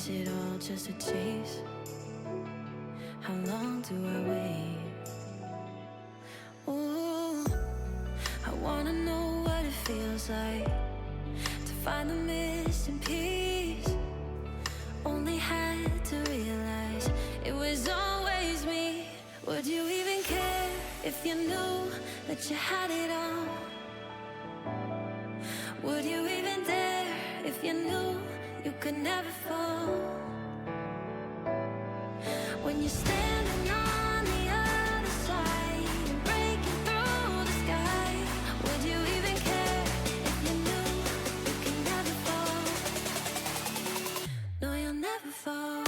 Is it all just a chase? How long do I wait? Ooh, I wanna know what it feels like to find the missing piece. Only had to realize it was always me. Would you even care if you knew that you had it all? Would you even dare if you knew you could never fall? When you're standing on the other side and breaking through the sky, would you even care if you knew you could never fall? No, you'll never fall.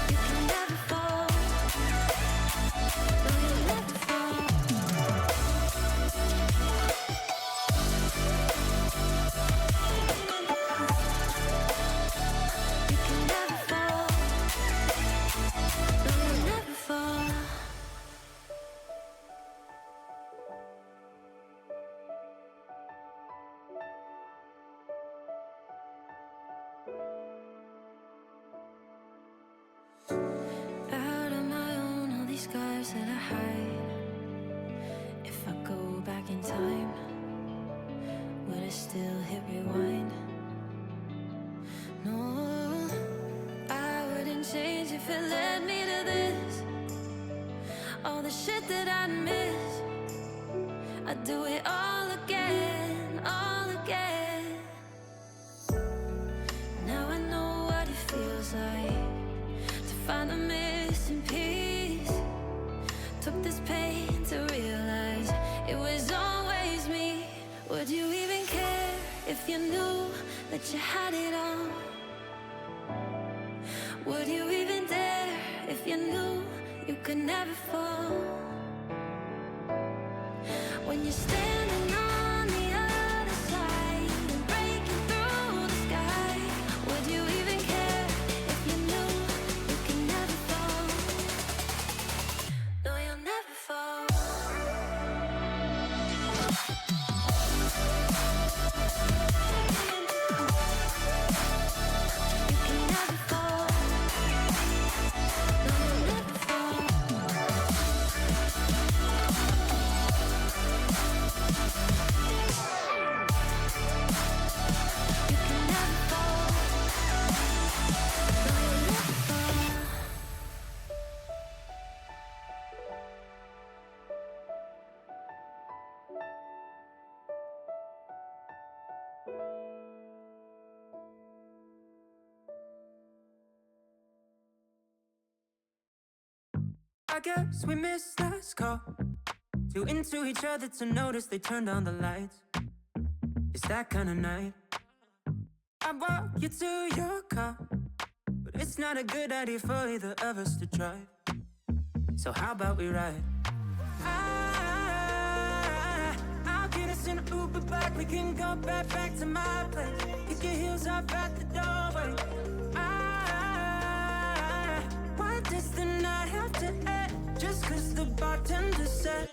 You can never fall. No, you'll never fall. You can never fall. No, you'll never fall. Out on my own, all these scars that I hide. If I go back in time, would I still hit rewind? No, I wouldn't change if it led me to this. All the shit that I miss, I'd do it all again, all again. Now I know what it feels like to find the missing piece. Took this pain to realize it was always me. Would you even care if you knew that you had it all? Would you even dare if you knew you could never fall? When you're standing on the other side and breaking through the sky, would you even care if you knew you could never fall? No, you'll never fall. You can never fall. No, you'll never fall. You can never fall. No, you'll never fall. I guess we missed last call. Too into each other to notice they turned on the lights. It's that kind of night. I walk you to your car, but it's not a good idea for either of us to drive. So how about we ride? I'll get us in an Uber back. We can go back to my place. Kick your heels up at the doorway. Why does the night have to end just 'cause the bartender said,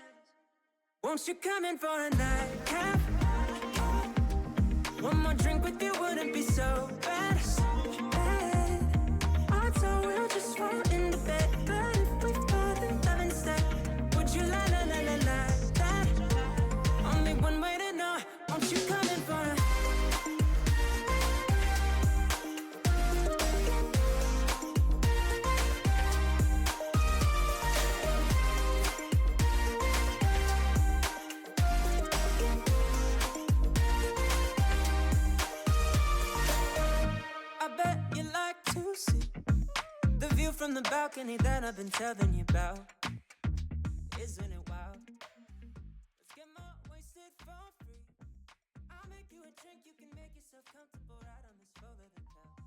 won't you come in for a nightcap? One more drink with you wouldn't be so bad. I thought we'll just fall into bed, but if we fall in love instead, would you la la la la la that? Only one way to know. Won't you come in for a I bet you like to see the view from the balcony that I've been telling you about. Isn't it wild? Let's get more wasted for free. I'll make you a drink, you can make yourself comfortable right on this faux leather couch.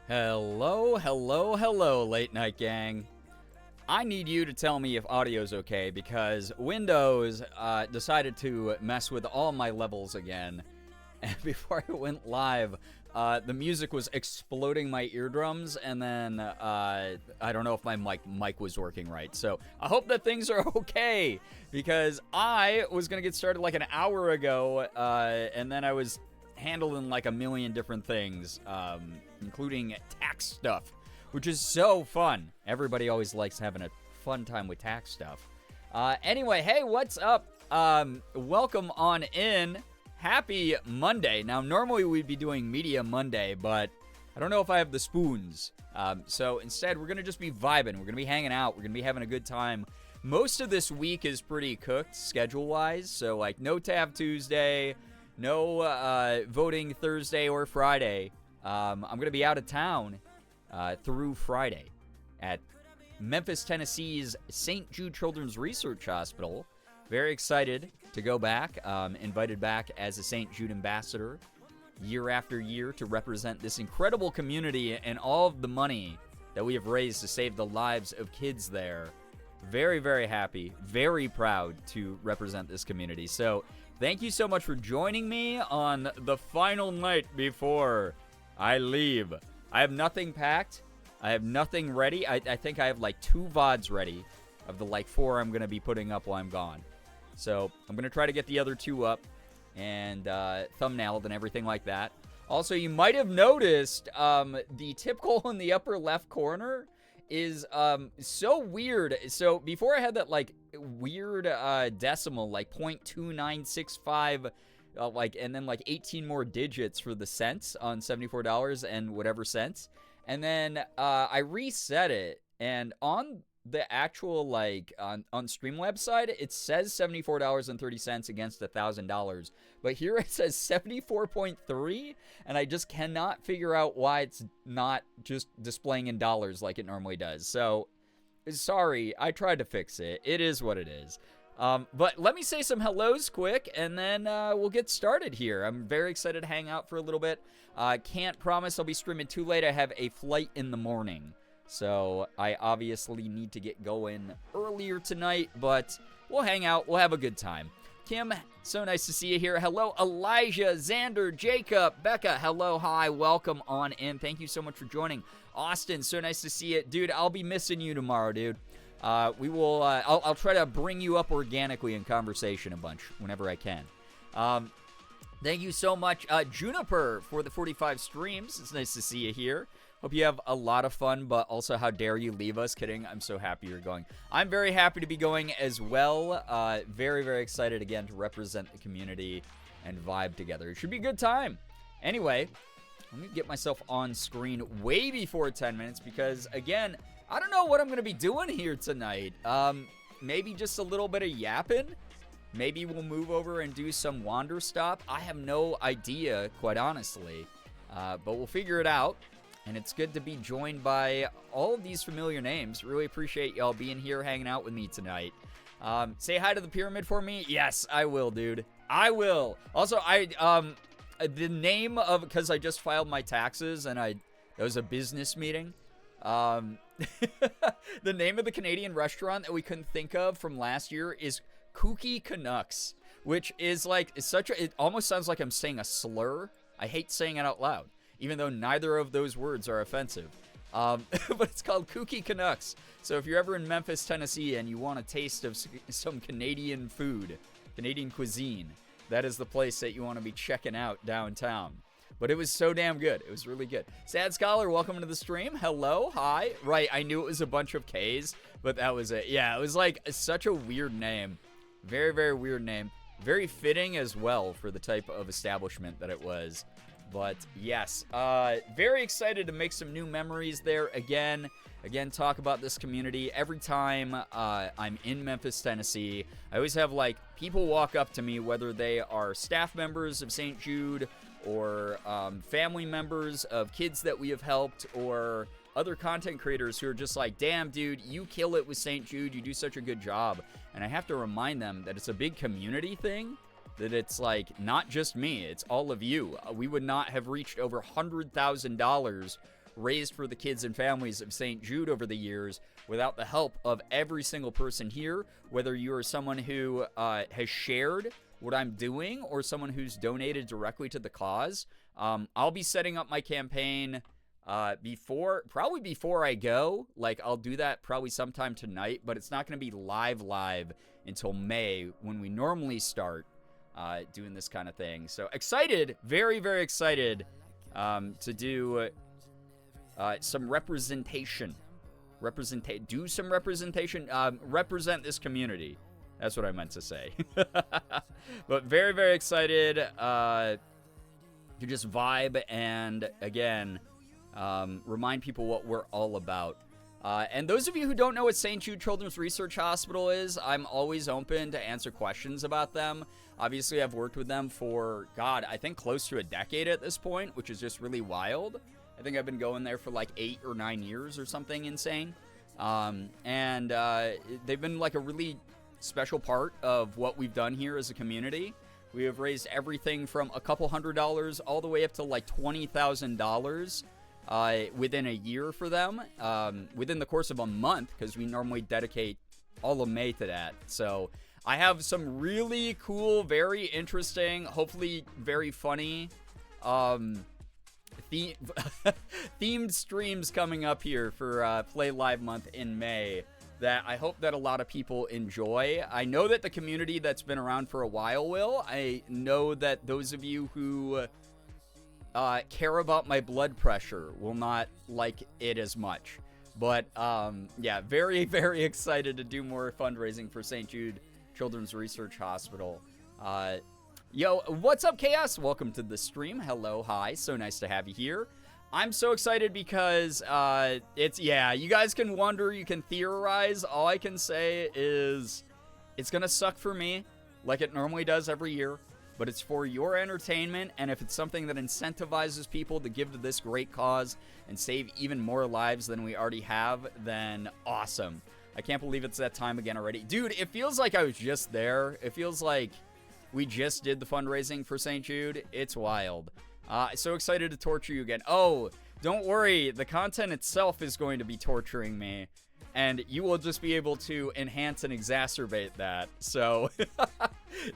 Hello, hello, hello, late night gang. I need you to tell me if audio's okay because Windows decided to mess with all my levels again. And before I went live, The music was exploding my eardrums, and then I don't know if my mic was working right. So I hope that things are okay, because I was going to get started like an hour ago, and then I was handling like a million different things, including tax stuff, which is so fun. Everybody always likes having a fun time with tax stuff. Anyway, hey, what's up? Welcome on in. Happy Monday. Now, normally we'd be doing Media Monday, but I don't know if I have the spoons. So instead, we're going to just be vibing. We're going to be hanging out. We're going to be having a good time. Most of this week is pretty cooked schedule-wise. So, like, no Tab Tuesday, no voting Thursday or Friday. I'm going to be out of town through Friday at Memphis, Tennessee's St. Jude Children's Research Hospital. Very excited to go back. Invited back as a St. Jude ambassador year after year to represent this incredible community and all of the money that we have raised to save the lives of kids there. Very, very happy, very proud to represent this community. So thank you so much for joining me on the final night before I leave. I have nothing packed. I have nothing ready. I think I have like 2 VODs ready of the like 4 I'm going to be putting up while I'm gone. So I'm going to try to get the other 2 up and thumbnailed and everything like that. Also, you might have noticed the tip goal in the upper left corner is so weird. So before I had that like weird decimal, like 0.2965, like, and then like 18 more digits for the cents on $74 and whatever cents. And then I reset it, and on the actual, like, on Streamlabs side, it says $74.30 against $1,000. But here it says 74.3, and I just cannot figure out why it's not just displaying in dollars like it normally does. So, sorry, I tried to fix it. It is what it is. But let me say some hellos quick, and then we'll get started here. I'm very excited to hang out for a little bit. Can't promise I'll be streaming too late. I have a flight in the morning. So I obviously need to get going earlier tonight, but we'll hang out. We'll have a good time. Kim, so nice to see you here. Hello, Elijah, Xander, Jacob, Becca. Hello, hi, welcome on in. Thank you so much for joining. Austin, so nice to see you. Dude, I'll be missing you tomorrow, dude. We will, I'll try to bring you up organically in conversation a bunch whenever I can. Thank you so much, Juniper, for the 45 streams. It's nice to see you here. Hope you have a lot of fun, but also how dare you leave us. Kidding. I'm so happy you're going. I'm very happy to be going as well. Very, very excited again to represent the community and vibe together. It should be a good time. Anyway, let me get myself on screen way before 10 minutes because, again, I don't know what I'm going to be doing here tonight. Maybe just a little bit of yapping. Maybe we'll move over and do some wander stop. I have no idea, quite honestly. But we'll figure it out. And it's good to be joined by all of these familiar names. Really appreciate y'all being here, hanging out with me tonight. Say hi to the pyramid for me. Yes, I will, dude. I will. Also, the name of, because I just filed my taxes and that was a business meeting. The name of the Canadian restaurant that we couldn't think of from last year is Kooky Canucks, which is like, it almost sounds like I'm saying a slur. I hate saying it out loud, even though neither of those words are offensive. But it's called Kooky Canucks. So if you're ever in Memphis, Tennessee, and you want a taste of some Canadian food, Canadian cuisine, that is the place that you want to be checking out downtown. But it was so damn good. It was really good. Sad Scholar, welcome to the stream. Hello, hi. Right, I knew it was a bunch of Ks, but that was it. Yeah, it was like such a weird name. Very, very weird name. Very fitting as well for the type of establishment that it was. But yes, very excited to make some new memories there again. Again, talk about this community. Every time I'm in Memphis, Tennessee, I always have like people walk up to me, whether they are staff members of St. Jude or family members of kids that we have helped, or other content creators who are just like, damn, dude, you kill it with St. Jude. You do such a good job. And I have to remind them that it's a big community thing, that it's like not just me, it's all of you. We would not have reached over $100,000 raised for the kids and families of St. Jude over the years without the help of every single person here, whether you are someone who has shared what I'm doing or someone who's donated directly to the cause. I'll be setting up my campaign probably before I go. Like, I'll do that probably sometime tonight, but it's not going to be live until May, when we normally start doing this kind of thing. So excited, very, very excited to do some representation. Do some representation. Represent this community. That's what I meant to say. But very, very excited to just vibe and, again, remind people what we're all about. And those of you who don't know what St. Jude Children's Research Hospital is, I'm always open to answer questions about them. Obviously, I've worked with them for, God, I think close to a decade at this point, which is just really wild. I think I've been going there for like 8 or 9 years or something insane. And they've been like a really special part of what we've done here as a community. We have raised everything from a couple $100s all the way up to like $20,000 within a year for them, within the course of a month, because we normally dedicate all of May to that. So I have some really cool, very interesting, hopefully very funny themed streams coming up here for Play Live Month in May that I hope that a lot of people enjoy. I know that the community that's been around for a while will. I know that those of you who care about my blood pressure will not like it as much. But yeah, very, very excited to do more fundraising for St. Jude Children's Research Hospital. Yo, what's up, Chaos? Welcome to the stream. Hello, hi. So nice to have you here. I'm so excited because you guys can wonder, you can theorize. All I can say is it's going to suck for me like it normally does every year, but it's for your entertainment, and if it's something that incentivizes people to give to this great cause and save even more lives than we already have, then awesome. I can't believe it's that time again already. Dude, it feels like I was just there. It feels like we just did the fundraising for St. Jude. It's wild. So excited to torture you again. Oh, don't worry. The content itself is going to be torturing me, and you will just be able to enhance and exacerbate that. So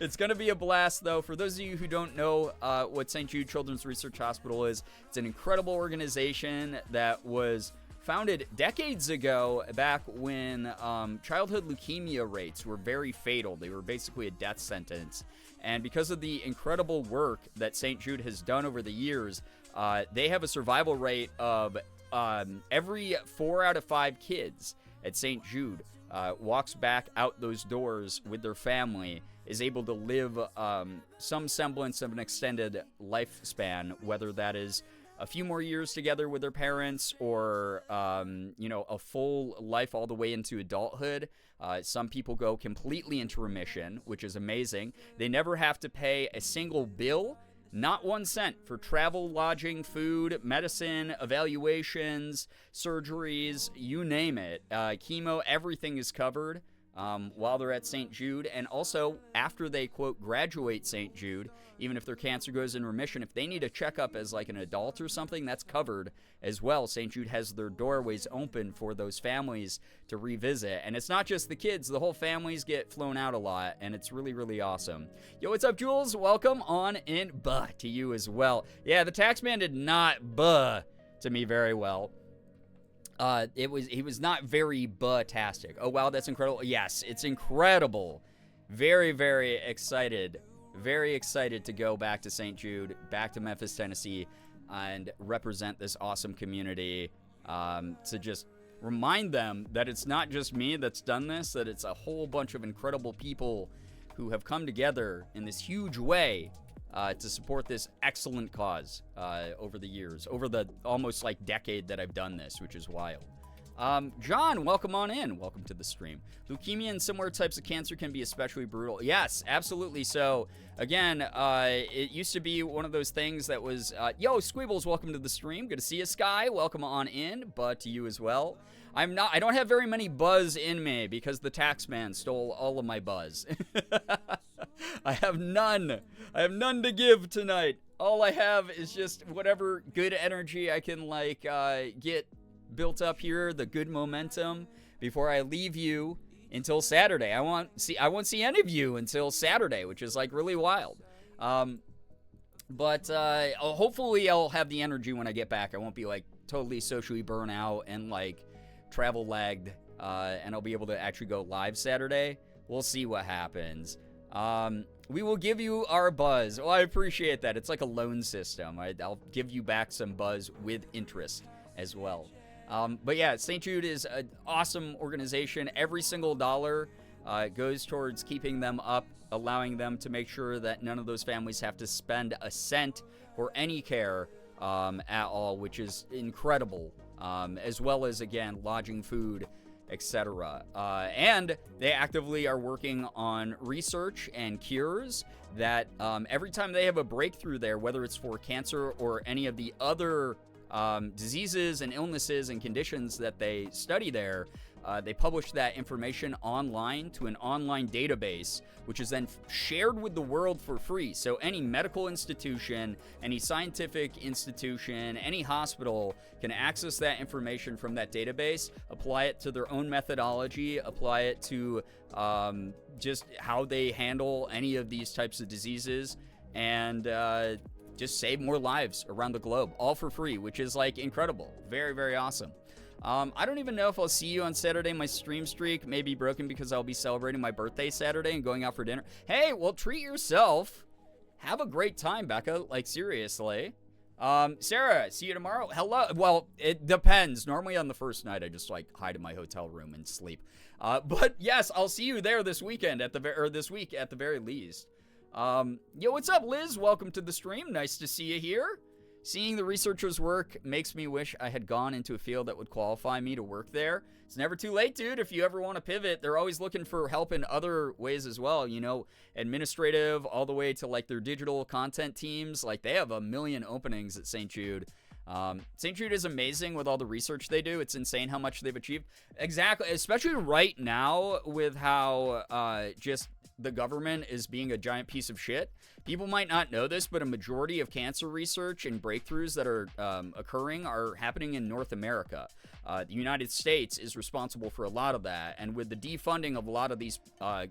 it's going to be a blast, though. For those of you who don't know what St. Jude Children's Research Hospital is, it's an incredible organization that was founded decades ago, back when childhood leukemia rates were very fatal. They were basically a death sentence. And because of the incredible work that St. Jude has done over the years, they have a survival rate of every 4 out of 5 kids at St. Jude walks back out those doors with their family, is able to live some semblance of an extended lifespan, whether that is a few more years together with their parents or, a full life all the way into adulthood. Some people go completely into remission, which is amazing. They never have to pay a single bill, not 1 cent, for travel, lodging, food, medicine, evaluations, surgeries, you name it. Chemo, everything is covered while they're at St. Jude. And also, after they, quote, graduate St. Jude, even if their cancer goes in remission, if they need a checkup as like an adult or something, that's covered as well. St. Jude has their doorways open for those families to revisit. And it's not just the kids, the whole families get flown out a lot, and it's really, really awesome. Yo, what's up, Jules? Welcome on in. Buh to you as well. Yeah, the taxman did not buh to me very well. He was not very buh-tastic. Oh, wow, that's incredible. Yes, it's incredible. Very, very excited. Very excited to go back to St. Jude, back to Memphis, Tennessee, and represent this awesome community, to just remind them that it's not just me that's done this, that it's a whole bunch of incredible people who have come together in this huge way to support this excellent cause over the years, over the almost like decade that I've done this, which is wild. John, welcome on in. Welcome to the stream. Leukemia and similar types of cancer can be especially brutal. Yes, absolutely. So, again, it used to be one of those things that was, yo, Squeebles, welcome to the stream. Good to see you, Sky. Welcome on in, but to you as well. I don't have very many buzz in me because the taxman stole all of my buzz. I have none. I have none to give tonight. All I have is just whatever good energy I can, like, get built up here, the good momentum, before I leave you until Saturday. I won't see any of you until Saturday, which is like really wild. But hopefully I'll have the energy when I get back. I won't be like totally socially burnt out and like travel lagged, and I'll be able to actually go live Saturday. We'll see what happens. We will give you our buzz. Well, I appreciate that. It's like a loan system. I'll give you back some buzz with interest as well. But yeah, St. Jude is an awesome organization. Every single dollar goes towards keeping them up, allowing them to make sure that none of those families have to spend a cent for any care at all, which is incredible, as well as, again, lodging, food, etc. And they actively are working on research and cures that every time they have a breakthrough there, whether it's for cancer or any of the other diseases and illnesses and conditions that they study there, they publish that information online to an online database, which is then shared with the world for free. So any medical institution, any scientific institution, any hospital can access that information from that database, apply it to their own methodology, apply it to just how they handle any of these types of diseases, and just save more lives around the globe, all for free, which is like incredible. Very, very awesome. I don't even know if I'll see you on Saturday. My stream streak may be broken because I'll be celebrating my birthday Saturday and going out for dinner. Hey, well, treat yourself. Have a great time, Becca. Like, seriously. Sarah, see you tomorrow. Hello. Well, it depends. Normally on the first night, I just, like, hide in my hotel room and sleep. But, yes, I'll see you there this weekend, this week at the very least. Yo, what's up, Liz? Welcome to the stream. Nice to see you here. Seeing the researchers' work makes me wish I had gone into a field that would qualify me to work there. It's never too late, dude. If you ever want to pivot, they're always looking for help in other ways as well. You know, administrative, all the way to like their digital content teams. Like they have a million openings at St. Jude. St. Jude is amazing with all the research they do. It's insane how much they've achieved. Exactly, especially right now with how just the government is being a giant piece of shit. People might not know this, but a majority of cancer research and breakthroughs that are occurring are happening in North America. The United States is responsible for a lot of that, and with the defunding of a lot of these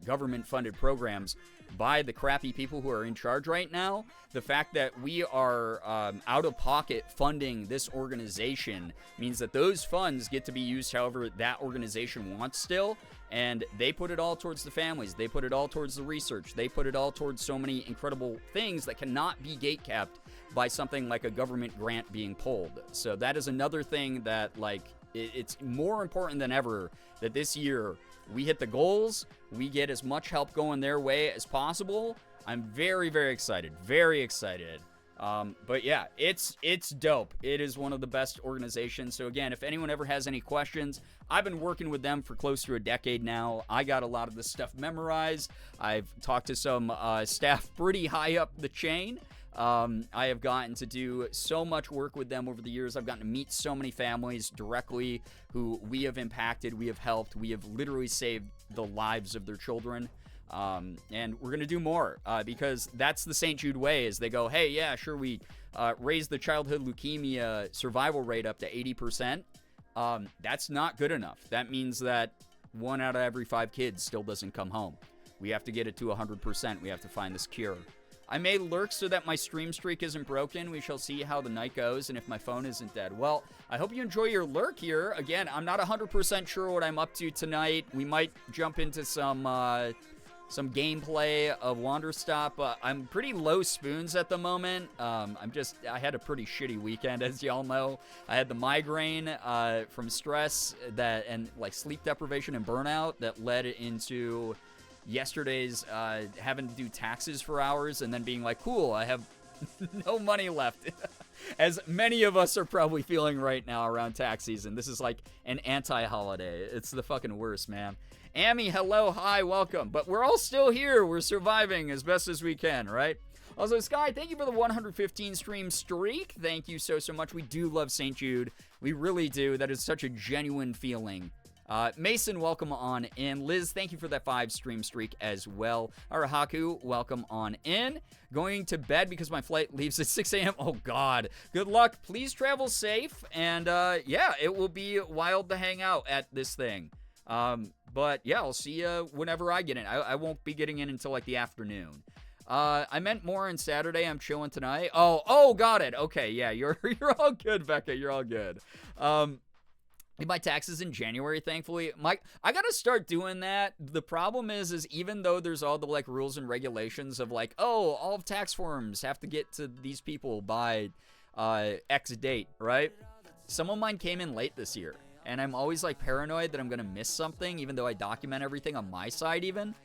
government-funded programs by the crappy people who are in charge right now, the fact that we are out of pocket funding this organization means that those funds get to be used however that organization wants still, and they put it all towards the families, they put it all towards the research, they put it all towards so many incredible things that cannot be gatekept by something like a government grant being pulled. So that is another thing that, like, it's more important than ever that this year we hit the goals, we get as much help going their way as possible. I'm very, very excited. Very excited. But yeah, it's dope. It is one of the best organizations. So again, if anyone ever has any questions, I've been working with them for close to a decade now. I got a lot of this stuff memorized. I've talked to some staff pretty high up the chain. I have gotten to do so much work with them over the years. I've gotten to meet so many families directly who we have impacted, we have helped, we have literally saved the lives of their children. And we're going to do more because that's the St. Jude way is they go, hey, yeah, sure, we raised the childhood leukemia survival rate up to 80%. That's not good enough. That means that 1 out of every 5 kids still doesn't come home. We have to get it to 100%. We have to find this cure. I may lurk so that my stream streak isn't broken. We shall see how the night goes and if my phone isn't dead. Well, I hope you enjoy your lurk here. Again, I'm not 100% sure what I'm up to tonight. We might jump into some gameplay of Wanderstop. I'm pretty low spoons at the moment. I had a pretty shitty weekend, as y'all know. I had the migraine from stress and like sleep deprivation and burnout that led into yesterday's having to do taxes for hours and then being like, cool, I have no money left. As many of us are probably feeling right now around tax season. This is like an anti-holiday. It's the fucking worst, man. Amy, hello, hi, welcome. But we're all still here. We're surviving as best as we can, right? Also, Sky, thank you for the 115 stream streak. Thank you so much. We do love St. Jude. We really do. That is such a genuine feeling. Mason, welcome on in. Liz, thank you for that 5 stream streak as well. Arahaku, welcome on in. Going to bed because my flight leaves at 6 a.m. Oh, God. Good luck. Please travel safe. And, yeah, it will be wild to hang out at this thing. But, yeah, I'll see you whenever I get in. I won't be getting in until, like, the afternoon. I meant more on Saturday. I'm chilling tonight. Oh, got it. Okay, yeah, you're all good, Becca. You're all good. My taxes in January, thankfully. I gotta start doing that. The problem is even though there's all the like rules and regulations of like, oh, all of tax forms have to get to these people by X date, right? Some of mine came in late this year, and I'm always like paranoid that I'm gonna miss something, even though I document everything on my side even.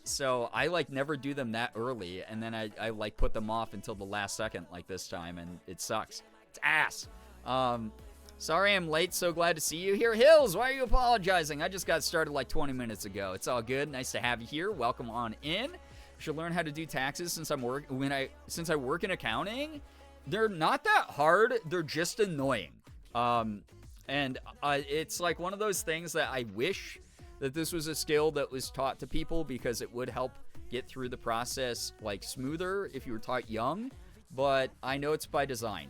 So I like never do them that early, and then I like put them off until the last second like this time, and it sucks. It's ass. Sorry I'm late, so glad to see you here. Hills, why are you apologizing? I just got started like 20 minutes ago. It's all good. Nice to have you here. Welcome on in. Should learn how to do taxes since I work in accounting. They're not that hard. They're just annoying. It's like one of those things that I wish that this was a skill that was taught to people because it would help get through the process like smoother if you were taught young, but I know it's by design.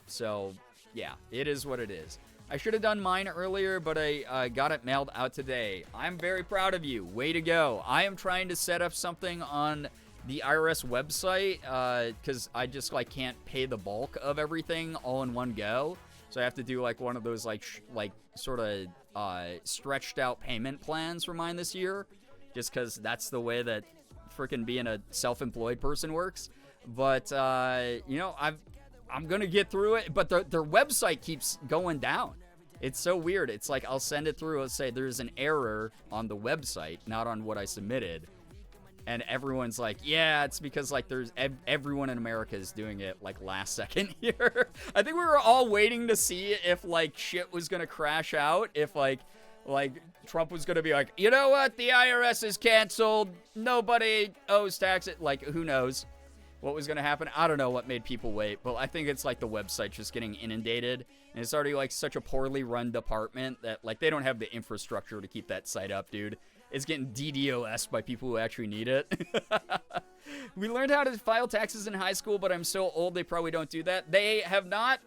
So yeah, it is what it is. I should have done mine earlier, but I got it mailed out today. I'm very proud of you. Way to go. I am trying to set up something on the IRS website because I just like can't pay the bulk of everything all in one go. So I have to do like one of those like sort of stretched out payment plans for mine this year, just because that's the way that freaking being a self-employed person works. But you know, I'm gonna get through it. But their website keeps going down. It's so weird. It's like I'll send it through. I'll say there's an error on the website, not on what I submitted. And everyone's like, yeah, it's because like there's everyone in America is doing it like last second here. I think we were all waiting to see if like shit was gonna crash out, if like Trump was gonna be like, you know what, the IRS is canceled, nobody owes taxes. Like, who knows what was gonna happen? I don't know what made people wait, but I think it's like the website just getting inundated, and it's already like such a poorly run department that like they don't have the infrastructure to keep that site up, dude. It's getting DDoS by people who actually need it. We learned how to file taxes in high school, but I'm so old they probably don't do that. They have not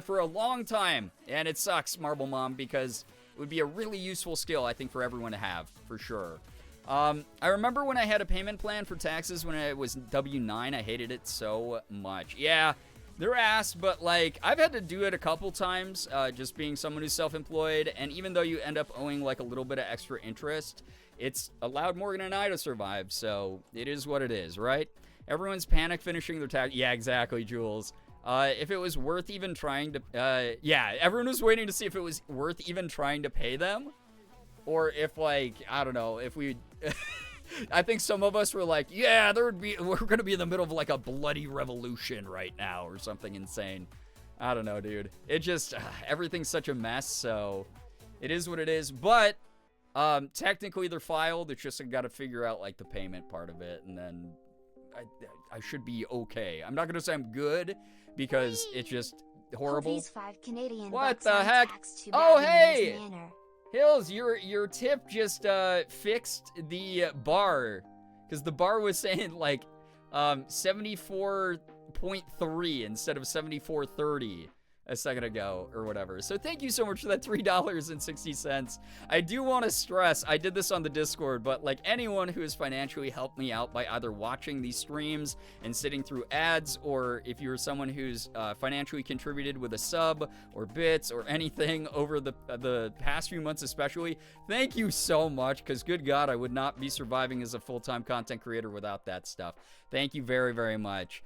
for a long time, and it sucks, Marble Mom, because it would be a really useful skill, I think, for everyone to have, for sure. I remember when I had a payment plan for taxes when I was W-9, I hated it so much. Yeah, they're ass, but like I've had to do it a couple times, just being someone who's self-employed, and even though you end up owing like a little bit of extra interest, it's allowed Morgan and I to survive, so it is what it is, right? Everyone's panic finishing their tax. Yeah, exactly, Jules. If it was worth even trying to, yeah, everyone was waiting to see if it was worth even trying to pay them, or if like, I don't know, if we I think some of us were like, yeah, we're going to be in the middle of like a bloody revolution right now or something insane. I don't know, dude. It just, everything's such a mess, so it is what it is. But technically they're filed. It's just I got to figure out like the payment part of it, and then I should be okay. I'm not going to say I'm good because it's just horrible. These 5 Canadian what bucks the on heck? tax to Oh, bag in hey! this manner. Hills, your tip just fixed the bar, because the bar was saying like 74.3 instead of 74.30 a second ago or whatever. So thank you so much for that $3.60. I do want to stress, I did this on the Discord, but like anyone who has financially helped me out by either watching these streams and sitting through ads, or if you're someone who's financially contributed with a sub or bits or anything over the past few months especially, thank you so much, because good God, I would not be surviving as a full-time content creator without that stuff. Thank you very, very much.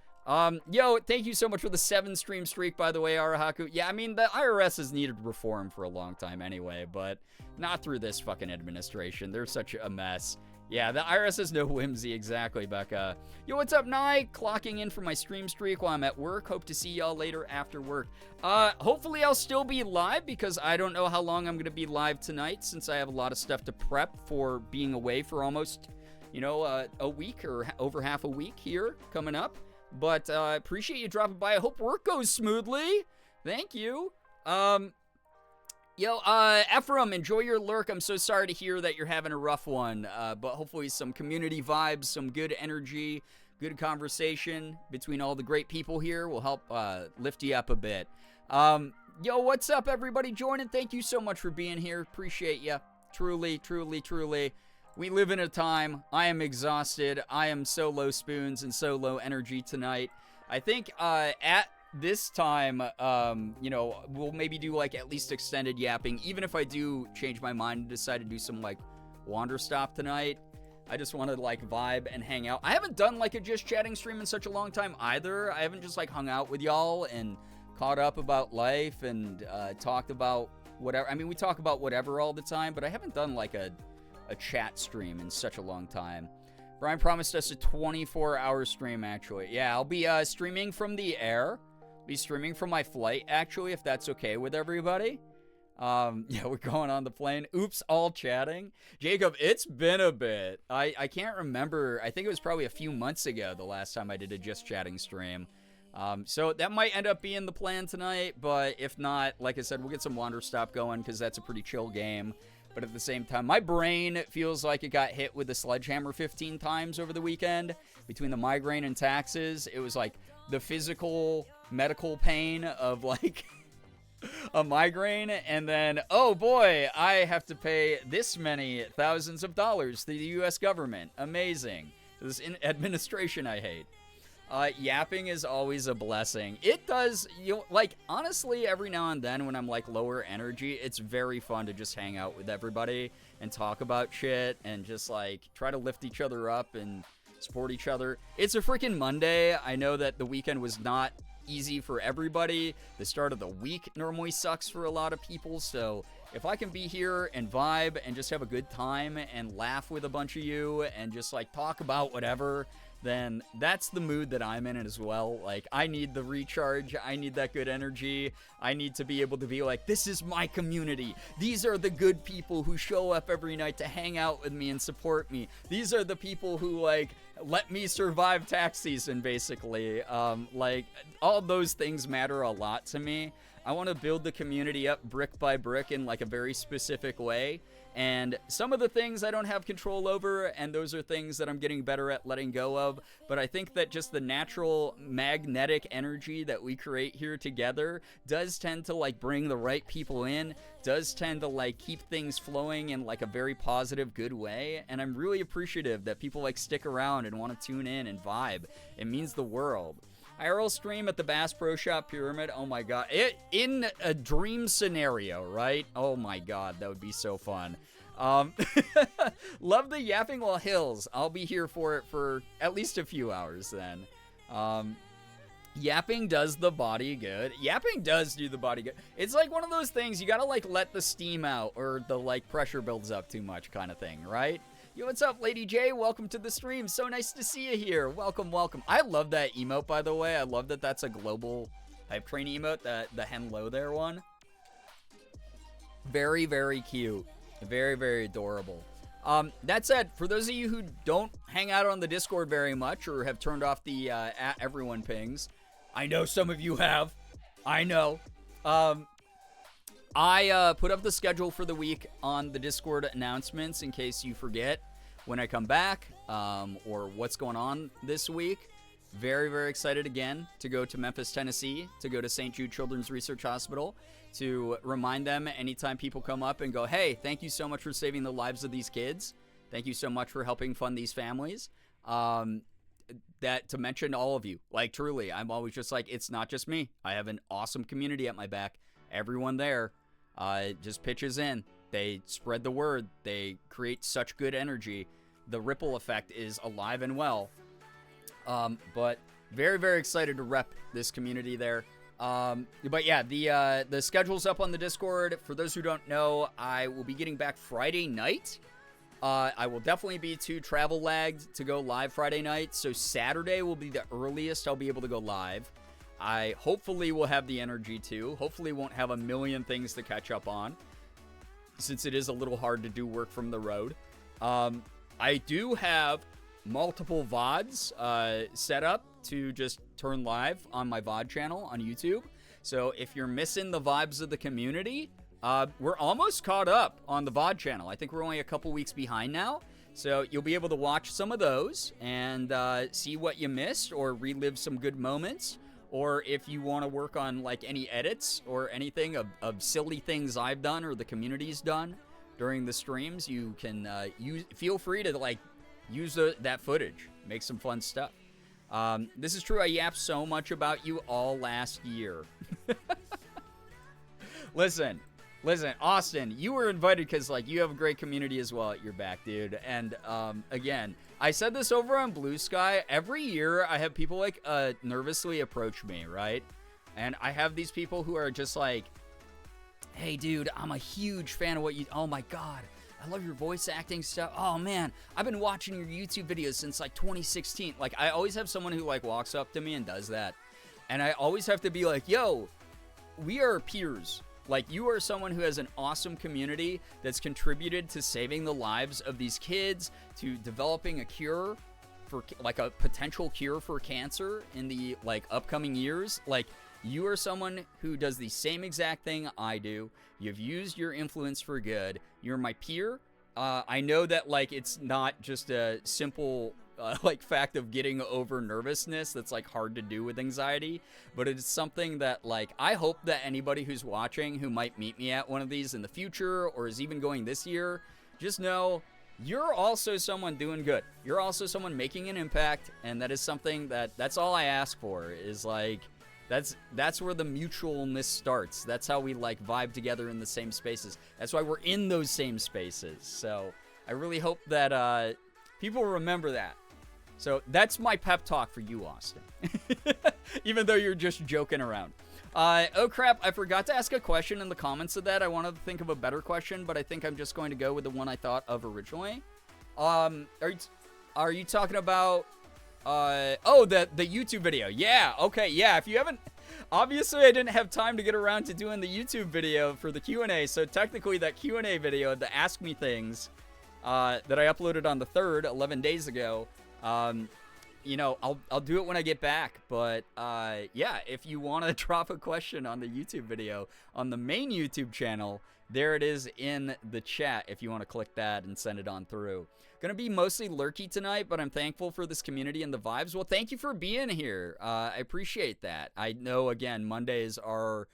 Yo, thank you so much for the 7-stream streak, by the way, Arahaku. Yeah, I mean, the IRS has needed reform for a long time anyway, but not through this fucking administration. They're such a mess. Yeah, the IRS has no whimsy, exactly, Becca. Yo, what's up, Nye? Clocking in for my stream streak while I'm at work. Hope to see y'all later after work. Hopefully I'll still be live, because I don't know how long I'm gonna be live tonight, since I have a lot of stuff to prep for being away for almost, you know, a week or over half a week here coming up. But I appreciate you dropping by. I hope work goes smoothly. Thank you. Ephraim, enjoy your lurk. I'm so sorry to hear that you're having a rough one. But hopefully some community vibes, some good energy, good conversation between all the great people here will help lift you up a bit. Yo, what's up, everybody joining? Thank you so much for being here. Appreciate you. Truly, truly, truly. We live in a time. I am exhausted. I am so low spoons and so low energy tonight. I think at this time, we'll maybe do like at least extended yapping. Even if I do change my mind and decide to do some like wander stop tonight, I just want to like vibe and hang out. I haven't done like a just chatting stream in such a long time either. I haven't just like hung out with y'all and caught up about life and talked about whatever. I mean, we talk about whatever all the time, but I haven't done like a chat stream in such a long time. Brian promised us a 24-hour stream, actually. Yeah, I'll be streaming from the air. Be streaming from my flight, actually, if that's okay with everybody. Yeah, we're going on the plane. Oops, all chatting. Jacob, it's been a bit. I can't remember. I think it was probably a few months ago the last time I did a just chatting stream. So that might end up being the plan tonight, but if not, like I said, we'll get some Wander Stop going because that's a pretty chill game. But at the same time, my brain feels like it got hit with a sledgehammer 15 times over the weekend. Between the migraine and taxes, it was like the physical medical pain of like a migraine, and then, oh boy, I have to pay this many thousands of dollars to the US government. Amazing. This administration I hate. Yapping is always a blessing. It does, like, honestly, every now and then when I'm, like, lower energy, it's very fun to just hang out with everybody and talk about shit and just, like, try to lift each other up and support each other. It's a freaking Monday. I know that the weekend was not easy for everybody. The start of the week normally sucks for a lot of people, so if I can be here and vibe and just have a good time and laugh with a bunch of you and just, like, talk about whatever, then that's the mood that I'm in as well. Like, I need the recharge. I need that good energy. I need to be able to be like, this is my community. These are the good people who show up every night to hang out with me and support me. These are the people who, like, let me survive tax season, basically. Like, all those things matter a lot to me. I want to build the community up brick by brick in, like, a very specific way. And some of the things I don't have control over, and those are things that I'm getting better at letting go of. But I think that just the natural magnetic energy that we create here together does tend to, like, bring the right people in, does tend to, like, keep things flowing in, like, a very positive, good way. And I'm really appreciative that people, like, stick around and want to tune in and vibe. It means the world. IRL stream at the Bass Pro Shop Pyramid. Oh my god. In a dream scenario, right? Oh my god, that would be so fun. Love the Yapping While Hills. I'll be here for it for at least a few hours then. Yapping does the body good. Yapping does do the body good. It's like one of those things, you gotta like let the steam out or the like pressure builds up too much kind of thing, right? Yo, what's up, Lady J? Welcome to the stream. So nice to see you here. Welcome, welcome. I love that emote, by the way. I love that that's a global hype train emote, the hello there one. Very, very cute. Very, very adorable. That said, for those of you who don't hang out on the Discord very much or have turned off the at everyone pings, I know some of you have. I know. I put up the schedule for the week on the Discord announcements in case you forget when I come back or what's going on this week. Very, very excited again to go to Memphis, Tennessee, to go to St. Jude Children's Research Hospital to remind them anytime people come up and go, hey, thank you so much for saving the lives of these kids. Thank you so much for helping fund these families. That to mention all of you, like truly, I'm always just like, it's not just me. I have an awesome community at my back. Everyone there just pitches in. They spread the word. They create such good energy. The ripple effect is alive and well. But very, very excited to rep this community there. But yeah, the schedule's up on the Discord. For those who don't know, I will be getting back Friday night. I will definitely be too travel lagged to go live Friday night. So Saturday will be the earliest I'll be able to go live. I hopefully will have the energy to. Hopefully won't have a million things to catch up on, since it is a little hard to do work from the road. I do have multiple VODs set up to just turn live on my VOD channel on YouTube. So if you're missing the vibes of the community, we're almost caught up on the VOD channel. I think we're only a couple weeks behind now. So you'll be able to watch some of those and see what you missed or relive some good moments. Or if you want to work on like any edits or anything of silly things I've done or the community's done during the streams, you can feel free to like use that footage, make some fun stuff. This is true. I yapped so much about you all last year. Listen, Austin, you were invited because like you have a great community as well at your back, dude. And again, I said this over on Blue Sky. Every year, I have people like nervously approach me, right? And I have these people who are just like, "Hey, dude, I'm a huge fan of what you. Oh my god, I love your voice acting stuff. Oh man, I've been watching your YouTube videos since like 2016." Like, I always have someone who like walks up to me and does that, and I always have to be like, "Yo, we are peers." Like, you are someone who has an awesome community that's contributed to saving the lives of these kids, to developing a cure for, like, a potential cure for cancer in the, like, upcoming years. Like, you are someone who does the same exact thing I do. You've used your influence for good. You're my peer. I know that, like, it's not just a simple like fact of getting over nervousness that's like hard to do with anxiety, but it's something that like I hope that anybody who's watching who might meet me at one of these in the future or is even going this year, just know you're also someone doing good. You're also someone making an impact, and that is something that's all I ask for, is like that's where the mutualness starts. That's how we like vibe together in the same spaces. That's why we're in those same spaces. So I really hope that people remember that. So that's my pep talk for you, Austin. Even though you're just joking around. Oh crap, I forgot to ask a question in the comments of that. I wanted to think of a better question, but I think I'm just going to go with the one I thought of originally. Are you talking about the YouTube video? Yeah, okay, yeah. If you haven't, obviously I didn't have time to get around to doing the YouTube video for the Q&A, so technically that Q&A video, the Ask Me Things, that I uploaded on the 3rd, 11 days ago, you know, I'll do it when I get back, but yeah, if you want to drop a question on the YouTube video on the main YouTube channel, there it is in the chat if you want to click that and send it on through. Gonna be mostly lurky tonight, but I'm thankful for this community and the vibes. Well, thank you for being here. I appreciate that. I know, again, Mondays are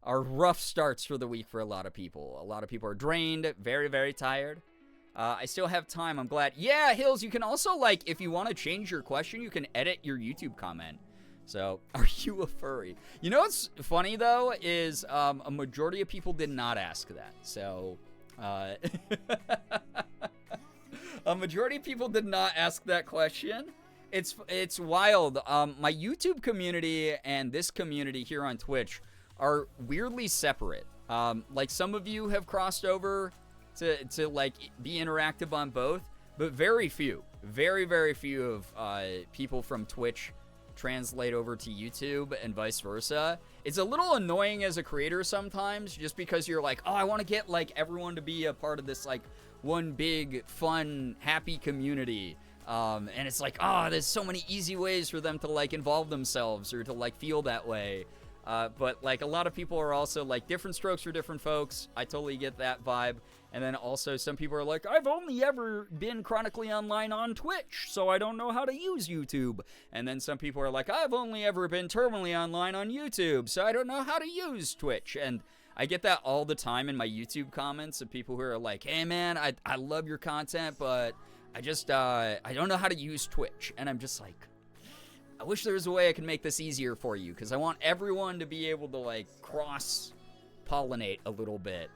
rough starts for the week for a lot of people. A lot of people are drained, very, very tired. I still have time. I'm glad. Yeah, Hills, you can also, like, if you want to change your question, you can edit your YouTube comment. So, are you a furry? You know what's funny, though, is a majority of people did not ask that. So, a majority of people did not ask that question. It's wild. My YouTube community and this community here on Twitch are weirdly separate. Like, some of you have crossed over to like be interactive on both, but very few, very, very few of people from Twitch translate over to YouTube and vice versa. It's a little annoying as a creator sometimes, just because you're like, oh, I want to get like everyone to be a part of this like one big fun happy community, and it's like, oh, there's so many easy ways for them to like involve themselves or to like feel that way. But like a lot of people are also like different strokes for different folks. I totally get that vibe. And then also some people are like, I've only ever been chronically online on Twitch, so I don't know how to use YouTube. And then some people are like, I've only ever been terminally online on YouTube, so I don't know how to use Twitch. And I get that all the time in my YouTube comments of people who are like, hey man, I love your content, but I just, I don't know how to use Twitch. And I'm just like, I wish there was a way I could make this easier for you, because I want everyone to be able to like cross-pollinate a little bit.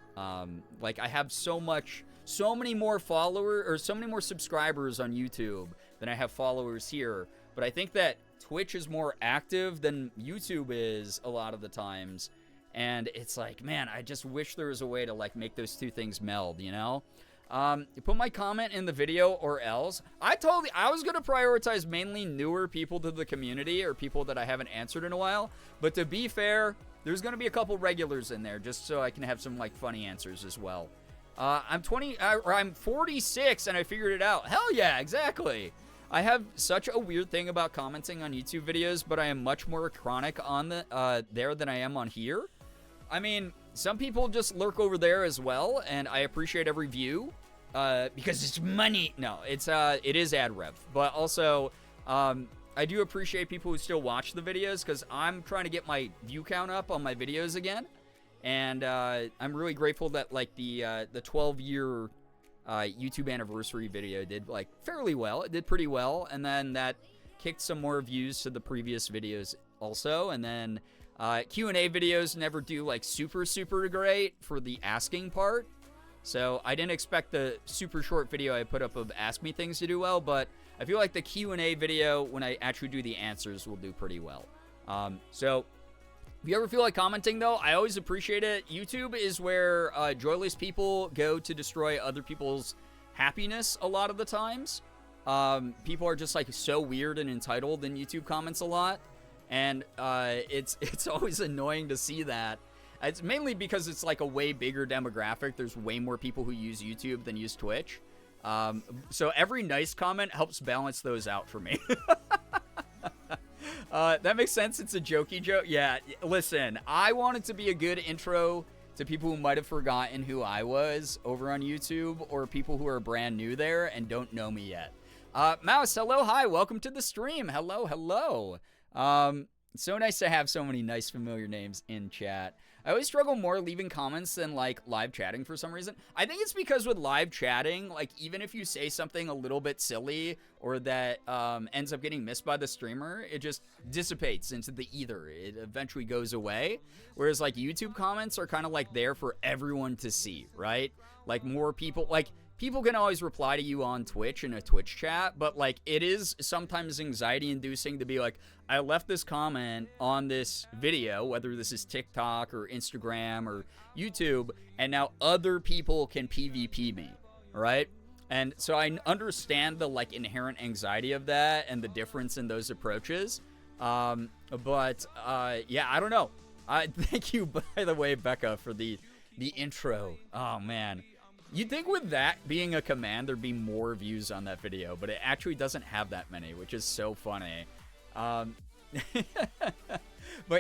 Like I have so many more followers or so many more subscribers on YouTube than I have followers here. But I think that Twitch is more active than YouTube is a lot of the times. And it's like, man, I just wish there was a way to like make those two things meld, you know? Put my comment in the video or else. I was going to prioritize mainly newer people to the community or people that I haven't answered in a while. But to be fair, there's going to be a couple regulars in there just so I can have some like funny answers as well. I'm 46 and I figured it out. Hell yeah, exactly. I have such a weird thing about commenting on YouTube videos, but I am much more chronic on the there than I am on here. I mean, some people just lurk over there as well, and I appreciate every view because it's money. No, it is ad rev, but also I do appreciate people who still watch the videos because I'm trying to get my view count up on my videos again. And I'm really grateful that like the 12-year YouTube anniversary video did like fairly well. It did pretty well, and then that kicked some more views to the previous videos also. And then Q&A videos never do like super great for the asking part. So I didn't expect the super short video I put up of Ask Me Things to do well, but I feel like the Q&A video, when I actually do the answers, will do pretty well. So if you ever feel like commenting, though, I always appreciate it. YouTube is where joyless people go to destroy other people's happiness a lot of the times. People are just like so weird and entitled in YouTube comments a lot, and it's always annoying to see that. It's mainly because it's like a way bigger demographic. There's way more people who use YouTube than use Twitch. So every nice comment helps balance those out for me. That makes sense. It's a jokey joke. Yeah, listen, I want it to be a good intro to people who might have forgotten who I was over on YouTube, or people who are brand new there and don't know me yet. Mouse, hello, hi, welcome to the stream. Hello. So nice to have so many nice familiar names in chat. I always struggle more leaving comments than like live chatting for some reason. I think it's because with live chatting, like even if you say something a little bit silly or that ends up getting missed by the streamer, it just dissipates into the ether. It eventually goes away. Whereas like YouTube comments are kind of like there for everyone to see, right? Like more people, like people can always reply to you on Twitch in a Twitch chat, but like it is sometimes anxiety inducing to be like, I left this comment on this video, whether this is TikTok or Instagram or YouTube, and now other people can PvP me, right? And so I understand the like inherent anxiety of that and the difference in those approaches. Yeah, I don't know. Thank you, by the way, Becca, for the intro. Oh man. You'd think with that being a command, there'd be more views on that video, but it actually doesn't have that many, which is so funny. But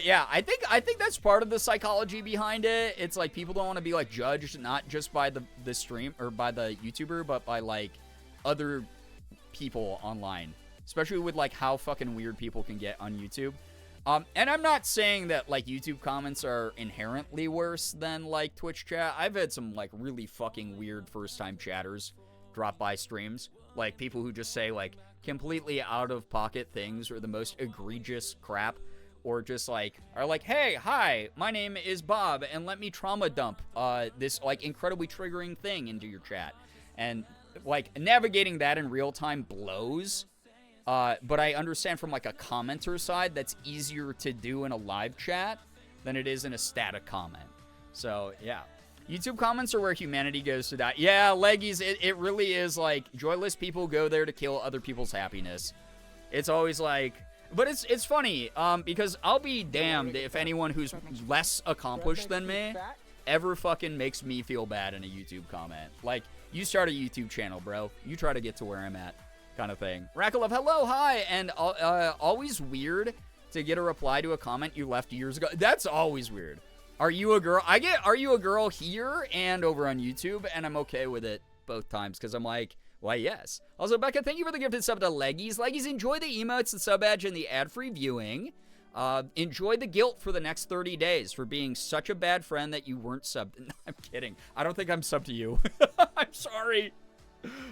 yeah, I think that's part of the psychology behind it. It's like people don't want to be like judged not just by the stream or by the YouTuber, but by like other people online, especially with like how fucking weird people can get on YouTube. And I'm not saying that like YouTube comments are inherently worse than like Twitch chat. I've had some like really fucking weird first time chatters drop by streams, like people who just say like completely out of pocket things or the most egregious crap, or just like are like, hey, hi, my name is Bob and let me trauma dump this like incredibly triggering thing into your chat. And like navigating that in real time blows. But I understand from like a commenter side that's easier to do in a live chat than it is in a static comment. So yeah, YouTube comments are where humanity goes to die. Yeah, Leggies, it really is like joyless people go there to kill other people's happiness. It's always like, but it's funny because I'll be damned if anyone who's less accomplished than me ever fucking makes me feel bad in a YouTube comment. Like, you start a YouTube channel, bro. You try to get to where I'm at. Kind of thing. Rakalov, hello, hi, and always weird to get a reply to a comment you left years ago. That's always weird. Are you a girl? I get, are you a girl here and over on YouTube, and I'm okay with it both times, because I'm like, why, yes. Also, Becca, thank you for the gifted sub to Leggies. Leggies, enjoy the emotes, the sub badge, and the ad-free viewing. Enjoy the guilt for the next 30 days for being such a bad friend that you weren't subbed. No, I'm kidding. I don't think I'm subbed to you. I'm sorry.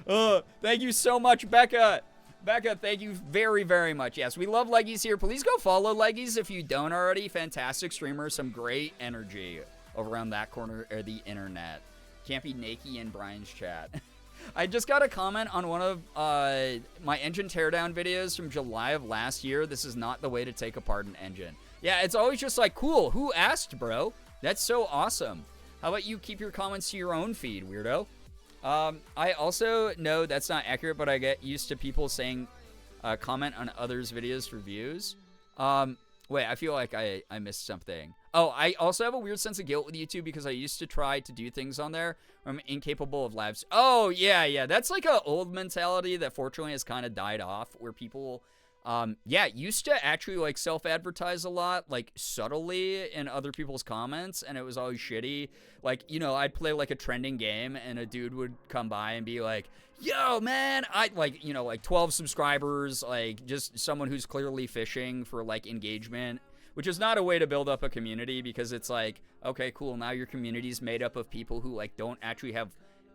Thank you so much, Becca. Becca, thank you very, very much. Yes, we love Leggies here. Please go follow Leggies if you don't already. Fantastic streamer, some great energy over around that corner of the internet. Can't be naked in Brian's chat. I just got a comment on one of my engine teardown videos from July of last year. This is not the way to take apart an engine. Yeah, it's always just like, cool, who asked, bro? That's so awesome. How about you keep your comments to your own feed, weirdo? I also know that's not accurate, but I get used to people saying, comment on others' videos for views. Wait, I feel like I missed something. Oh, I also have a weird sense of guilt with YouTube because I used to try to do things on there. I'm incapable of lives. Oh, yeah. That's like an old mentality that fortunately has kind of died off, where people, used to actually like self-advertise a lot, like subtly in other people's comments, and it was always shitty. Like, you know, I'd play like a trending game and a dude would come by and be like, yo, man, I like, you know, like 12 subscribers, like just someone who's clearly fishing for like engagement which is not a way to build up a community, because it's like, okay, cool, now your community's made up of people who like don't actually have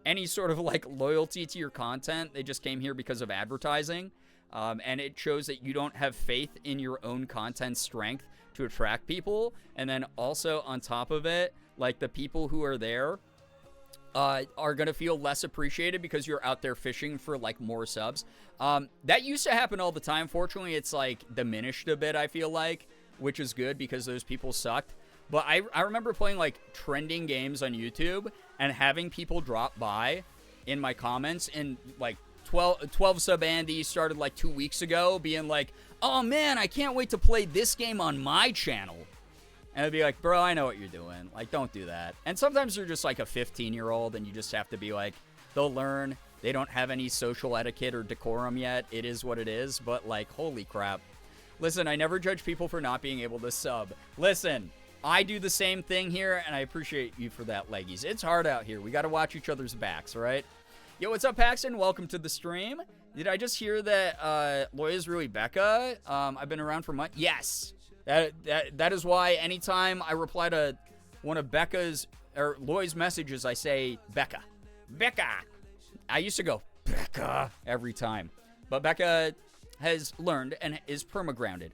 any sort of like loyalty to your content. They just came here because of advertising. And it shows that you don't have faith in your own content strength to attract people. And then also on top of it, like the people who are there are going to feel less appreciated because you're out there fishing for like more subs. That used to happen all the time. Fortunately, it's like diminished a bit, I feel like, which is good because those people sucked. But I remember playing like trending games on YouTube and having people drop by in my comments, and like 12 sub Andy started like 2 weeks ago being like, oh man, I can't wait to play this game on my channel. And I'd be like, bro, I know what you're doing. Like, don't do that. And sometimes they're just like a 15-year-old and you just have to be like, they'll learn. They don't have any social etiquette or decorum yet. It is what it is. But like, holy crap. Listen, I never judge people for not being able to sub. Listen, I do the same thing here, and I appreciate you for that, Leggies. It's hard out here. We got to watch each other's backs, all right? Yo, what's up, Paxton? Welcome to the stream. Did I just hear that Loya's really Becca? I've been around for months. Yes. That is why anytime I reply to one of Becca's or Loya's messages, I say Becca. Becca. I used to go Becca every time. But Becca has learned and is perma-grounded.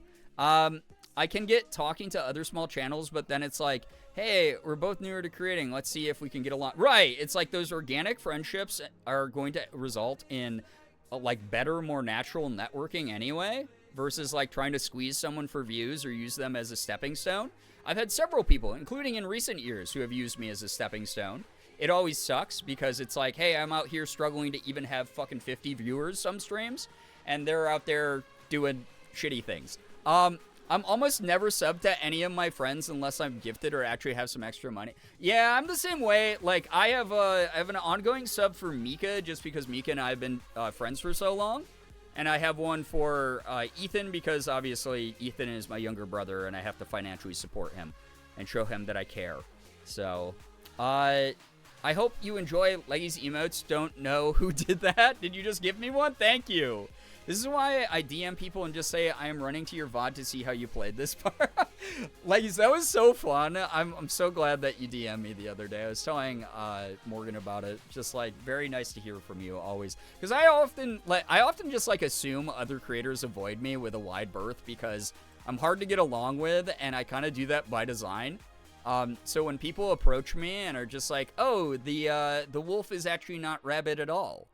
I can get talking to other small channels, but then it's like, hey, we're both newer to creating. Let's see if we can get along. Right. It's like those organic friendships are going to result in like better, more natural networking anyway, versus like trying to squeeze someone for views or use them as a stepping stone. I've had several people, including in recent years, who have used me as a stepping stone. It always sucks because it's like, hey, I'm out here struggling to even have fucking 50 viewers some streams, and they're out there doing shitty things. I'm almost never subbed to any of my friends unless I'm gifted or actually have some extra money. Yeah, I'm the same way. Like, I have an ongoing sub for Mika just because Mika and I have been friends for so long. And I have one for Ethan because, obviously, Ethan is my younger brother, and I have to financially support him and show him that I care. So, I hope you enjoy Leggy's emotes. Don't know who did that. Did you just give me one? Thank you. This is why I DM people and just say, I am running to your VOD to see how you played this part. Leggies, that was so fun. I'm so glad that you DM'd me the other day. I was telling Morgan about it. Just like, very nice to hear from you always. Because I often just like assume other creators avoid me with a wide berth because I'm hard to get along with, and I kind of do that by design. So when people approach me and are just like, oh, the wolf is actually not rabbit at all,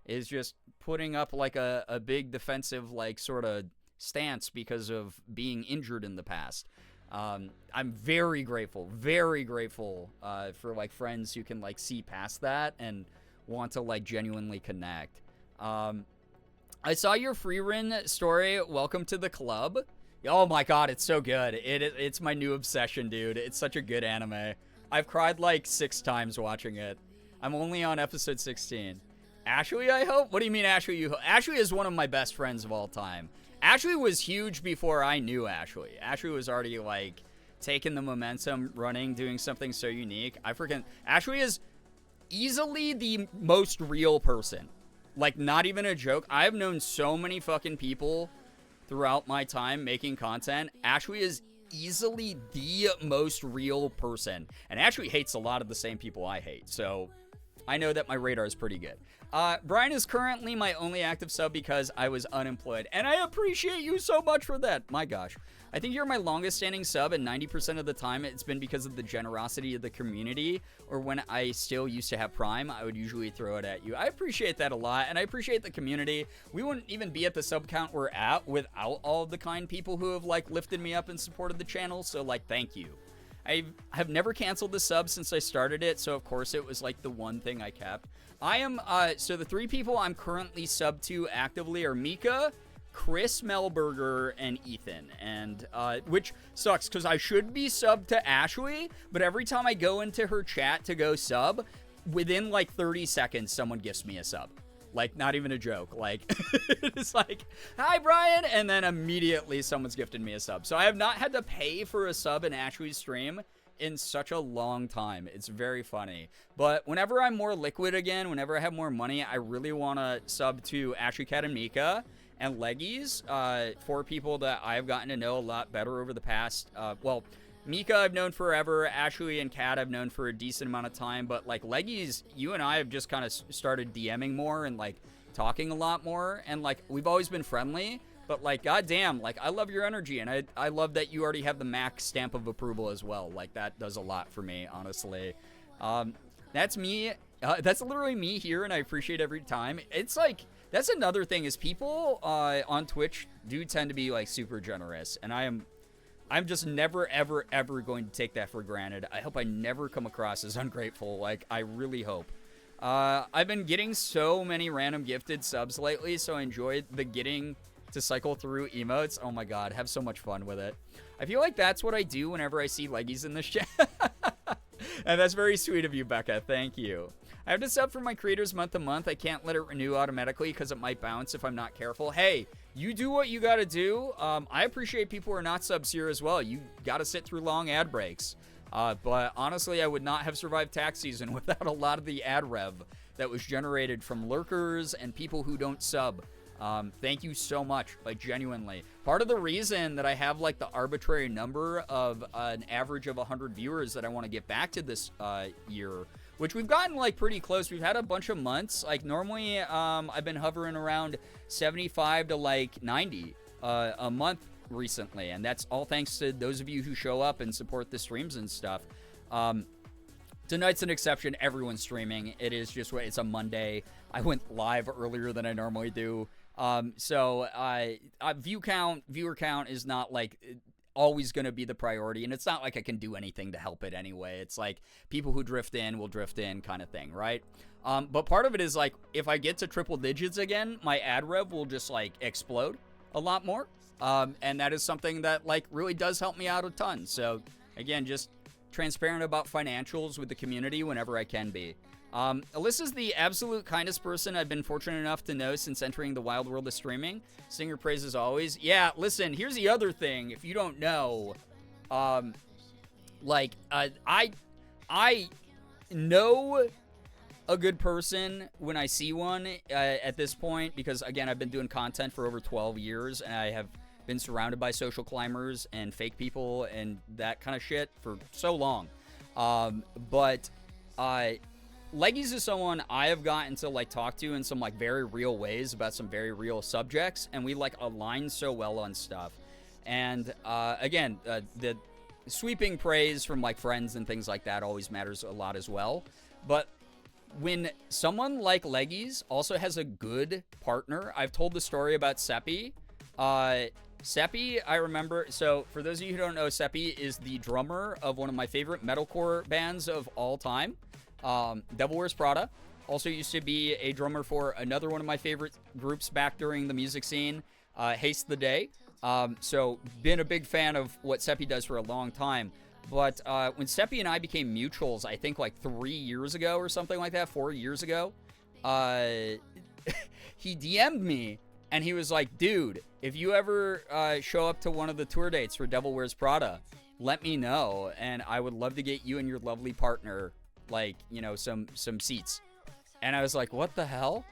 is just putting up like a big defensive like sort of stance because of being injured in the past. I'm very grateful for like friends who can like see past that and want to like genuinely connect. I saw your free run story. Welcome to the club. Oh my god, it's so good. It's my new obsession, dude. It's such a good anime. I've cried like 6 times watching it. I'm only on episode 16. Ashley, I hope? What do you mean, Ashley? Ashley is one of my best friends of all time. Ashley was huge before I knew Ashley. Ashley was already, like, taking the momentum, running, doing something so unique. Ashley is easily the most real person. Like, not even a joke. I've known so many fucking people throughout my time making content. Ashley is easily the most real person. And Ashley hates a lot of the same people I hate. So I know that my radar is pretty good. Brian is currently my only active sub because I was unemployed, and I appreciate you so much for that. My gosh. I think you're my longest standing sub, and 90% of the time it's been because of the generosity of the community, or when I still used to have Prime, I would usually throw it at you. I appreciate that a lot, and I appreciate the community. We wouldn't even be at the sub count we're at without all of the kind people who have, like, lifted me up and supported the channel, so, like, thank you. I have never canceled the sub since I started it, so of course it was like the one thing I kept. I am, so the 3 people I'm currently subbed to actively are Mika, Chris Melberger, and Ethan. And, which sucks because I should be subbed to Ashley, but every time I go into her chat to go sub, within like 30 seconds, someone gives me a sub. Like, not even a joke. Like, it's like, hi, Brian, and then immediately someone's gifted me a sub. So I have not had to pay for a sub in Ashley's stream in such a long time. It's very funny. But whenever I'm more liquid again, whenever I have more money, I really want to sub to Ashley Cat and Mika. and Leggies, for people that I've gotten to know a lot better over the past, well, Mika I've known forever, Ashley and Kat I've known for a decent amount of time, but like Leggies, you and I have just kind of started DMing more and like talking a lot more, and like we've always been friendly, but like goddamn, like I love your energy, and I love that you already have the Mac stamp of approval as well. Like that does a lot for me, honestly. That's me. That's literally me here, and I appreciate every time. It's like, that's another thing, is people on Twitch do tend to be like super generous, and I'm just never, ever, ever going to take that for granted. I hope I never come across as ungrateful. Like, I really hope. I've been getting so many random gifted subs lately, so I enjoyed the getting to cycle through emotes. Oh my god, have so much fun with it. I feel like that's what I do whenever I see Leggies in the chat. And that's very sweet of you, Becca. Thank you. I have to sub for my creators month to month. I can't let it renew automatically because it might bounce if I'm not careful. Hey, you do what you gotta do. I appreciate people who are not subs here as well. You gotta sit through long ad breaks. But honestly, I would not have survived tax season without a lot of the ad rev that was generated from lurkers and people who don't sub. Thank you so much, like genuinely. Part of the reason that I have like the arbitrary number of an average of 100 viewers that I want to get back to this year, which we've gotten like pretty close. We've had a bunch of months. Like normally I've been hovering around 75 to like 90 a month recently, and that's all thanks to those of you who show up and support the streams and stuff. Tonight's an exception. Everyone's streaming. It is just, it's a Monday. I went live earlier than I normally do. So viewer count is not like always going to be the priority, and it's not like I can do anything to help it anyway. It's like people who drift in will drift in kind of thing, right? But part of it is like, if I get to triple digits again, my ad rev will just like explode a lot more. And that is something that like really does help me out a ton. So again, just transparent about financials with the community whenever I can be. Alyssa's the absolute kindest person I've been fortunate enough to know since entering the wild world of streaming. Singer praises always. Yeah, listen, here's the other thing. If you don't know, I know a good person when I see one at this point, because again, I've been doing content for over 12 years, and I have been surrounded by social climbers and fake people and that kind of shit for so long. Leggies is someone I have gotten to like talk to in some like very real ways about some very real subjects, and we like align so well on stuff. And again, the sweeping praise from like friends and things like that always matters a lot as well. But when someone like Leggies also has a good partner, I've told the story about Seppi. Seppi, I remember, so for those of you who don't know, Seppi is the drummer of one of my favorite metalcore bands of all time, Devil Wears Prada. Also used to be a drummer for another one of my favorite groups back during the music scene, Haste the Day. So been a big fan of what Seppi does for a long time. But when Seppi and I became mutuals, I think like 3 years ago or something like that, 4 years ago, he DM'd me and he was like, dude, if you ever show up to one of the tour dates for Devil Wears Prada, let me know, and I would love to get you and your lovely partner, like, you know, some seats. And I was like, what the hell?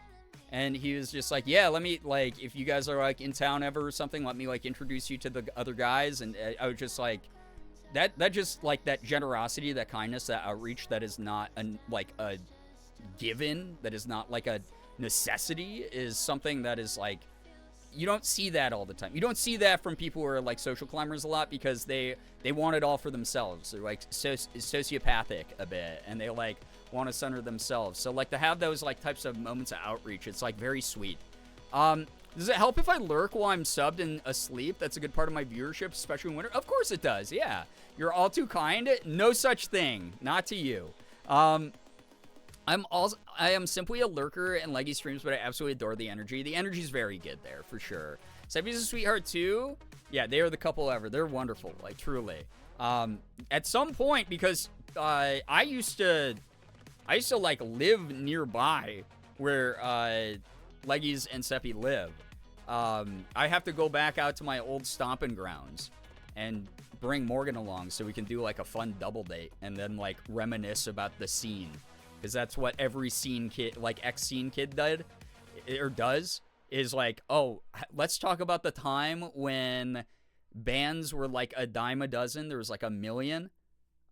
And he was just like, yeah, let me, like, if you guys are like in town ever or something, let me like introduce you to the other guys. And I was just like, that just like that generosity, that kindness, that outreach, that is not like a given, that is not like a necessity, is something that is like, you don't see that all the time. You don't see that from people who are like social climbers a lot, because they want it all for themselves. They're like sociopathic a bit, and they like want to center themselves. So like to have those like types of moments of outreach, it's like very sweet. Does it help if I lurk while I'm subbed and asleep? That's a good part of my viewership, especially in winter. Of course it does. Yeah, you're all too kind. No such thing. Not to you. I am simply a lurker in Leggy streams, but I absolutely adore the energy. The energy is very good there, for sure. Seppi's a sweetheart, too. Yeah, they are the couple ever. They're wonderful, like, truly. At some point, because I used to, like, live nearby where Leggies and Seppi live. I have to go back out to my old stomping grounds and bring Morgan along so we can do, like, a fun double date and then, like, reminisce about the scene. Because that's what every scene kid, like ex-scene kid did, or does. is like, oh, let's talk about the time when bands were like a dime a dozen. There was like a million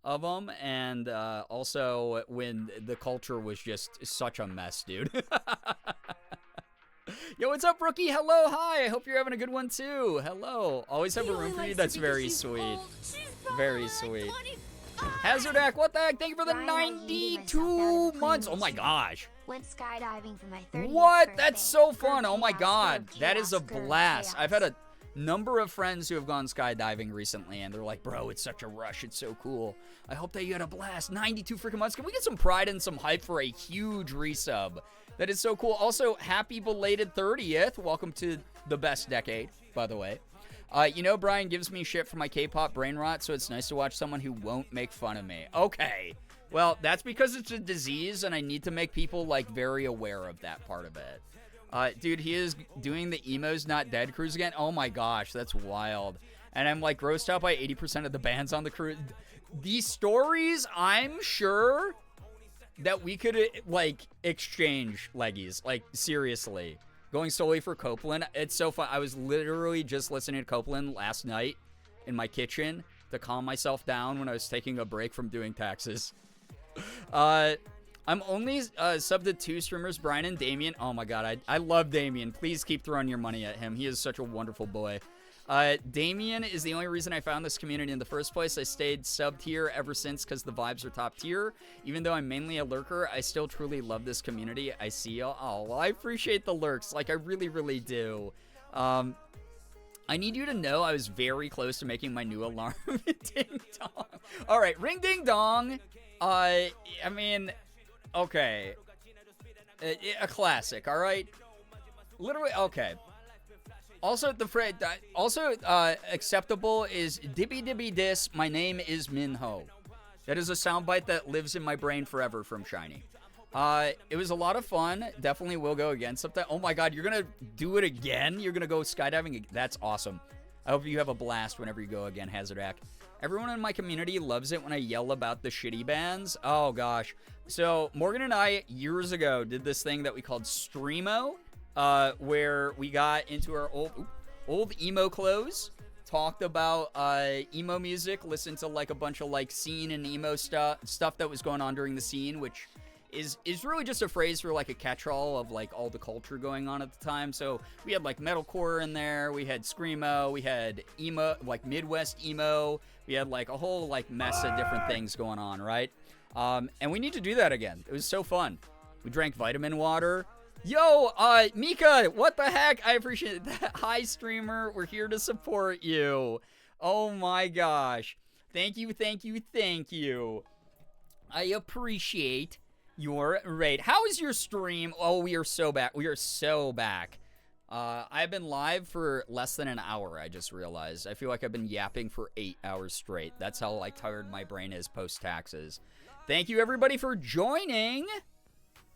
of them, and also when the culture was just such a mess, dude. Yo, what's up, Rookie? Hello, hi. I hope you're having a good one too. Hello. Always have a room for you. That's very sweet. Very sweet. Hazardak, what the heck? Thank you for the 92 months. Oh my gosh. Went skydiving for my 30th What? birthday. That's so fun. Oh my Chaos, god. chaos, That is a chaos. blast. I've had a number of friends who have gone skydiving recently, and they're like, bro, it's such a rush. It's so cool. I hope that you had a blast. 92 freaking months. Can we get some pride and some hype for a huge resub? That is so cool. Also, happy belated 30th. Welcome to the best decade, by the way. You know, Brian gives me shit for my K-pop brain rot, so it's nice to watch someone who won't make fun of me. Okay. Well, that's because it's a disease, and I need to make people, like, very aware of that part of it. Dude, he is doing the Emo's Not Dead cruise again. Oh my gosh, that's wild. And I'm, like, grossed out by 80% of the bands on the cruise. These stories, I'm sure that we could, like, exchange leggies. Like, seriously. Going solely for Copeland. It's so fun. I was literally just listening to Copeland last night in my kitchen to calm myself down when I was taking a break from doing taxes. I'm only subbed to 2 streamers, Brian and Damien. Oh my god, I love Damien. Please keep throwing your money at him. He is such a wonderful boy. Damien is the only reason I found this community in the first place. I stayed subbed here ever since because the vibes are top tier. Even though I'm mainly a lurker, I still truly love this community. I see y'all. Oh, well, I appreciate the lurks. Like, I really, really do. I need you to know I was very close to making my new alarm. Ding dong. All right, ring ding dong. I mean, okay. A classic, all right? Literally, okay. Also, acceptable is Dibby Dibby Dis, my name is Minho. That is a soundbite that lives in my brain forever from Shiny. It was a lot of fun. Definitely will go again sometime. Oh my god, you're gonna do it again? You're gonna go skydiving? That's awesome. I hope you have a blast whenever you go again, Hazardak. Everyone in my community loves it when I yell about the shitty bands. Oh gosh. So, Morgan and I, years ago, did this thing that we called Streamo. Where we got into our old emo clothes, talked about emo music, listened to like a bunch of like scene and emo stuff that was going on during the scene, which is really just a phrase for like a catch-all of like all the culture going on at the time. So we had like metalcore in there, we had screamo, we had emo, like Midwest emo, we had like a whole like mess of different things going on, right? And we need to do that again. It was so fun. We drank vitamin water. Yo, Mika, what the heck? I appreciate that. Hi, streamer. We're here to support you. Oh my gosh. Thank you, thank you, thank you. I appreciate your raid. How is your stream? Oh, we are so back. We are so back. I've been live for less than an hour, I just realized. I feel like I've been yapping for 8 hours straight. That's how, like, tired my brain is post-taxes. Thank you, everybody, for joining.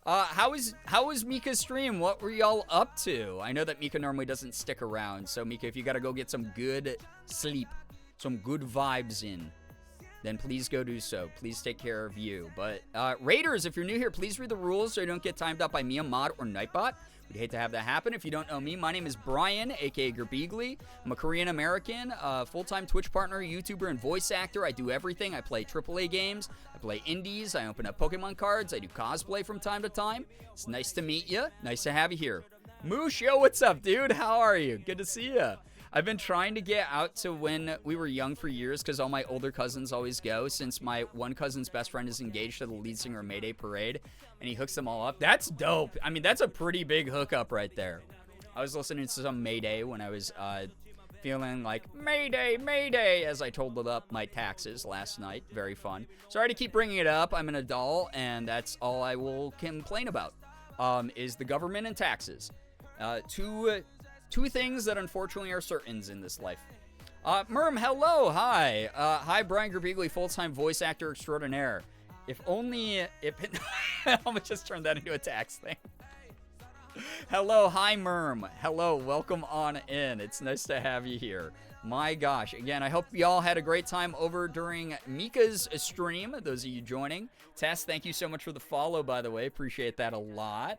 How was Mika's stream? What were y'all up to? I know that Mika normally doesn't stick around, so Mika, if you gotta go get some good sleep, some good vibes in, then please go do so. Please take care of you. But, Raiders, if you're new here, please read the rules so you don't get timed up by me, a mod, or Nightbot. We'd hate to have that happen. If you don't know me, my name is Brian, aka Girbeagly. I'm a Korean-American, full-time Twitch partner, YouTuber, and voice actor. I do everything. I play AAA games. I play indies. I open up Pokemon cards. I do cosplay from time to time. It's nice to meet you. Nice to have you here. Moosh, yo, what's up, dude? How are you? Good to see you. I've been trying to get out to when we were young for years because all my older cousins always go, since my one cousin's best friend is engaged to the lead singer of Mayday Parade, and he hooks them all up. That's dope. I mean, that's a pretty big hookup right there. I was listening to some Mayday when I was feeling like, Mayday, Mayday, as I totaled up my taxes last night. Very fun. Sorry to keep bringing it up. I'm an adult, and that's all I will complain about, is the government and taxes. Two things that unfortunately are certains in this life. Merm, hello, hi. Hi, Brian Girbeagly, full-time voice actor extraordinaire. If only, I'm gonna just turn that into a tax thing. Hello, hi, Merm. Hello, welcome on in. It's nice to have you here. My gosh, again, I hope y'all had a great time over during Mika's stream, those of you joining. Tess, thank you so much for the follow, by the way. Appreciate that a lot.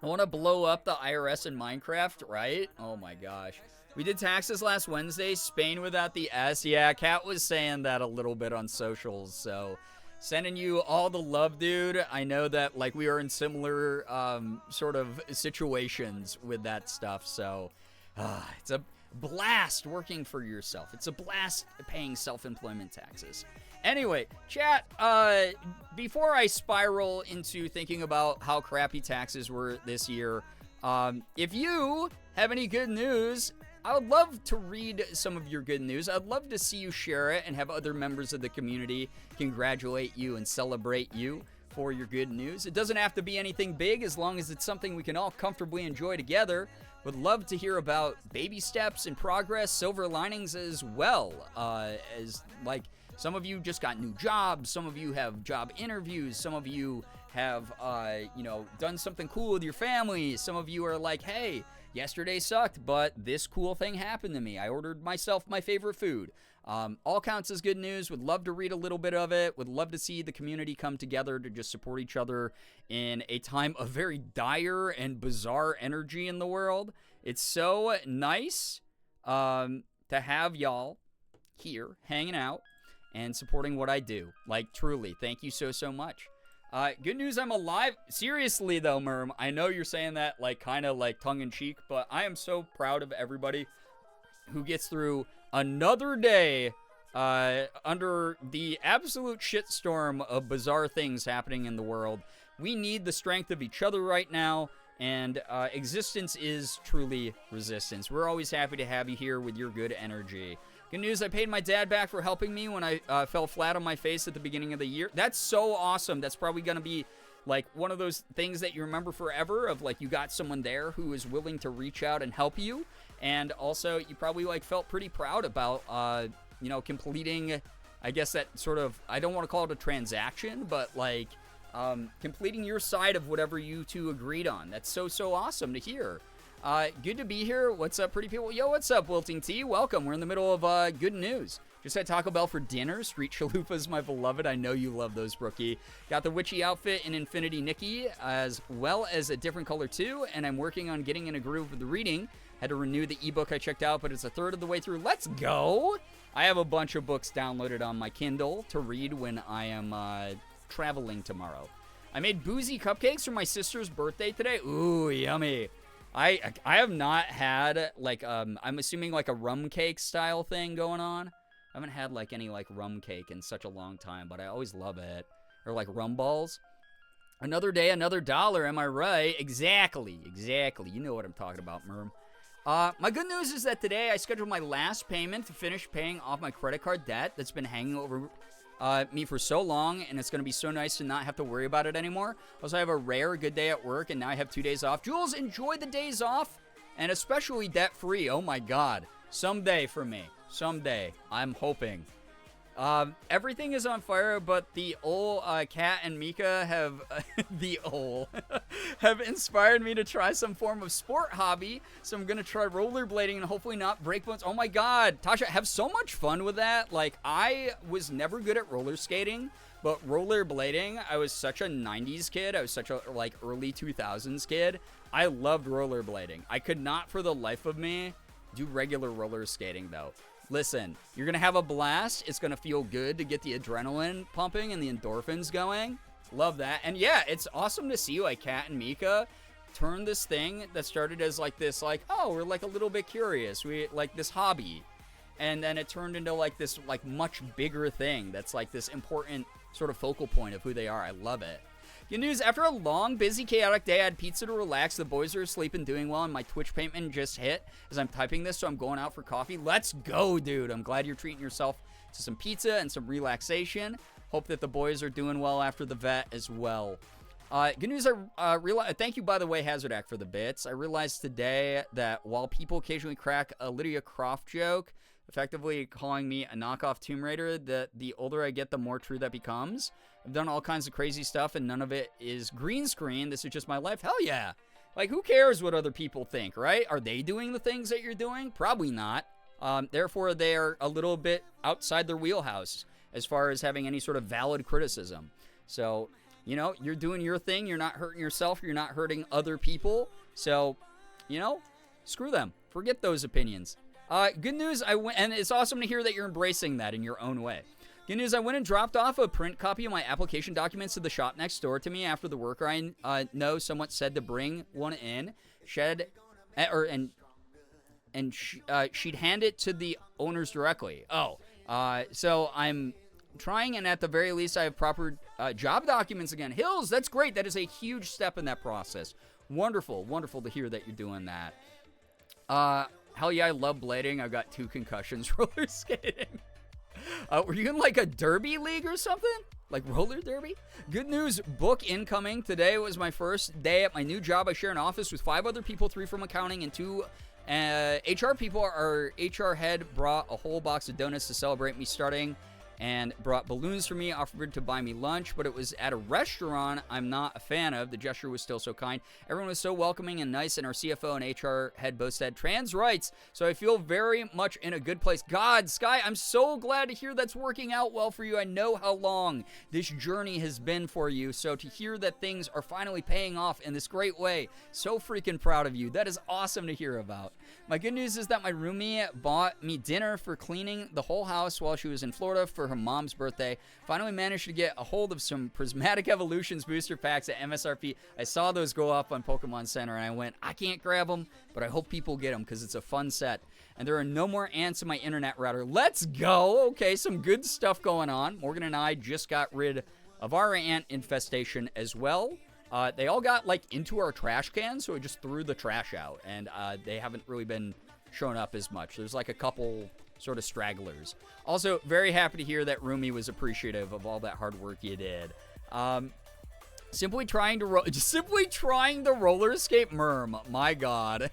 I want to blow up the IRS in Minecraft, right? Oh my gosh. We did taxes last Wednesday. Spain without the S. Yeah, Kat was saying that a little bit on socials. So, sending you all the love, dude. I know that, like, we are in similar sort of situations with that stuff. So, it's a blast working for yourself. It's a blast paying self-employment taxes. Anyway, chat, before I spiral into thinking about how crappy taxes were this year, if you have any good news, I would love to read some of your good news. I'd love to see you share it and have other members of the community congratulate you and celebrate you for your good news. It doesn't have to be anything big as long as it's something we can all comfortably enjoy together. Would love to hear about baby steps and progress, silver linings as well, as like some of you just got new jobs, some of you have job interviews, some of you have, done something cool with your family, some of you are like, hey, yesterday sucked, but this cool thing happened to me. I ordered myself my favorite food. All counts as good news. Would love to read a little bit of it. Would love to see the community come together to just support each other in a time of very dire and bizarre energy in the world. It's so nice to have y'all here hanging out and supporting what I do. Like, truly, thank you so much. Good news, I'm alive. Seriously, though, Merm, I know you're saying that, like, kind of, like, tongue-in-cheek, but I am so proud of everybody who gets through another day under the absolute shitstorm of bizarre things happening in the world. We need the strength of each other right now, and existence is truly resistance. We're always happy to have you here with your good energy. Good news, I paid my dad back for helping me when I fell flat on my face at the beginning of the year. That's so awesome. That's probably going to be, like, one of those things that you remember forever of, like, you got someone there who is willing to reach out and help you. And also, you probably, like, felt pretty proud about, completing, I guess that sort of, I don't want to call it a transaction, but, like, completing your side of whatever you two agreed on. That's so awesome to hear. Good to be here. What's up, pretty people? Yo, what's up, Wilting T? Welcome. We're in the middle of good news. Just had Taco Bell for dinner. Street Chalupas, my beloved. I know you love those, Brookie. Got the witchy outfit in Infinity Nikki, as well as a different color too, and I'm working on getting in a groove with the reading. Had to renew the ebook I checked out, but it's a third of the way through. Let's go! I have a bunch of books downloaded on my Kindle to read when I am traveling tomorrow. I made boozy cupcakes for my sister's birthday today. Ooh, yummy. I have not had, like, I'm assuming, like, a rum cake style thing going on. I haven't had, like, any, like, rum cake in such a long time, but I always love it. Or, like, rum balls. Another day, another dollar, am I right? Exactly. You know what I'm talking about, Merm. My good news is that today I scheduled my last payment to finish paying off my credit card debt that's been hanging over me for so long, and it's going to be so nice to not have to worry about it anymore. Also, I have a rare good day at work, and now I have 2 days off. Jules, enjoy the days off, and especially debt-free. Oh my god. Someday for me. Someday. I'm hoping. Everything is on fire, but the old Kat and Mika have have inspired me to try some form of sport hobby. So I'm gonna try rollerblading and hopefully not break bones. Oh my god, Tasha, have so much fun with that. Like, I was never good at roller skating, but rollerblading, I was such a 90s kid. I was such a, like, early 2000s kid. I loved rollerblading. I could not for the life of me do regular roller skating though. Listen, you're going to have a blast. It's going to feel good to get the adrenaline pumping and the endorphins going. Love that. And yeah, it's awesome to see, like, Kat and Mika turn this thing that started as, like, this, like, oh, we're, like, a little bit curious. We, like, this hobby. And then it turned into, like, this, like, much bigger thing that's, like, this important sort of focal point of who they are. I love it. Good news, after a long, busy, chaotic day, I had pizza to relax. The boys are asleep and doing well, and my Twitch payment just hit as I'm typing this, so I'm going out for coffee. Let's go, dude. I'm glad you're treating yourself to some pizza and some relaxation. Hope that the boys are doing well after the vet as well. Good news, I realized, thank you, by the way, Hazard Act, for the bits. I realized today that while people occasionally crack a Lydia Croft joke, effectively calling me a knockoff Tomb Raider, that the older I get, the more true that becomes. I've done all kinds of crazy stuff, and none of it is green screen. This is just my life. Hell yeah. Like, who cares what other people think, right? Are they doing the things that you're doing? Probably not. Therefore, they are a little bit outside their wheelhouse as far as having any sort of valid criticism. So, you know, you're doing your thing. You're not hurting yourself. You're not hurting other people. So, you know, screw them. Forget those opinions. Good news, and it's awesome to hear that you're embracing that in your own way. Good news, I went and dropped off a print copy of my application documents to the shop next door to me after the worker I know somewhat said to bring one in. She'd hand it to the owners directly. So I'm trying, and at the very least, I have proper job documents again. Hills, that's great. That is a huge step in that process. Wonderful, wonderful to hear that you're doing that. Hell yeah, I love blading. I've got 2 concussions roller skating. Were you in like a derby league or something? Like roller derby? Good news, book incoming. Today was my first day at my new job. I share an office with 5 other people, 3 from accounting and 2 HR people. Our HR head brought a whole box of donuts to celebrate me starting and brought balloons for me, offered to buy me lunch, but it was at a restaurant I'm not a fan of. The gesture was still so kind. Everyone was so welcoming and nice, and our CFO and HR head both said trans rights, so I feel very much in a good place. God, Sky, I'm so glad to hear that's working out well for you. I know how long this journey has been for you, so to hear that things are finally paying off in this great way, so freaking proud of you. That is awesome to hear about. My good news is that my roomie bought me dinner for cleaning the whole house while she was in Florida for her mom's birthday. Finally managed to get a hold of some Prismatic Evolutions booster packs at MSRP. I saw those go up on Pokemon Center and I went, I can't grab them, but I hope people get them because it's a fun set. And there are no more ants in my internet router. Let's go. Okay, some good stuff going on. Morgan and I just got rid of our ant infestation as well. They all got like into our trash cans, so we just threw the trash out, and they haven't really been showing up as much. There's like a couple sort of stragglers. Also, very happy to hear that Rumi was appreciative of all that hard work you did. Simply trying to roller escape Merm. My God.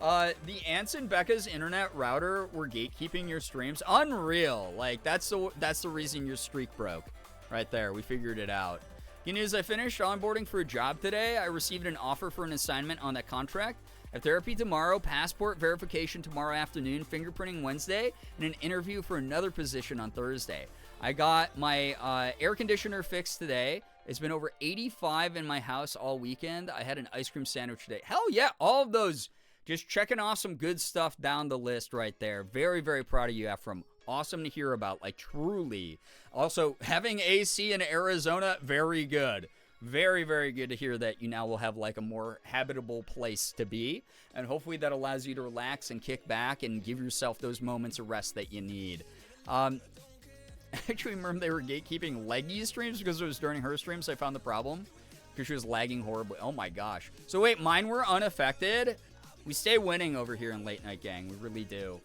The ants in Becca's internet router were gatekeeping your streams. Unreal. Like that's the reason your streak broke. Right there. We figured it out. Good news, I finished onboarding for a job today. I received an offer for an assignment on that contract. I have therapy tomorrow, passport verification tomorrow afternoon, fingerprinting Wednesday, and an interview for another position on Thursday. I got my air conditioner fixed today. It's been over 85 in my house all weekend. I had an ice cream sandwich today. Hell yeah, all of those. Just checking off some good stuff down the list right there. Very, very proud of you, Ephraim. Awesome to hear about, like truly. Also, having AC in Arizona, very good. Very, very good to hear that you now will have like a more habitable place to be. And hopefully that allows you to relax and kick back and give yourself those moments of rest that you need. Actually, remember they were gatekeeping Leggy's streams because it was during her streams I found the problem. Because she was lagging horribly. Oh my gosh. So wait, mine were unaffected? We stay winning over here in Late Night Gang. We really do.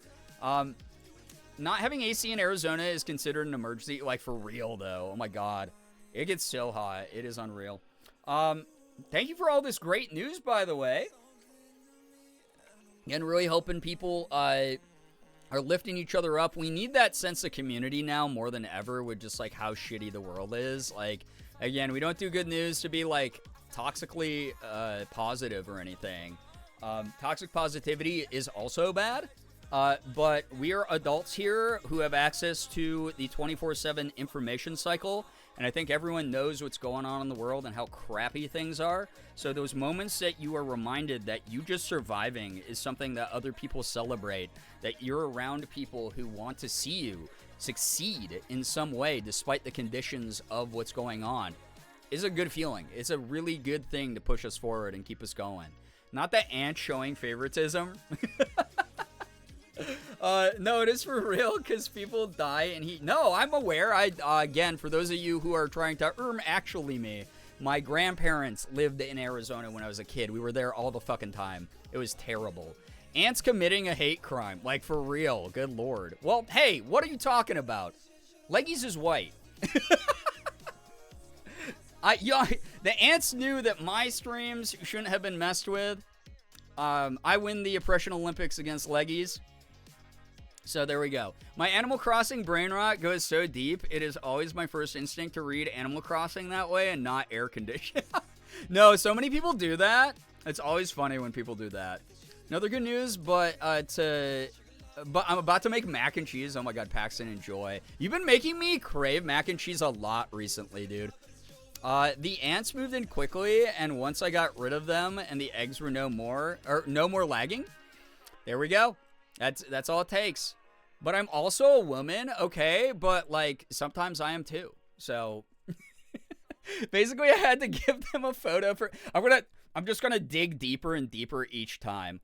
Not having AC in Arizona is considered an emergency. Like, for real, though. Oh, my God. It gets so hot. It is unreal. Thank you for all this great news, by the way. And really hoping people are lifting each other up. We need that sense of community now more than ever with just, like, how shitty the world is. Like, again, we don't do good news to be, like, toxically positive or anything. Toxic positivity is also bad. But we are adults here who have access to the 24/7 information cycle, and I think everyone knows what's going on in the world and how crappy things are. So those moments that you are reminded that you just surviving is something that other people celebrate, that you're around people who want to see you succeed in some way despite the conditions of what's going on, is a good feeling. It's a really good thing to push us forward and keep us going. Not that ant showing favoritism. No, it is for real because people die and no, I'm aware. Again, for those of you who are trying to actually me, my grandparents lived in Arizona when I was a kid. We were there all the fucking time. It was terrible. Ants committing a hate crime. Like, for real. Good lord. Well, hey, what are you talking about? Leggy's is white. The ants knew that my streams shouldn't have been messed with. I win the Oppression Olympics against Leggy's. So there we go. My Animal Crossing brain rot goes so deep, it is always my first instinct to read Animal Crossing that way and not air condition. No, so many people do that. It's always funny when people do that. Another good news, but to but I'm about to make mac and cheese. Oh my god, Paxton, enjoy. You've been making me crave mac and cheese a lot recently, dude. The ants moved in quickly, and once I got rid of them and the eggs were no more lagging, there we go. That's all it takes. But I'm also a woman, okay? But, like, sometimes I am too. So, basically, I had to give them a photo for... I'm just gonna dig deeper and deeper each time.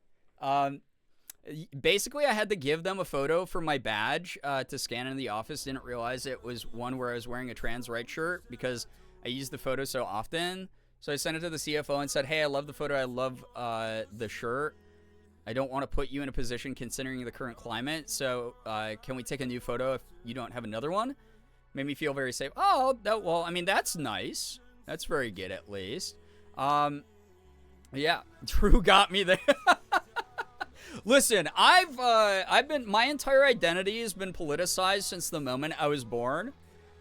Basically, I had to give them a photo for my badge to scan in the office. Didn't realize it was one where I was wearing a trans right shirt because I use the photo so often. So I sent it to the CFO and said, hey, I love the photo. I love the shirt. I don't want to put you in a position considering the current climate. So can we take a new photo if you don't have another one? Made me feel very safe. Oh, well, I mean, that's nice. That's very good, at least. Yeah, Drew got me there. Listen, I've been, my entire identity has been politicized since the moment I was born.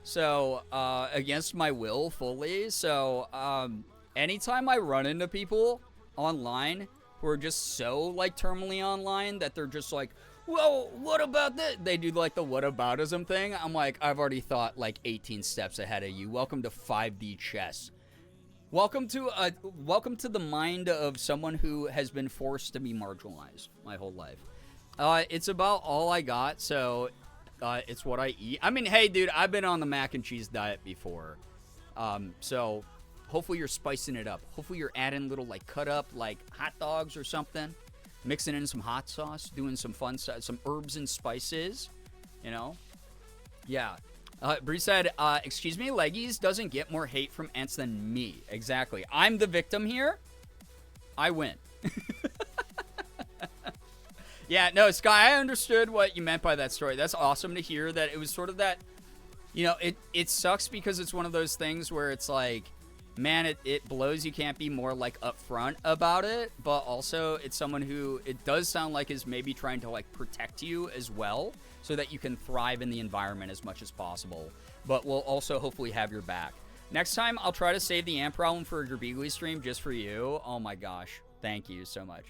So, against my will fully. So, anytime I run into people online who are just so, like, terminally online that they're just like, well, what about this? They do, like, the whataboutism thing. I'm like, I've already thought, like, 18 steps ahead of you. Welcome to 5D chess. Welcome to the mind of someone who has been forced to be marginalized my whole life. It's about all I got, so it's what I eat. I mean, hey, dude, I've been on the mac and cheese diet before. So hopefully you're spicing it up. Hopefully you're adding little, like, cut up, like, hot dogs or something. Mixing in some hot sauce, doing some fun stuff, some herbs and spices, you know? Yeah. Bree said, excuse me, Leggies doesn't get more hate from ants than me. Exactly. I'm the victim here. I win. Yeah, no, Sky, I understood what you meant by that story. That's awesome to hear that it was sort of that, you know, it sucks because it's one of those things where it's like, man, it blows you can't be more, like, upfront about it, but also it's someone who, it does sound like is maybe trying to, like, protect you as well so that you can thrive in the environment as much as possible, but will also hopefully have your back. Next time, I'll try to save the ant problem for a Girbeagly stream just for you. Oh my gosh. Thank you so much.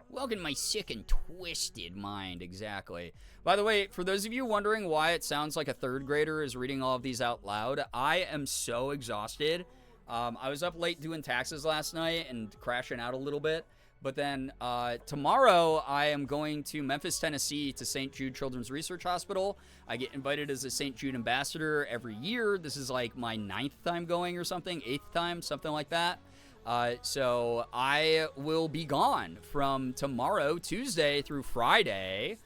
Welcome to my sick and twisted mind. Exactly. By the way, for those of you wondering why it sounds like a third grader is reading all of these out loud, I am so exhausted. I was up late doing taxes last night and crashing out a little bit. But then tomorrow I am going to Memphis, Tennessee to St. Jude Children's Research Hospital. I get invited as a St. Jude ambassador every year. This is like my 9th time going or something, 8th time, something like that. So I will be gone from tomorrow, Tuesday, through Friday.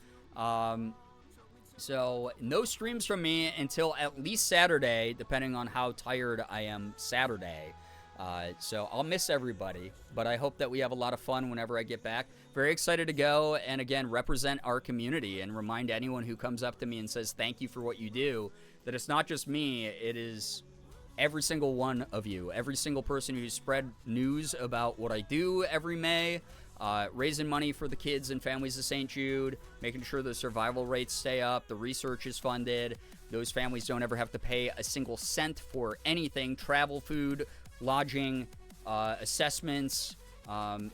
So no streams from me until at least Saturday, depending on how tired I am Saturday. So I'll miss everybody, but I hope that we have a lot of fun whenever I get back. Very excited to go and, again, represent our community and remind anyone who comes up to me and says thank you for what you do, that it's not just me, it is every single one of you, every single person who spread news about what I do every May, raising money for the kids and families of St. Jude, making sure the survival rates stay up, the research is funded, those families don't ever have to pay a single cent for anything, travel, food, lodging, assessments,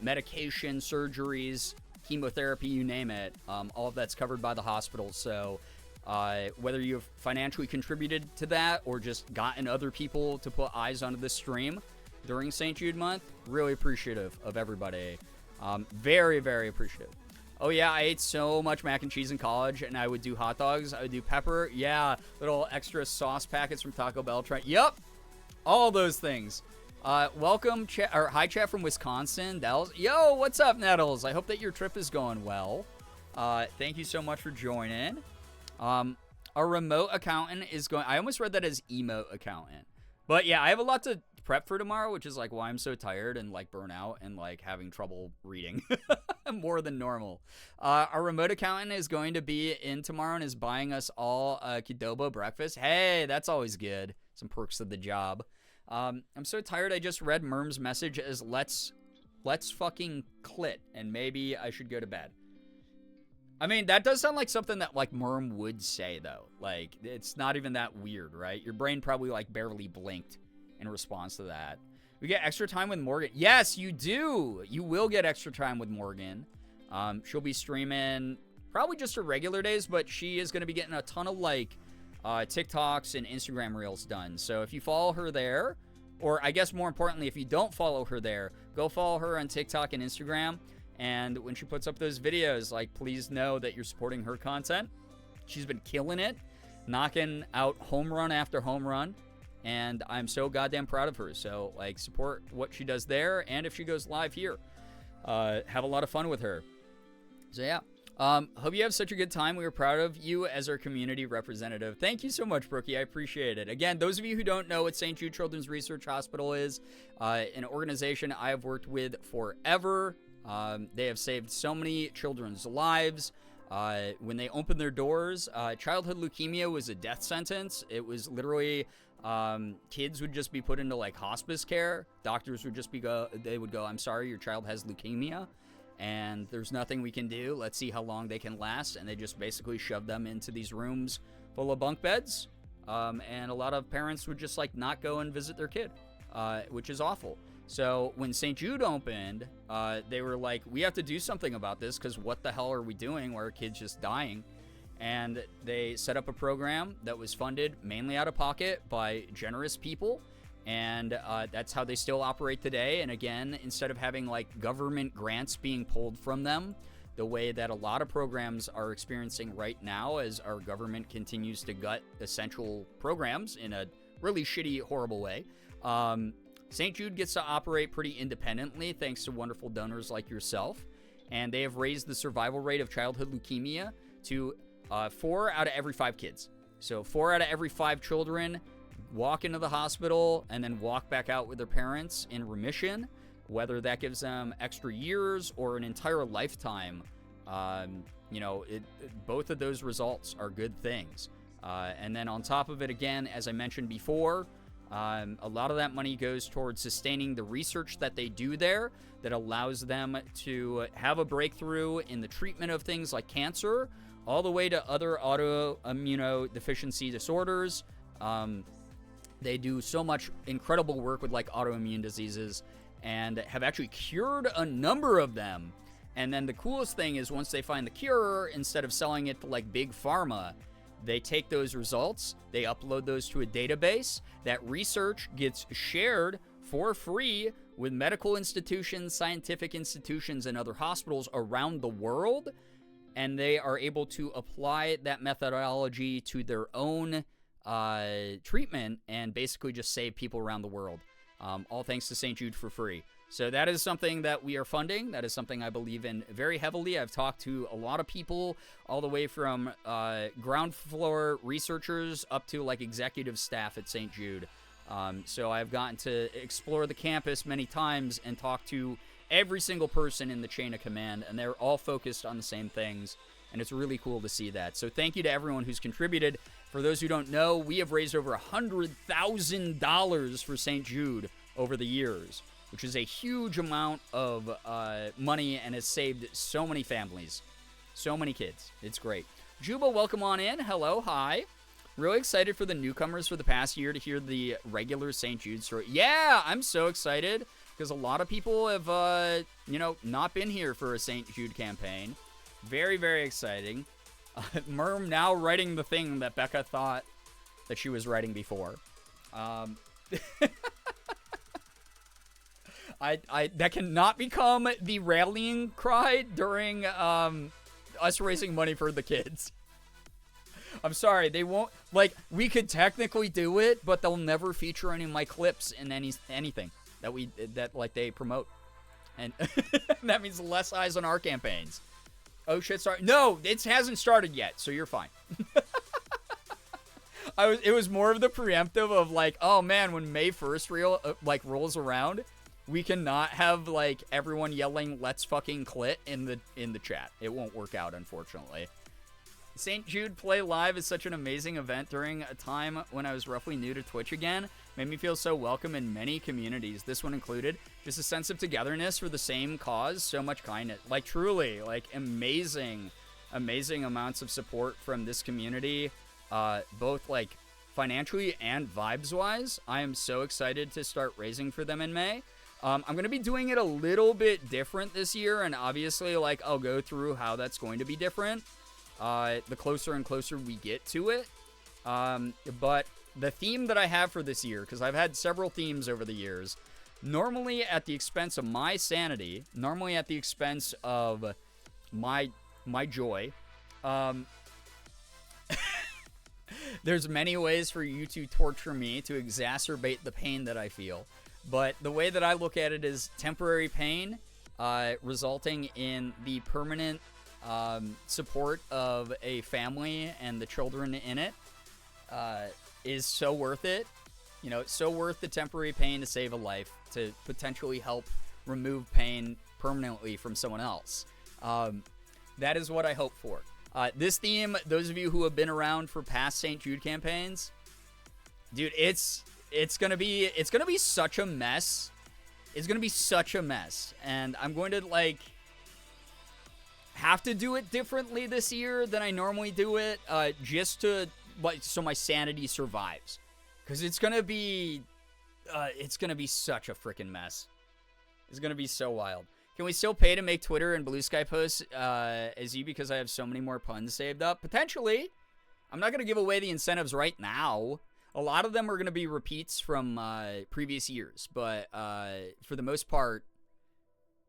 medication, surgeries, chemotherapy, you name it. All of that's covered by the hospital. So whether you've financially contributed to that or just gotten other people to put eyes onto this stream during St. Jude month, really appreciative of everybody. Very, very appreciative. Oh, yeah, I ate so much mac and cheese in college, and I would do hot dogs. I would do pepper. Yeah, little extra sauce packets from Taco Bell. Yup, all those things. Welcome, hi, chat from Wisconsin. Nettles. Yo, what's up, Nettles? I hope that your trip is going well. Thank you so much for joining. Our remote accountant is going... I almost read that as emote accountant. But, yeah, I have a lot to prep for tomorrow, which is, like, why I'm so tired and, like, burnout and, like, having trouble reading more than normal. Our remote accountant is going to be in tomorrow and is buying us all Kidobo breakfast. Hey, that's always good. Some perks of the job. I'm so tired. I just read Merm's message as let's fucking clit, and maybe I should go to bed. I mean, that does sound like something that, like, Merm would say, though. Like, it's not even that weird, right? Your brain probably, like, barely blinked in response to that. We get extra time with Morgan. Yes, you do. You will get extra time with Morgan. She'll be streaming probably just her regular days, but she is going to be getting a ton of like TikToks and Instagram reels done. So if you follow her there, or I guess more importantly, if you don't follow her there, go follow her on TikTok and Instagram. And when she puts up those videos, like, please know that you're supporting her content. She's been killing it, knocking out home run after home run. And I'm so goddamn proud of her. So, like, support what she does there. And if she goes live here, have a lot of fun with her. So, yeah. Hope you have such a good time. We are proud of you as our community representative. Thank you so much, Brookie. I appreciate it. Again, those of you who don't know what St. Jude Children's Research Hospital is, an organization I have worked with forever. They have saved so many children's lives. When they opened their doors, childhood leukemia was a death sentence. It was literally, kids would just be put into like hospice care. Doctors would just they would go, I'm sorry, your child has leukemia and there's nothing we can do. Let's see how long they can last. And they just basically shove them into these rooms full of bunk beds. And a lot of parents would just like not go and visit their kid, which is awful. So when St. Jude opened, they were like, we have to do something about this because what the hell are we doing where our kid's just dying? And they set up a program that was funded mainly out of pocket by generous people. And that's how they still operate today. And again, instead of having like government grants being pulled from them, the way that a lot of programs are experiencing right now as our government continues to gut essential programs in a really shitty, horrible way. St. Jude gets to operate pretty independently thanks to wonderful donors like yourself. And they have raised the survival rate of childhood leukemia to 4 out of every 5 kids. So 4 out of every 5 children walk into the hospital and then walk back out with their parents in remission, whether that gives them extra years or an entire lifetime. Both of those results are good things. And then on top of it, again, as I mentioned before, a lot of that money goes towards sustaining the research that they do there that allows them to have a breakthrough in the treatment of things like cancer, all the way to other autoimmunodeficiency disorders. They do so much incredible work with like autoimmune diseases and have actually cured a number of them. And then the coolest thing is once they find the cure, instead of selling it to like big pharma, they take those results, they upload those to a database. That research gets shared for free with medical institutions, scientific institutions, and other hospitals around the world. And they are able to apply that methodology to their own treatment and basically just save people around the world. All thanks to St. Jude for free. So that is something that we are funding. That is something I believe in very heavily. I've talked to a lot of people, all the way from ground floor researchers up to like executive staff at St. Jude. So I've gotten to explore the campus many times and talk to every single person in the chain of command, and they're all focused on the same things. And it's really cool to see that. So thank you to everyone who's contributed. For those who don't know, we have raised over $100,000 for St. Jude over the years, which is a huge amount of money and has saved so many families, so many kids. It's great. Juba, welcome on in. Hello, hi. Really excited for the newcomers for the past year to hear the regular St. Jude story. Yeah, I'm so excited because a lot of people have, not been here for a St. Jude campaign. Very, very exciting. Merm now writing the thing that Becca thought that she was writing before. That cannot become the rallying cry during us raising money for the kids. I'm sorry, they won't, like, we could technically do it, but they'll never feature any of my clips in anything that they promote. And that means less eyes on our campaigns. Oh shit, sorry. No, it hasn't started yet, so you're fine. It was more of the preemptive of like, oh man, when May 1st rolls around, we cannot have like everyone yelling "Let's fucking clit" in the chat. It won't work out, unfortunately. St. Jude Play Live is such an amazing event during a time when I was roughly new to Twitch again. Made me feel so welcome in many communities, this one included. Just a sense of togetherness for the same cause, so much kindness. Like, truly, like, amazing amounts of support from this community, both, like, financially and vibes-wise. I am so excited to start raising for them in May. I'm going to be doing it a little bit different this year, and obviously, like, I'll go through how that's going to be different. the closer and closer we get to it. But the theme that I have for this year, because I've had several themes over the years, normally at the expense of my sanity, normally at the expense of my joy. There's many ways for you to torture me, to exacerbate the pain that I feel. But the way that I look at it is temporary pain, resulting in the permanent support of a family and the children in it, is so worth it. You know, it's so worth the temporary pain to save a life, to potentially help remove pain permanently from someone else. That is what I hope for. This theme, those of you who have been around for past St. Jude campaigns, dude, it's gonna be such a mess. It's gonna be such a mess, and I'm going to like have to do it differently this year than I normally do it, just to like so my sanity survives, because it's gonna be such a freaking mess. It's gonna be so wild. Can we still pay to make Twitter and Blue Sky posts as you because I have so many more puns saved up? Potentially. I'm not going to give away the incentives right now. A lot of them are going to be repeats from previous years. But for the most part,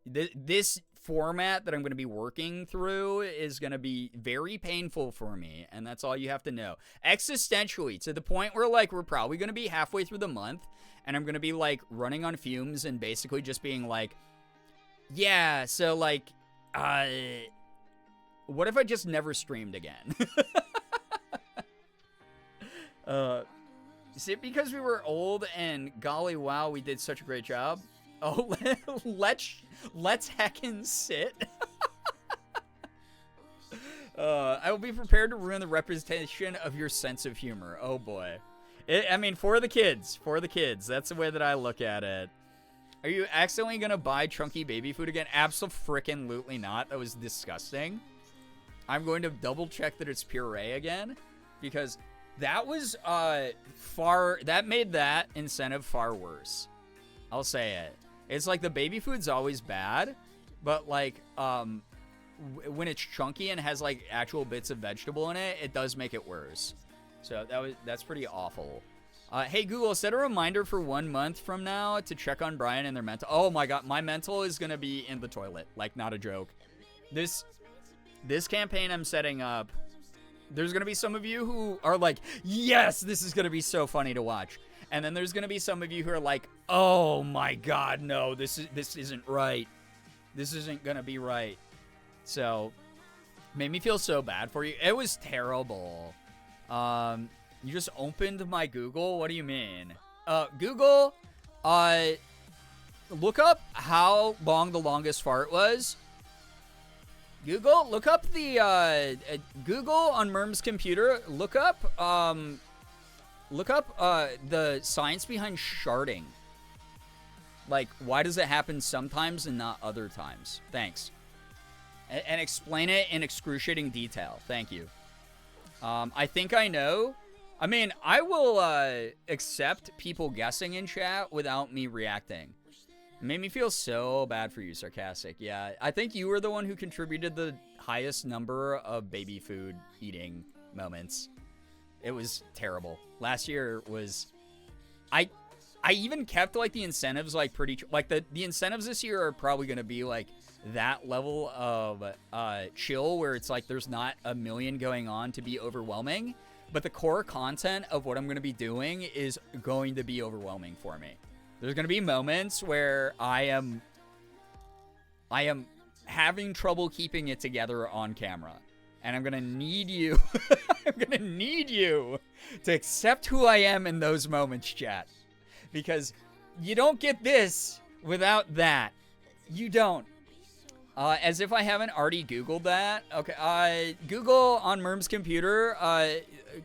this format that I'm going to be working through is going to be very painful for me. And that's all you have to know. Existentially, to the point where like we're probably going to be halfway through the month. And I'm going to be like running on fumes and basically just being like, yeah, so, like, what if I just never streamed again? Is it because we were old and golly wow, we did such a great job? Oh, let's heckin' sit. I will be prepared to ruin the representation of your sense of humor. Oh, boy. I mean, for the kids. That's the way that I look at it. Are you accidentally going to buy chunky baby food again? Abso-frickin-lutely not. That was disgusting. I'm going to double check that it's puree again, because that was that made that incentive far worse. I'll say it. It's like the baby food's always bad, but like when it's chunky and has like actual bits of vegetable in it, it does make it worse. So that's pretty awful. Hey, Google, set a reminder for 1 month from now to check on Brian and their mental. Oh, my God. My mental is going to be in the toilet. Like, not a joke. This campaign I'm setting up, there's going to be some of you who are like, yes, this is going to be so funny to watch. And then there's going to be some of you who are like, oh, my God, no, this isn't right. This isn't going to be right. So, made me feel so bad for you. It was terrible. You just opened my Google? What do you mean? Google, look up how long the longest fart was. Google, look up the, Google on Merm's computer, look up the science behind sharding. Like, why does it happen sometimes and not other times? Thanks. And explain it in excruciating detail. Thank you. I think I know. I mean, I will accept people guessing in chat without me reacting. It made me feel so bad for you, Sarcastic. Yeah, I think you were the one who contributed the highest number of baby food eating moments. It was terrible. Last year was... I even kept, like, the incentives, like, pretty... Like, the incentives this year are probably going to be, like, that level of chill where it's, like, there's not a million going on to be overwhelming. But the core content of what I'm going to be doing is going to be overwhelming for me. There's going to be moments where I am having trouble keeping it together on camera. And I'm going to need you. I'm going to need you to accept who I am in those moments, chat. Because you don't get this without that. You don't. As if I haven't already Googled that. Okay, Google on Merm's computer.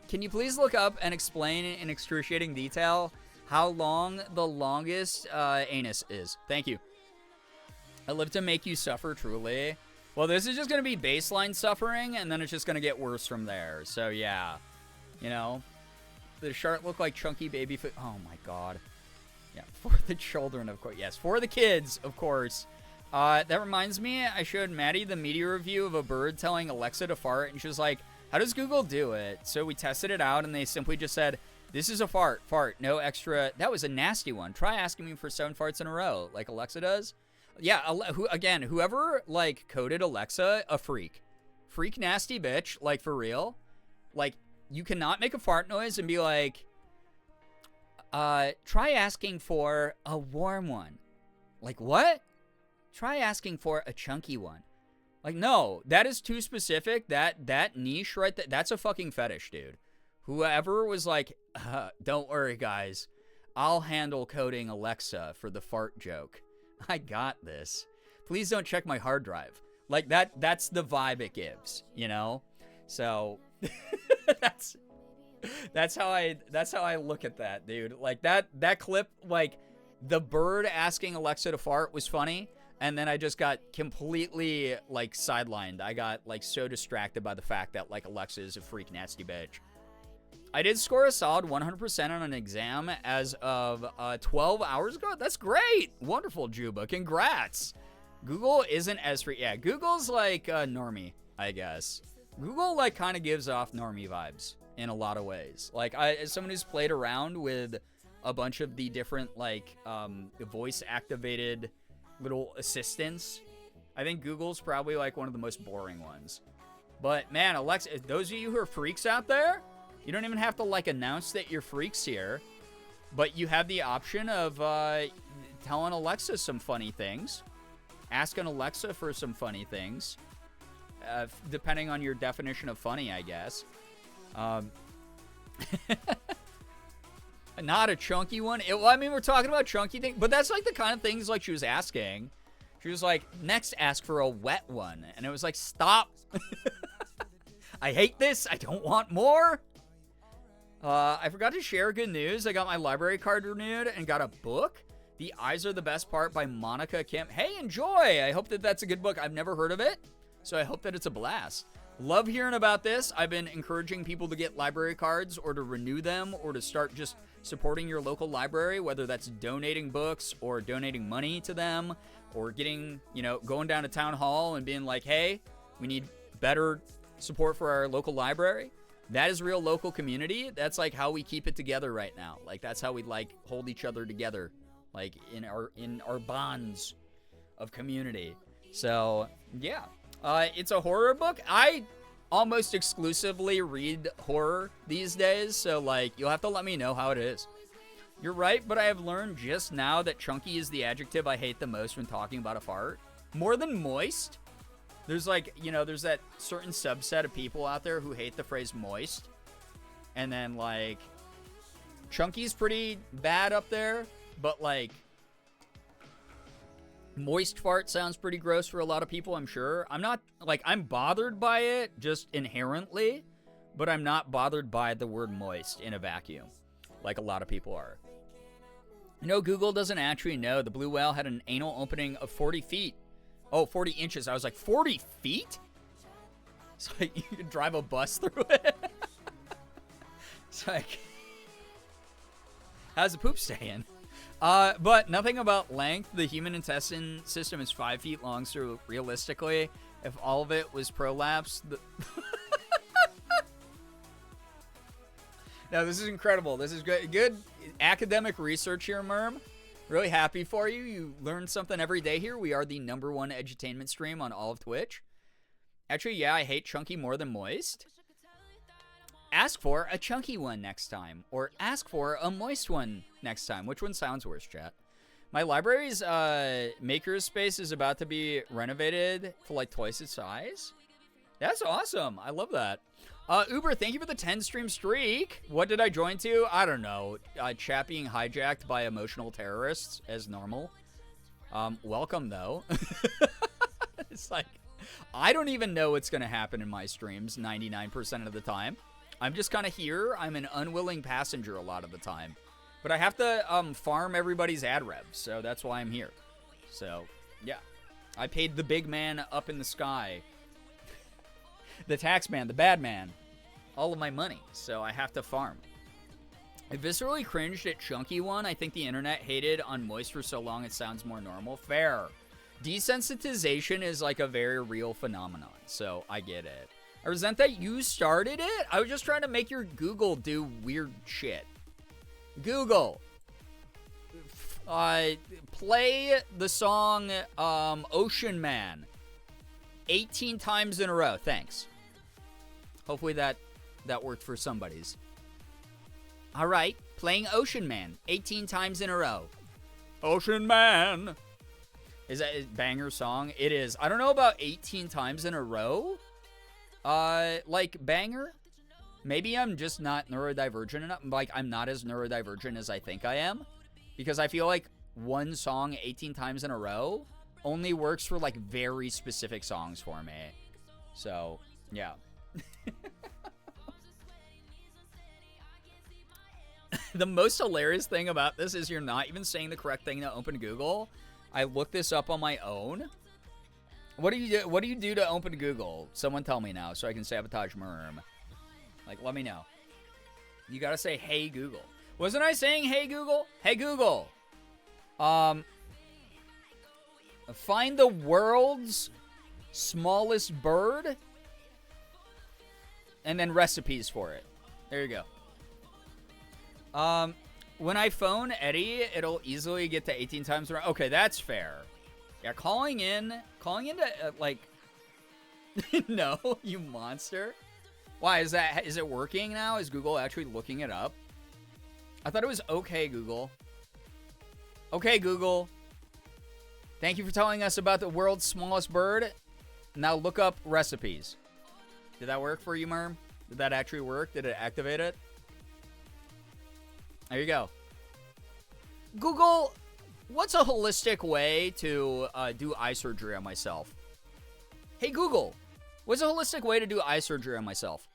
Can you please look up and explain in excruciating detail how long the longest anus is? Thank you. I live to make you suffer, truly. Well, this is just going to be baseline suffering, and then it's just going to get worse from there. So, yeah. You know? The shark look like chunky baby food. Oh, my God. Yeah, for the children, of course. Yes, for the kids, of course. That reminds me, I showed Maddie the media review of a bird telling Alexa to fart, and she was like, how does Google do it? So we tested it out, and they simply just said, this is a fart, no extra. That was a nasty one. Try asking me for 7 farts in a row, like Alexa does. Yeah, whoever, like, coded Alexa, a freak. Freak nasty bitch, like, for real. Like, you cannot make a fart noise and be like, try asking for a warm one. Like, what? Try asking for a chunky one. Like, no, that is too specific. That niche right there, that's a fucking fetish, dude. Whoever was like, don't worry, guys. I'll handle coding Alexa for the fart joke. I got this. Please don't check my hard drive. Like, that's the vibe it gives, you know? So, that's how I look at that, dude. Like, that clip, like, the bird asking Alexa to fart was funny. And then I just got completely, like, sidelined. I got, like, so distracted by the fact that, like, Alexa is a freak nasty bitch. I did score a solid 100% on an exam as of 12 hours ago. That's great. Wonderful, Juba. Congrats. Google isn't as free. Yeah, Google's, like, normie, I guess. Google, like, kind of gives off normie vibes in a lot of ways. Like, as someone who's played around with a bunch of the different, like, voice-activated little assistants, I think Google's probably like one of the most boring ones. But man, Alexa, those of you who are freaks out there, you don't even have to like announce that you're freaks here, but you have the option of telling Alexa some funny things, asking Alexa for some funny things, depending on your definition of funny, I guess. Not a chunky one. I mean, we're talking about chunky things, but that's like the kind of things like she was asking. She was like, next ask for a wet one. And it was like, stop. I hate this. I don't want more. I forgot to share good news. I got my library card renewed and got a book. The Eyes Are the Best Part by Monica Kim. Hey, enjoy. I hope that that's a good book. I've never heard of it, so I hope that it's a blast. Love hearing about this. I've been encouraging people to get library cards or to renew them or to start just supporting your local library, whether that's donating books or donating money to them or getting, going down to town hall and being like, hey, we need better support for our local library. That is real local community. That's like how we keep it together right now. Like that's how we like hold each other together, like in our bonds of community. So yeah. It's a horror book. I almost exclusively read horror these days, so, like, you'll have to let me know how it is. You're right, but I have learned just now that chunky is the adjective I hate the most when talking about a fart. More than moist. There's, like, there's that certain subset of people out there who hate the phrase moist. And then, like, chunky's pretty bad up there, but, like, moist fart sounds pretty gross for a lot of people, I'm sure. I'm not, like, I'm bothered by it just inherently, but I'm not bothered by the word moist in a vacuum, like a lot of people are. Google doesn't actually know. The blue whale had an anal opening of 40 feet. Oh, 40 inches. I was like, 40 feet? It's like, you can drive a bus through it. It's like, how's the poop staying? But nothing about length. The human intestine system is 5 feet long, so realistically, if all of it was prolapsed... No, this is incredible. This is good academic research here, Merm. Really happy for you. You learn something every day here. We are the #1 edutainment stream on all of Twitch. Actually, yeah, I hate chunky more than moist. Ask for a chunky one next time, or ask for a moist one next time. Which one sounds worse, chat? My library's makerspace is about to be renovated for like twice its size. That's awesome. I love that. Uber, thank you for the 10 stream streak. What did I join to? I don't know. Chat being hijacked by emotional terrorists as normal. Welcome, though. It's like, I don't even know what's going to happen in my streams 99% of the time. I'm just kind of here. I'm an unwilling passenger a lot of the time. But I have to farm everybody's ad revs, so that's why I'm here. So, yeah. I paid the big man up in the sky. The tax man, the bad man. All of my money, so I have to farm. I viscerally cringed at chunky one. I think the internet hated on moist for so long it sounds more normal. Fair. Desensitization is like a very real phenomenon, so I get it. I resent that you started it. I was just trying to make your Google do weird shit. Google, play the song Ocean Man 18 times in a row. Thanks. Hopefully that worked for somebody's. All right, playing Ocean Man 18 times in a row. Ocean Man. Is that a banger song? It is. I don't know about 18 times in a row. Like banger. Maybe I'm just not neurodivergent enough. Like, I'm not as neurodivergent as I think I am. Because I feel like one song 18 times in a row only works for, like, very specific songs for me. So, yeah. The most hilarious thing about this is you're not even saying the correct thing to open Google. I looked this up on my own. What do you do to open Google? Someone tell me now so I can sabotage Merm. Like, let me know. You gotta say, hey, Google. Wasn't I saying, hey, Google? Hey, Google. Find the world's smallest bird. And then recipes for it. There you go. When I phone Eddie, it'll easily get to 18 times around. Okay, that's fair. Yeah, calling in to, like... No, you monster. Why, is it working now? Is Google actually looking it up? I thought it was okay, Google. Okay, Google. Thank you for telling us about the world's smallest bird. Now look up recipes. Did that work for you, Merm? Did that actually work? Did it activate it? There you go. Google, what's a holistic way to do eye surgery on myself? Hey, Google, what's a holistic way to do eye surgery on myself?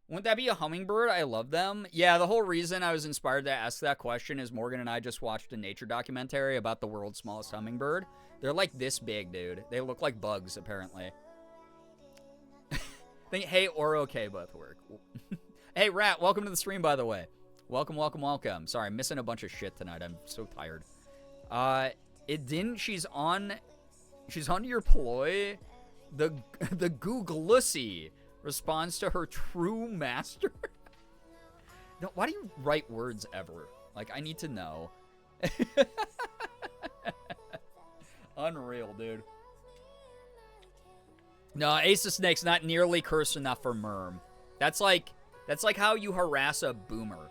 Wouldn't that be a hummingbird? I love them. Yeah, the whole reason I was inspired to ask that question is Morgan and I just watched a nature documentary about the world's smallest hummingbird. They're like this big, dude. They look like bugs, apparently. Think hey or okay both work. Hey, Rat, welcome to the stream, by the way. Welcome, welcome, welcome. Sorry, I'm missing a bunch of shit tonight. I'm so tired. It didn't. She's on your ploy. The Googlussy responds to her true master. No, why do you write words ever? Like, I need to know. Unreal, dude. No, Ace of Snakes not nearly cursed enough for Merm. That's like how you harass a boomer.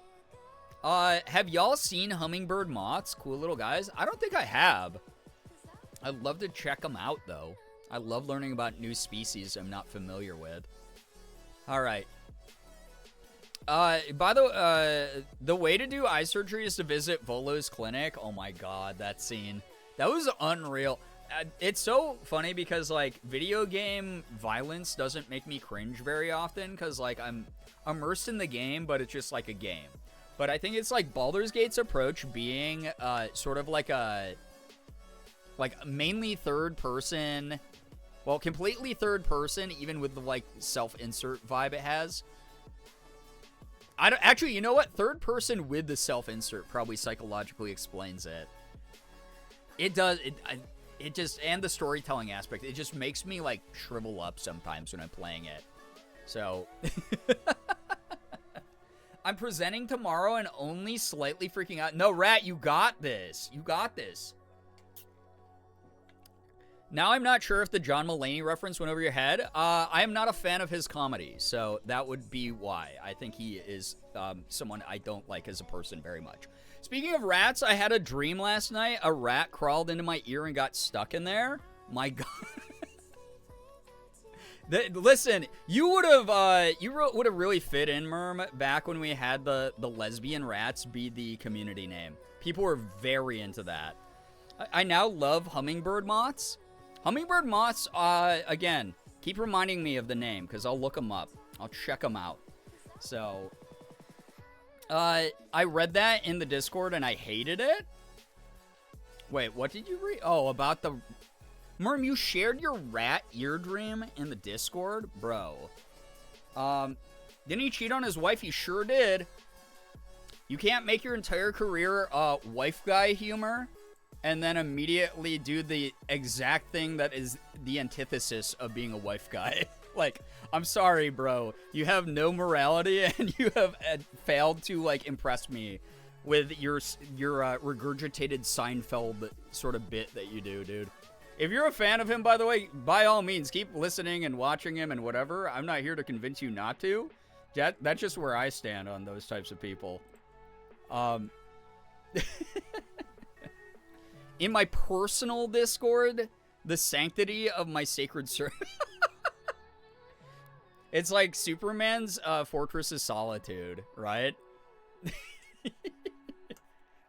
Have y'all seen hummingbird moths? Cool little guys. I don't think I have. I'd love to check them out, though. I love learning about new species I'm not familiar with. All right. By the way to do eye surgery is to visit Volo's clinic. Oh my god, that scene. That was unreal. It's so funny because, like, video game violence doesn't make me cringe very often because, like, I'm immersed in the game, but it's just like a game. But I think it's like Baldur's Gate's approach being sort of like a mainly third person, well, completely third person, even with the like self-insert vibe it has. I don't actually, you know what? Third person with the self-insert probably psychologically explains it. It does. It just, and the storytelling aspect, it just makes me like shrivel up sometimes when I'm playing it. So I'm presenting tomorrow and only slightly freaking out. No, Rat, you got this. You got this. Now I'm not sure if the John Mulaney reference went over your head. I am not a fan of his comedy, so that would be why. I think he is someone I don't like as a person very much. Speaking of rats, I had a dream last night. A rat crawled into my ear and got stuck in there. My God. Listen, you would have really fit in, Merm, back when we had the lesbian rats be the community name. People were very into that. I now love hummingbird moths. Hummingbird moths, again, keep reminding me of the name because I'll look them up. I'll check them out. So, I read that in the Discord and I hated it. Wait, what did you read? Oh, about the... Merm, you shared your rat ear dream in the Discord? Bro. Didn't he cheat on his wife? He sure did. You can't make your entire career wife guy humor. and then immediately do the exact thing that is the antithesis of being a wife guy. Like, I'm sorry, bro. You have no morality, and you have failed to, like, impress me with your regurgitated Seinfeld sort of bit that you do, dude. If you're a fan of him, by the way, by all means, keep listening and watching him and whatever. I'm not here to convince you not to. That's just where I stand on those types of people. In my personal Discord, the sanctity of my sacred servant. It's like Superman's Fortress of Solitude, right?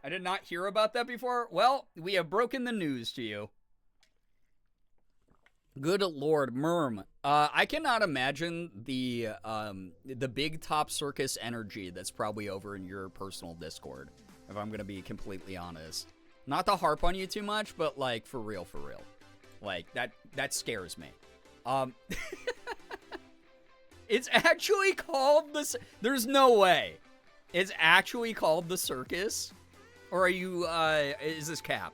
I did not hear about that before. Well, we have broken the news to you. Good Lord, Merm. I cannot imagine the big top circus energy that's probably over in your personal Discord, if I'm going to be completely honest. Not to harp on you too much, but, like, for real. Like, that scares me. It's actually called the... There's no way. It's actually called the circus? Or are you, is this cap?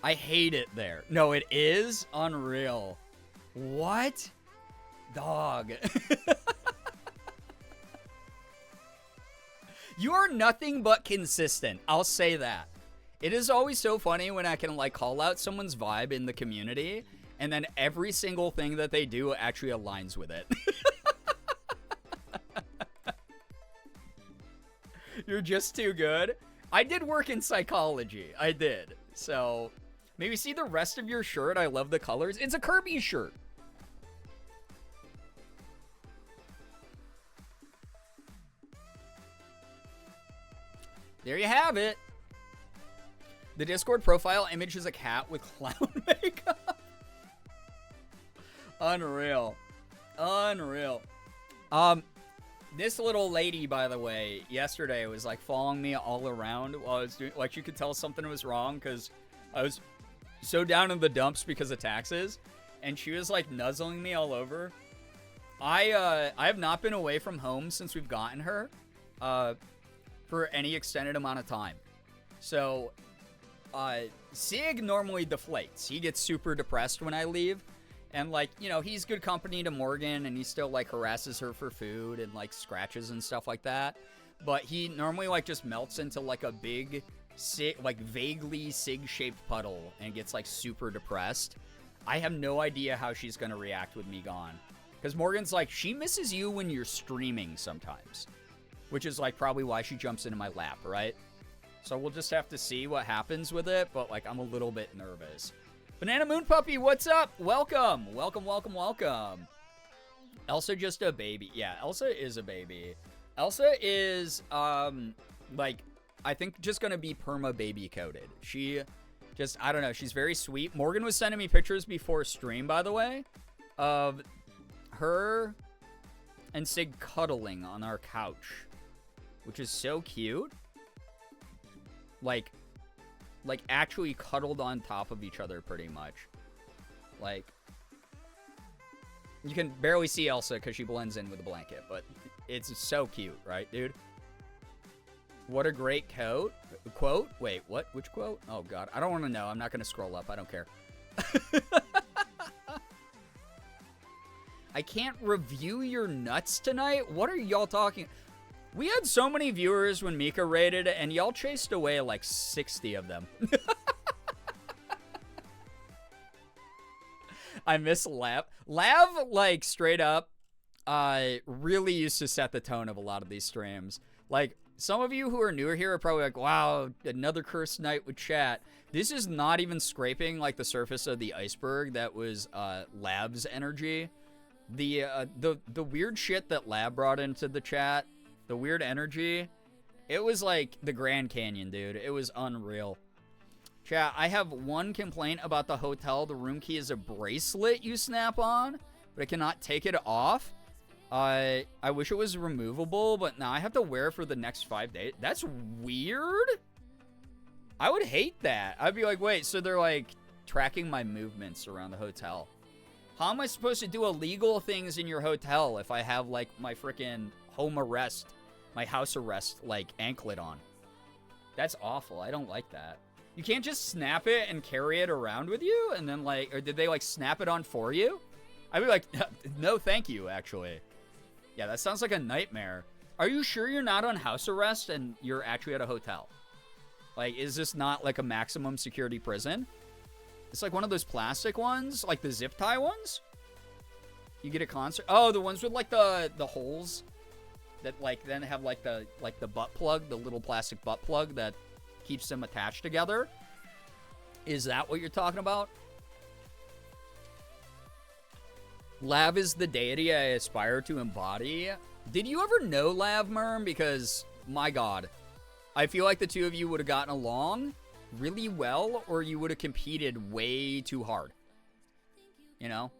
I hate it there. No, it is? Unreal. What? Dog. You are nothing but consistent. I'll say that. It is always so funny when I can, like, call out someone's vibe in the community, and then every single thing that they do actually aligns with it. You're just too good. I did work in psychology. I did. So, maybe see the rest of your shirt. I love the colors. It's a Kirby shirt. There you have it. The Discord profile image is a cat with clown makeup. Unreal. This little lady, by the way, yesterday was, like, following me all around while I was doing, like, you could tell something was wrong because I was so down in the dumps because of taxes, and she was, like, nuzzling me all over. I have not been away from home since we've gotten her, for any extended amount of time. So, Sig normally deflates. He gets super depressed when I leave. And, like, you know, he's good company to Morgan, and he still, like, harasses her for food and, like, scratches and stuff like that. But he normally, like, just melts into, like, a big, like, vaguely Sig-shaped puddle and gets, like, super depressed. I have no idea how she's going to react with me gone. Because Morgan's like, she misses you when you're streaming sometimes. Which is, like, probably why she jumps into my lap, right? So we'll just have to see what happens with it, but, like, I'm a little bit nervous. Banana Moon Puppy, what's up? Welcome. Elsa just a baby. Yeah, Elsa is a baby. Elsa is, like, I think just gonna be perma baby coated. She just, I don't know, she's very sweet. Morgan was sending me pictures before stream, by the way, of her and Sig cuddling on our couch, which is so cute. Like actually cuddled on top of each other pretty much. Like, you can barely see Elsa because she blends in with the blanket, but it's so cute, right, dude? What a great quote. Wait, what? Which quote? Oh, God. I don't want to know. I'm not going to scroll up. I don't care. I can't review your nuts tonight? What are y'all talking... We had so many viewers when Mika raided, and y'all chased away like 60 of them. I miss Lav. Lav, like, straight up, really used to set the tone of a lot of these streams. Like, some of you who are newer here are probably like, wow, another cursed night with chat. This is not even scraping, like, the surface of the iceberg that was Lav's energy. The weird shit that Lav brought into the chat, the weird energy, it was like the Grand Canyon, dude. It was unreal. Chat, I have one complaint about the hotel. The room key is a bracelet you snap on, but I cannot take it off. I wish it was removable, but now I have to wear it for the next 5 days. That's weird. I would hate that. I'd be like, wait, so they're like tracking my movements around the hotel. How am I supposed to do illegal things in your hotel if I have like my freaking home arrest, my house arrest, like, anklet on? That's awful. I don't like that. You can't just snap it and carry it around with you? And then, like, or did they, like, snap it on for you? I'd be like, no, thank you, actually. Yeah, that sounds like a nightmare. Are you sure you're not on house arrest and you're actually at a hotel? Like, is this not, like, a maximum security prison? It's like one of those plastic ones, like the zip tie ones. You get a concert. Oh, the ones with, like, the holes that, like, then have, like, the butt plug, the little plastic butt plug that keeps them attached together. Is that what you're talking about? Lav is the deity I aspire to embody. Did you ever know Lav, Merm? Because, my God, I feel like the two of you would have gotten along really well, or you would have competed way too hard. You know?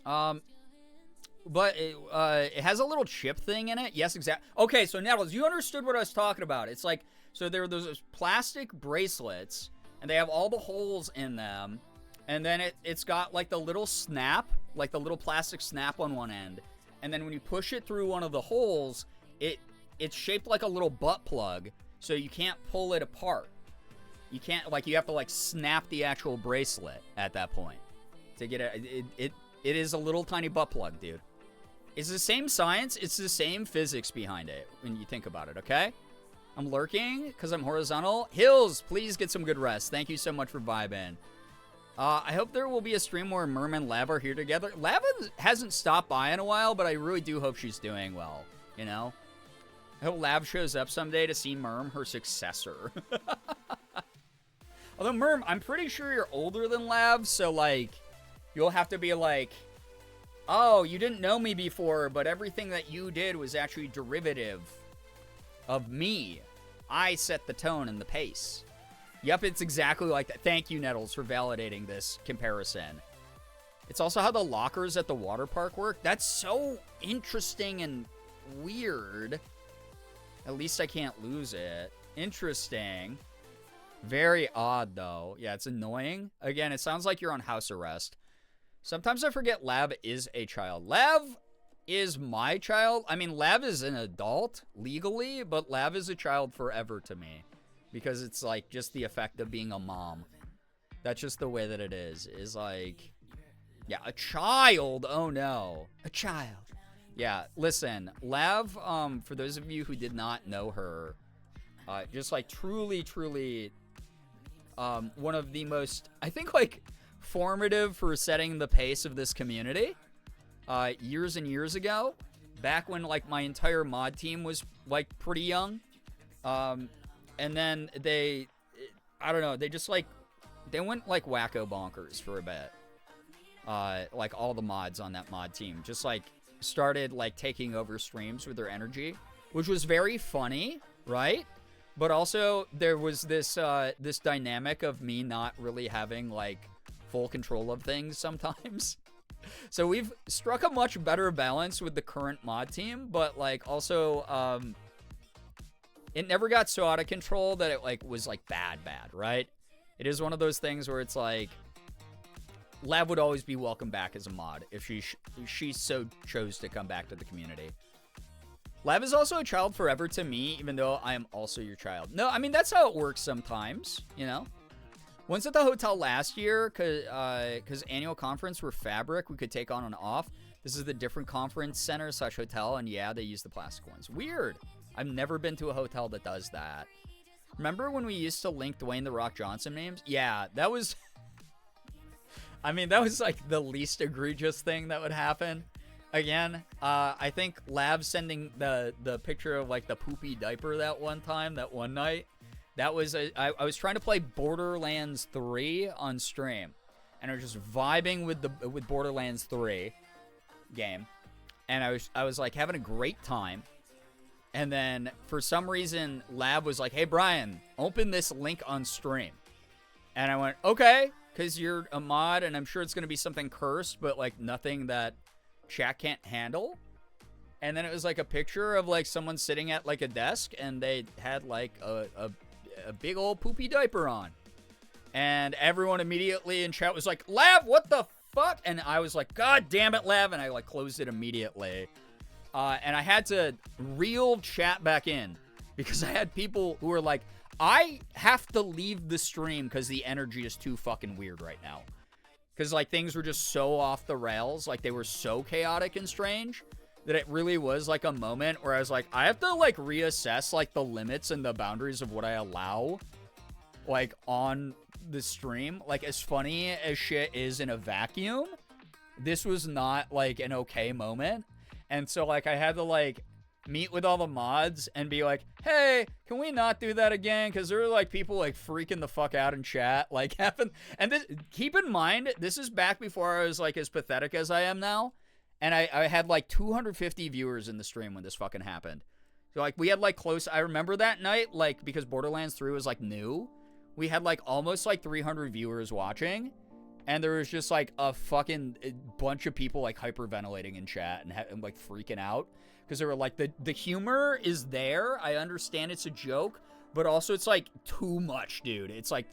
But it has a little chip thing in it. Yes, exactly. Okay, so Nettles, you understood what I was talking about. It's like, so there are those plastic bracelets, and they have all the holes in them, and then it's got like the little snap, like the little plastic snap on one end, and then when you push it through one of the holes, it's shaped like a little butt plug, so you can't pull it apart. You can't, like, you have to, like, snap the actual bracelet at that point to get it is a little tiny butt plug, dude. It's the same science, it's the same physics behind it when you think about it, okay? I'm lurking because I'm horizontal. Hills, please get some good rest. Thank you so much for vibing. I hope there will be a stream where Merm and Lav are here together. Lav hasn't stopped by in a while, but I really do hope she's doing well, you know? I hope Lav shows up someday to see Merm, her successor. Although, Merm, I'm pretty sure you're older than Lav, so, like, you'll have to be like, oh, you didn't know me before, but everything that you did was actually derivative of me. I set the tone and the pace. Yep, it's exactly like that. Thank you, Nettles, for validating this comparison. It's also how the lockers at the water park work. That's so interesting and weird. At least I can't lose it. Interesting. Very odd, though. Yeah, it's annoying. Again, it sounds like you're on house arrest. Sometimes I forget Lav is a child. Lav is my child. I mean, Lav is an adult legally, but Lav is a child forever to me. Because it's like just the effect of being a mom. That's just the way that it is. Is like, yeah, a child. Oh no, a child. Yeah, listen, Lav, for those of you who did not know her, just like truly, one of the most, I think, like, formative for setting the pace of this community, years and years ago, back when, like, my entire mod team was, like, pretty young, and then they, I don't know, they just, like, they went, like, wacko bonkers for a bit, like, all the mods on that mod team, just, like, started, like, taking over streams with their energy, which was very funny, right? But also, there was this this dynamic of me not really having, like, full control of things sometimes. So we've struck a much better balance with the current mod team, but, like, also, it never got so out of control that it, like, was, like, bad, right? It is one of those things where it's, like, Lav would always be welcome back as a mod if she so chose to come back to the community. Lav is also a child forever to me, even though I am also your child. No, I mean, that's how it works sometimes, you know? Once at the hotel last year, because annual conference were Fabric, we could take on and off. This is the different conference center / hotel, and yeah, they use the plastic ones. Weird. I've never been to a hotel that does that. Remember when we used to link Dwayne The Rock Johnson names? Yeah, that was... I mean, that was, like, the least egregious thing that would happen. Again, I think Lav sending the picture of, like, the poopy diaper that one night, that was, I was trying to play Borderlands 3 on stream, and I was just vibing with Borderlands 3 game, and I was, like, having a great time, and then, for some reason, Lav was like, hey, Brian, open this link on stream, and I went, okay, because you're a mod, and I'm sure it's going to be something cursed, but, like, nothing that chat can't handle. And then it was, like, a picture of, like, someone sitting at, like, a desk, and they had, like, a big old poopy diaper on. And everyone immediately in chat was like, Lav, what the fuck? And I was like, God damn it, Lav. And I, like, closed it immediately. And I had to reel chat back in, because I had people who were like, I have to leave the stream because the energy is too fucking weird right now. Because, like, things were just so off the rails. Like, they were so chaotic and strange that it really was, like, a moment where I was like, I have to, like, reassess, like, the limits and the boundaries of what I allow, like, on the stream. Like, as funny as shit is in a vacuum, this was not, like, an okay moment. And so, like, I had to, like, meet with all the mods and be like, hey, can we not do that again? Because there were, like, people, like, freaking the fuck out in chat. Like, and this, keep in mind, this is back before I was, like, as pathetic as I am now. And I had, like, 250 viewers in the stream when this fucking happened. So, like, we had, like, I remember that night, like, because Borderlands 3 was, like, new. We had, like, almost, like, 300 viewers watching. And there was just, like, a fucking bunch of people, like, hyperventilating in chat and like, freaking out. Because they were like, the humor is there. I understand it's a joke. But also, it's, like, too much, dude. It's, like,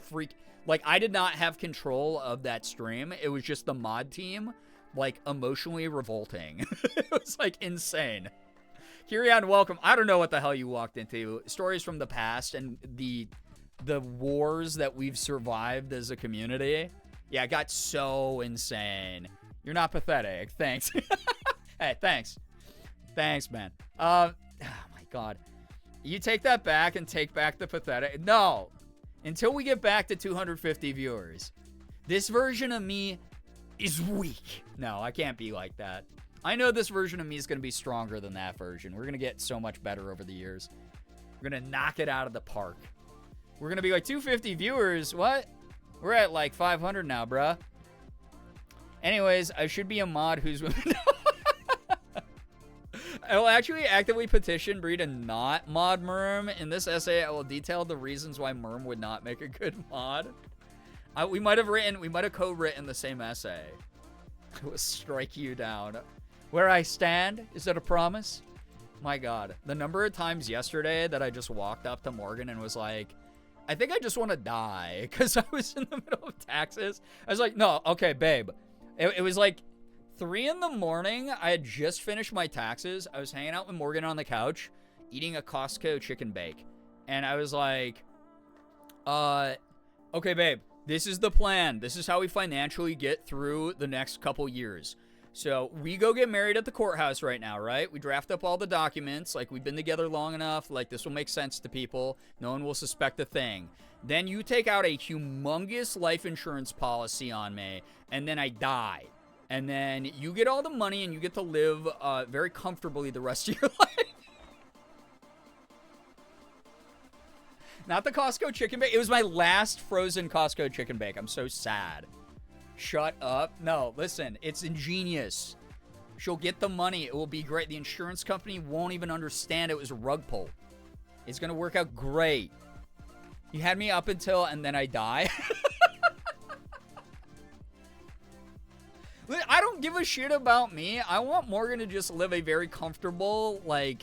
Like, I did not have control of that stream. It was just the mod team, like, emotionally revolting. It was, like, insane. Kirian, welcome. I don't know what the hell you walked into. Stories from the past and the wars that we've survived as a community. Yeah, it got so insane. You're not pathetic. Thanks. Hey, thanks. Thanks, man. Oh, my God. You take that back and take back the pathetic. No. Until we get back to 250 viewers. This version of me is weak. No, I can't be like that. I know this version of me is going to be stronger than that version. We're going to get so much better over the years. We're going to knock it out of the park. We're going to be like 250 viewers. What? We're at like 500 now, bruh. Anyways, I should be a mod who's... I will actually actively petition Bree to not mod Merm. In this essay, I will detail the reasons why Merm would not make a good mod. We might have co-written the same essay. I will strike you down. Where I stand, is that a promise? My God. The number of times yesterday that I just walked up to Morgan and was like, I think I just want to die because I was in the middle of taxes. I was like, no, okay, babe. It was like 3 in the morning. I had just finished my taxes. I was hanging out with Morgan on the couch, eating a Costco chicken bake. And I was like, okay, babe, this is the plan. This is how we financially get through the next couple years. So we go get married at the courthouse right now, right? We draft up all the documents. Like, we've been together long enough. Like, this will make sense to people. No one will suspect a thing. Then you take out a humongous life insurance policy on me, and then I die. And then you get all the money, and you get to live very comfortably the rest of your life. Not the Costco chicken bake. It was my last frozen Costco chicken bake. I'm so sad. Shut up. No, listen, it's ingenious. She'll get the money. It will be great. The insurance company won't even understand it was a rug pull. It's going to work out great. You had me up until, and then I die. I don't give a shit about me. I want Morgan to just live a very comfortable, like,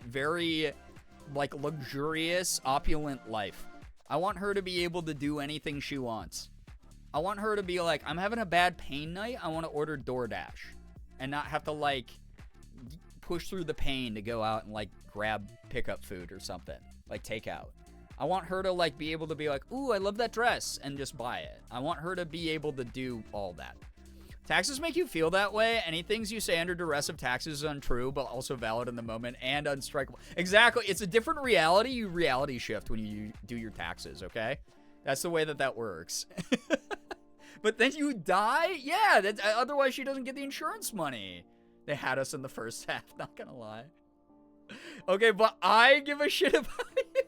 very, like, luxurious, opulent life. I want her to be able to do anything she wants. I want her to be like, I'm having a bad pain night. I want to order DoorDash and not have to, like, push through the pain to go out and, like, grab pickup food or something, like takeout. I want her to, like, be able to be like, ooh, I love that dress, and just buy it. I want her to be able to do all that. Taxes make you feel that way. Any things you say under duress of taxes is untrue, but also valid in the moment and unstrikable. Exactly. It's a different reality. You reality shift when you do your taxes, okay? That's the way that works. But then you die? Yeah, otherwise she doesn't get the insurance money. They had us in the first half, not gonna lie. Okay, but I give a shit about you.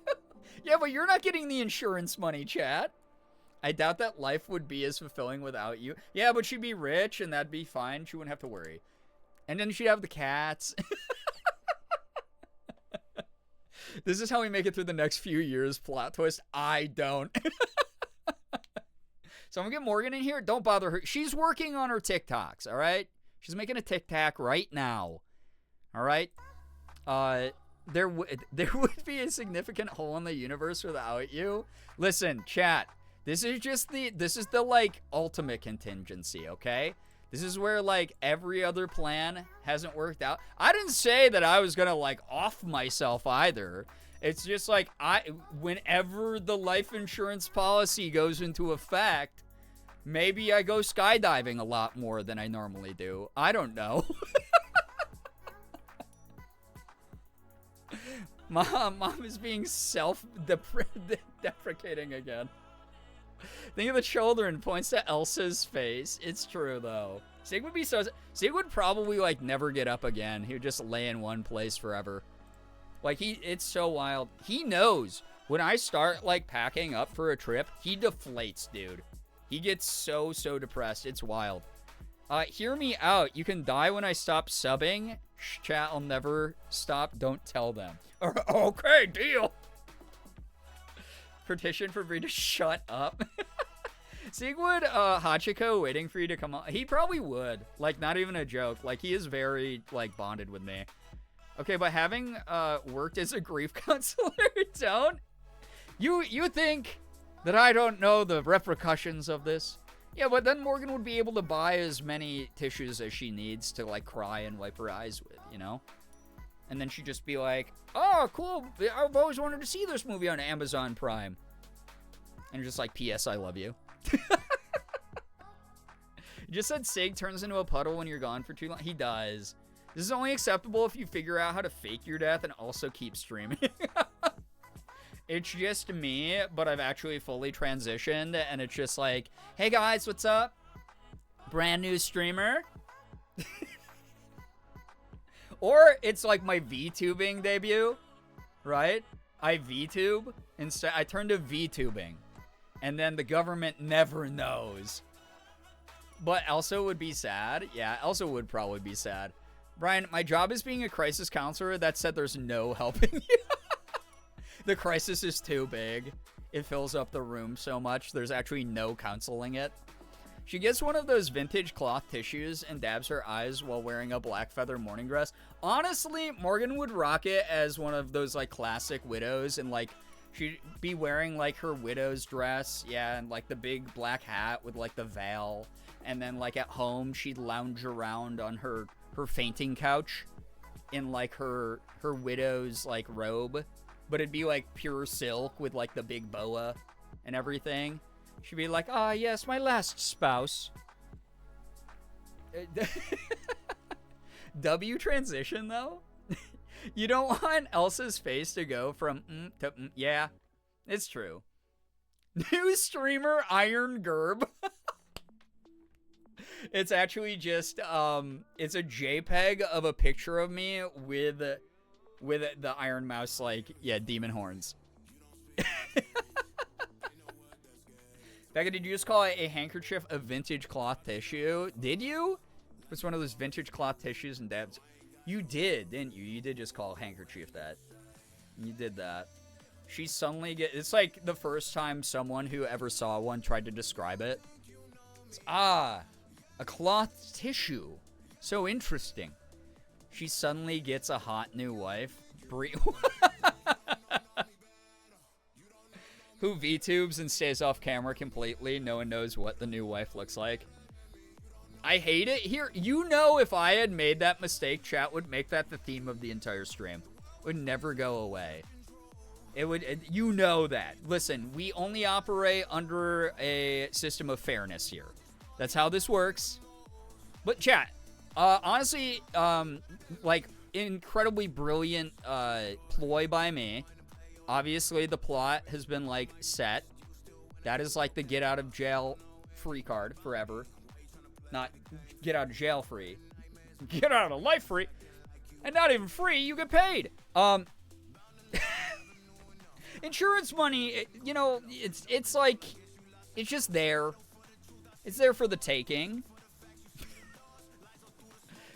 Yeah, but you're not getting the insurance money, chat. I doubt that life would be as fulfilling without you. Yeah, but she'd be rich, and that'd be fine. She wouldn't have to worry. And then she'd have the cats. This is how we make it through the next few years. Plot twist, I don't. So I'm going to get Morgan in here. Don't bother her. She's working on her TikToks, all right? She's making a TikTok right now, all right? There would be a significant hole in the universe without you. Listen, chat, this is the, like, ultimate contingency, okay? This is where, like, every other plan hasn't worked out. I didn't say that I was going to, like, off myself either. It's just like, whenever the life insurance policy goes into effect, maybe I go skydiving a lot more than I normally do. I don't know. Mom is being self-deprecating again. Think of the children, points to Elsa's face. It's true, though. Sig would probably, like, never get up again. He would just lay in one place forever. Like, it's so wild. He knows. When I start, like, packing up for a trip, he deflates, dude. He gets so depressed. It's wild. Hear me out. You can die when I stop subbing. Chat, I'll never stop. Don't tell them. Okay, deal. Petition for Bree to shut up. Sig would Hachiko waiting for you to come on. He probably would. Like, not even a joke. Like, he is very, like, bonded with me. Okay, but having worked as a grief counselor, don't? You think that I don't know the repercussions of this? Yeah, but then Morgan would be able to buy as many tissues as she needs to, like, cry and wipe her eyes with, you know? And then she'd just be like, oh, cool, I've always wanted to see this movie on Amazon Prime. And just like, P.S. I love you. You just said Sig turns into a puddle when you're gone for too long. He does. This is only acceptable if you figure out how to fake your death and also keep streaming. It's just me, but I've actually fully transitioned, and it's just like, hey guys, what's up? Brand new streamer. Or it's like my VTubing debut, right? I VTube, instead I turned to VTubing, and then the government never knows. But Elsa would be sad. Yeah, Elsa would probably be sad. Brian, my job is being a crisis counselor. That said, there's no helping you. The crisis is too big. It fills up the room so much, there's actually no counseling it. She gets one of those vintage cloth tissues and dabs her eyes while wearing a black feather morning dress. Honestly, Morgan would rock it as one of those, like, classic widows, and, like, she'd be wearing, like, her widow's dress, yeah, and, like, the big black hat with, like, the veil, and then, like, at home, she'd lounge around on her fainting couch in, like, her widow's, like, robe. But it'd be, like, pure silk with, like, the big boa and everything. She'd be like, ah, yes, my last spouse. W transition, though? You don't want Elsa's face to go from to yeah, it's true. New streamer Iron Gerb. It's actually just, it's a JPEG of a picture of me with the Iron Mouse, like, yeah, demon horns. Becca, did you just call a handkerchief a vintage cloth tissue? Did you? It's one of those vintage cloth tissues and dabs. You did, didn't you? You did just call a handkerchief that. You did that. She suddenly it's like the first time someone who ever saw one tried to describe it. It's, a cloth tissue. So interesting. She suddenly gets a hot new wife. Who VTubes and stays off camera completely. No one knows what the new wife looks like. I hate it. Here, you know, if I had made that mistake, chat would make that the theme of the entire stream. It would never go away. It would, you know that. Listen, we only operate under a system of fairness here. That's how this works. But chat, honestly, like, incredibly brilliant ploy by me. Obviously, the plot has been, like, set. That is, like, the get out of jail free card forever. Not get out of jail free. Get out of life free. And not even free, you get paid. Insurance money, you know, it's like, it's just there. It's there for the taking.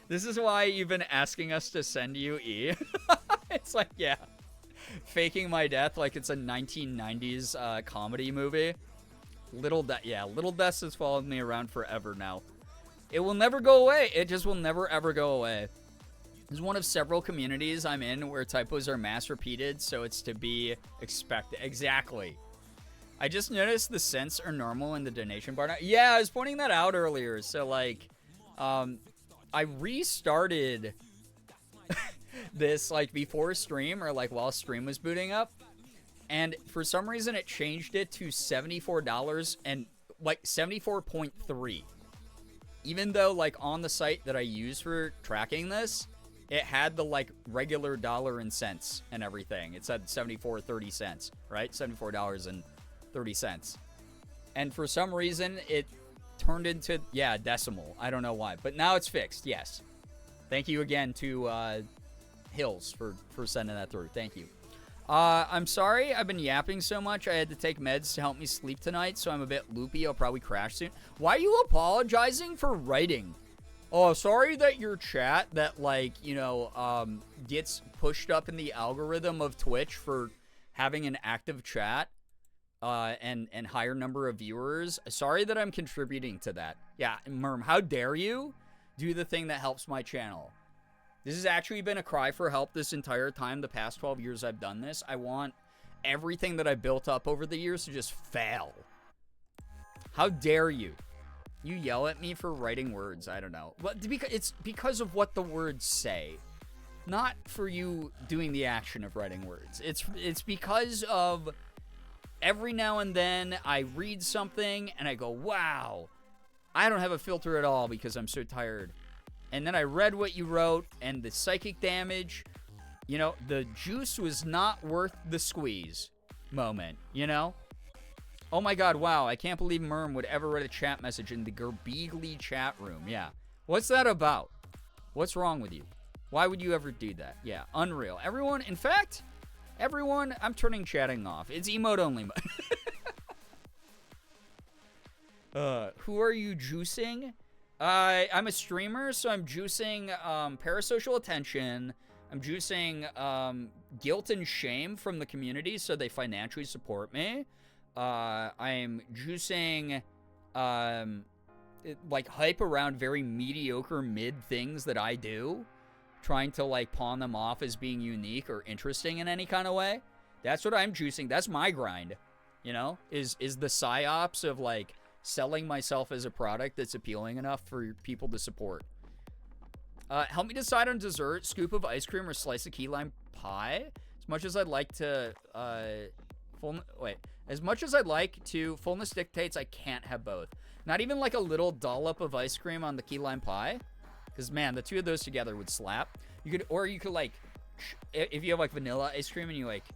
This is why you've been asking us to send you E. It's like, yeah. Faking my death like it's a 1990s comedy movie. Little Death has followed me around forever now. It will never go away. It just will never, ever go away. This is one of several communities I'm in where typos are mass repeated, so it's to be expected. Exactly. I just noticed the cents are normal in the donation bar now. Yeah, I was pointing that out earlier. So, like, I restarted. this like before stream or like while stream was booting up, and for some reason it changed it to $74 and like 74.3. Even though like on the site that I use for tracking this, it had the like regular dollar and cents and everything. It said 74.30 cents, right? $74.30. And for some reason it turned into, yeah, decimal. I don't know why, but now it's fixed. Yes. Thank you again to Hills for sending that through. Thank you. I'm sorry I've been yapping so much. I had to take meds to help me sleep tonight, so I'm a bit loopy. I'll probably crash soon. Why are you apologizing for writing? Oh, sorry that your chat that, like, you know, gets pushed up in the algorithm of Twitch for having an active chat and higher number of viewers. Sorry that I'm contributing to that. Yeah, Merm, how dare you do the thing that helps my channel? This has actually been a cry for help this entire time, the past 12 years I've done this. I want everything that I built up over the years to just fail. How dare you? You yell at me for writing words. I don't know. But it's because of what the words say. Not for you doing the action of writing words. It's because of every now and then I read something and I go, wow, I don't have a filter at all because I'm so tired. And then I read what you wrote, and the psychic damage, you know, the juice was not worth the squeeze moment, you know? Oh my god, wow, I can't believe Merm would ever write a chat message in the Girbeagly chat room. Yeah. What's that about? What's wrong with you? Why would you ever do that? Yeah, unreal. Everyone, in fact, everyone, I'm turning chatting off. It's emote only. Who are you juicing? I'm a streamer, so I'm juicing parasocial attention. I'm juicing guilt and shame from the community so they financially support me. I'm juicing like hype around very mediocre mid things that I do, trying to like pawn them off as being unique or interesting in any kind of way. That's what I'm juicing. That's my grind, you know, is the psyops of like selling myself as a product that's appealing enough for people to support. Help me decide on dessert, scoop of ice cream or slice of key lime pie. As much as I'd like to, fullness dictates I can't have both. Not even like a little dollop of ice cream on the key lime pie. Because man, the two of those together would slap. You could like, if you have like vanilla ice cream and you like,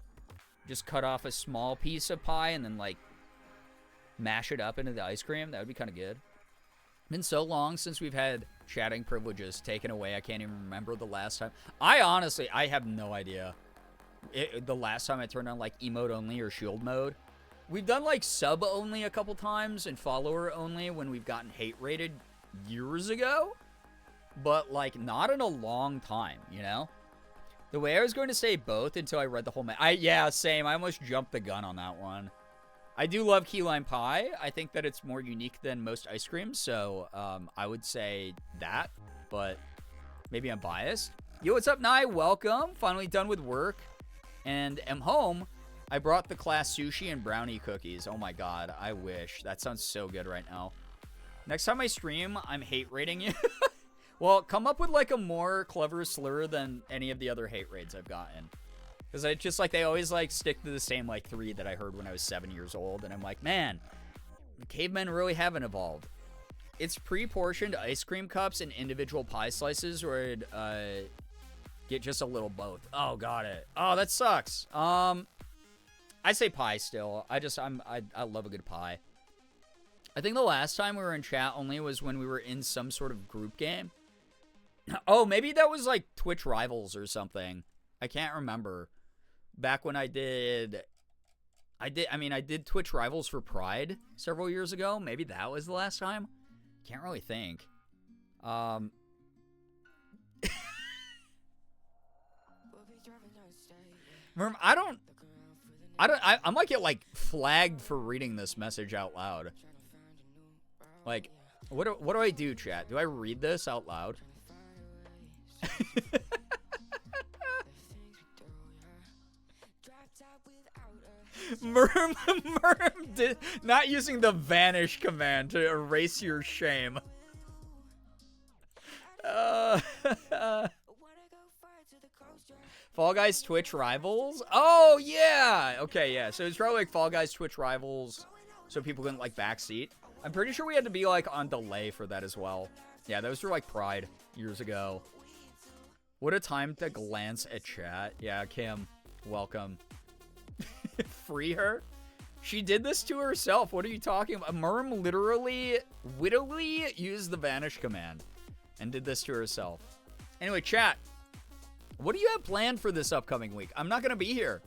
just cut off a small piece of pie and then like, mash it up into the ice cream. That would be kind of good. Been so long since we've had chatting privileges taken away. I can't even remember the last time. I have no idea. The last time I turned on like emote only or shield mode. We've done like sub only a couple times and follower only when we've gotten hate rated years ago. But like not in a long time, you know? The way I was going to say both until I read the whole yeah, same. I almost jumped the gun on that one. I do love key lime pie. I think that it's more unique than most ice creams, so I would say that, but maybe I'm biased. Yo, what's up, Nye? Welcome. Finally done with work and am home. I brought the class sushi and brownie cookies. Oh my god, I wish. That sounds so good right now. Next time I stream, I'm hate rating you. Well, come up with like a more clever slur than any of the other hate raids I've gotten. Because I just, like, they always, like, stick to the same, like, 3 that I heard when I was 7 years old. And I'm like, man, the cavemen really haven't evolved. It's pre-portioned ice cream cups and individual pie slices where I'd get just a little both. Oh, got it. Oh, that sucks. I say pie still. I love a good pie. I think the last time we were in chat only was when we were in some sort of group game. Oh, maybe that was, like, Twitch Rivals or something. I can't remember. Back when I did Twitch Rivals for Pride several years ago. Maybe that was the last time. Can't really think. I'm like get like flagged for reading this message out loud. Like, what do I do, chat? Do I read this out loud? Merm not using the vanish command to erase your shame. Fall Guys Twitch Rivals? Oh, yeah! Okay, yeah. So it's probably like Fall Guys Twitch Rivals so people couldn't, like, backseat. I'm pretty sure we had to be, like, on delay for that as well. Yeah, those were, like, Pride years ago. What a time to glance at chat. Yeah, Kim, welcome. Free her? She did this to herself. What are you talking about? Merm literally, wittily used the vanish command and did this to herself. Anyway, chat. What do you have planned for this upcoming week? I'm not going to be here.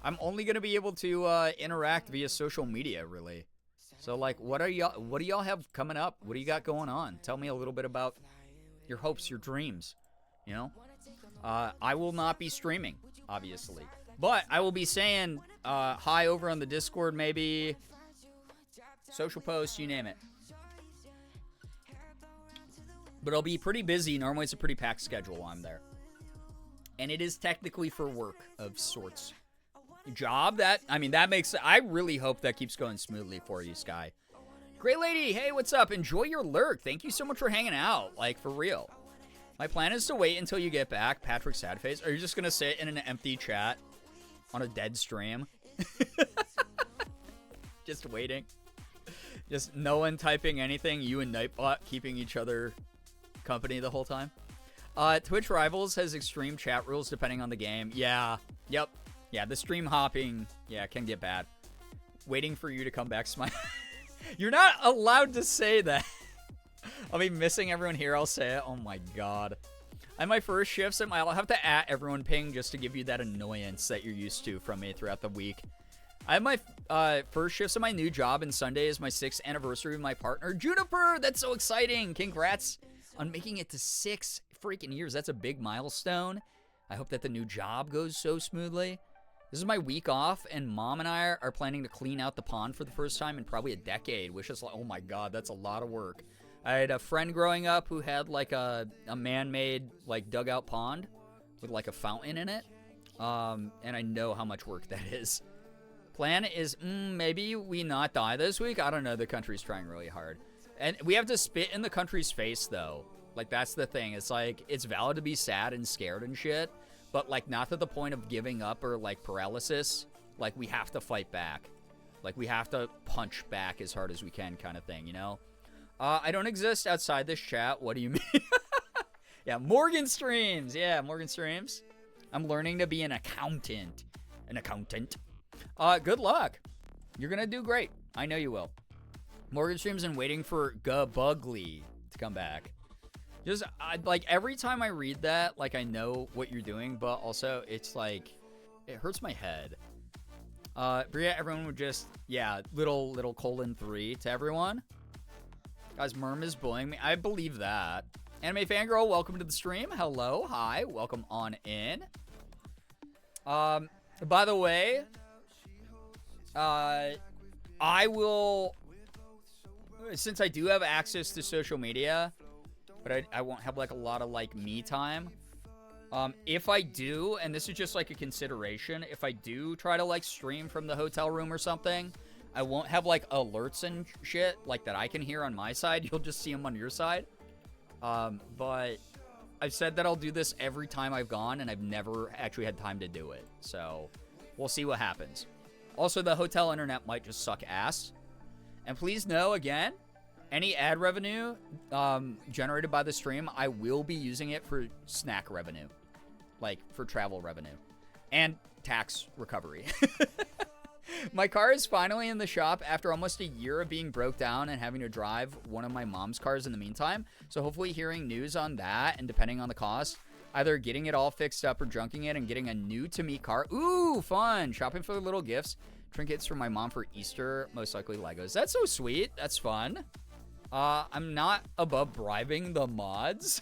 I'm only going to be able to interact via social media, really. So, like, what do y'all have coming up? What do you got going on? Tell me a little bit about your hopes, your dreams, you know? I will not be streaming, obviously. But I will be saying hi over on the Discord, maybe. Social posts, you name it. But I'll be pretty busy. Normally it's a pretty packed schedule while I'm there. And it is technically for work of sorts. Job that, I mean, that makes, I really hope that keeps going smoothly for you, Sky. Great lady, hey, what's up? Enjoy your lurk. Thank you so much for hanging out, like, for real. My plan is to wait until you get back, Patrick Sadface. Are you just going to sit in an empty chat on a dead stream? Just waiting. Just no one typing anything, you and Nightbot keeping each other company the whole time. Twitch Rivals has extreme chat rules depending on the game. Yeah, yep. Yeah, the stream hopping, yeah, can get bad. Waiting for you to come back, smile. You're not allowed to say that. I'll be missing everyone here, I'll say it. Oh my god. I have my first shifts at I'll have to @ everyone ping just to give you that annoyance that you're used to from me throughout the week. I have my first shifts at my new job, and Sunday is my 6th anniversary with my partner, Juniper. That's so exciting. Congrats on making it to 6 freaking years. That's a big milestone. I hope that the new job goes so smoothly. This is my week off, and Mom and I are planning to clean out the pond for the first time in probably a decade, which is like, oh my god, that's a lot of work. I had a friend growing up who had like a man-made like dugout pond with like a fountain in it, and I know how much work that is. Plan is maybe we not die this week. I don't know. The country's trying really hard, and we have to spit in the country's face though. Like that's the thing. It's like it's valid to be sad and scared and shit, but like not to the point of giving up or like paralysis. Like we have to fight back. Like we have to punch back as hard as we can, kind of thing. You know. I don't exist outside this chat. What do you mean? Yeah, Morgan streams. Yeah, Morgan streams. I'm learning to be an accountant. An accountant. Good luck. You're going to do great. I know you will. Morgan streams and waiting for Girbeagly to come back. Just, like, every time I read that, like, I know what you're doing, but also it's like, it hurts my head. Bria, everyone would just, yeah, little :3 to everyone. Guys, Merm is bullying me. I believe that. Anime Fangirl, welcome to the stream. Hello, hi, welcome on in. By the way, I will, since I do have access to social media, but I won't have like a lot of like me time. If I do, and this is just like a consideration, if I do try to like stream from the hotel room or something, I won't have, like, alerts and shit, like, that I can hear on my side. You'll just see them on your side. But I've said that I'll do this every time I've gone, and I've never actually had time to do it. So, we'll see what happens. Also, the hotel internet might just suck ass. And please know, again, any ad revenue generated by the stream, I will be using it for snack revenue. Like, for travel revenue. And tax recovery. My car is finally in the shop after almost a year of being broke down and having to drive one of my mom's cars in the meantime. So hopefully hearing news on that, and depending on the cost, either getting it all fixed up or junking it and getting a new to me car. Ooh, fun. Shopping for little gifts. Trinkets for my mom for Easter. Most likely Legos. That's so sweet. That's fun. I'm not above bribing the mods.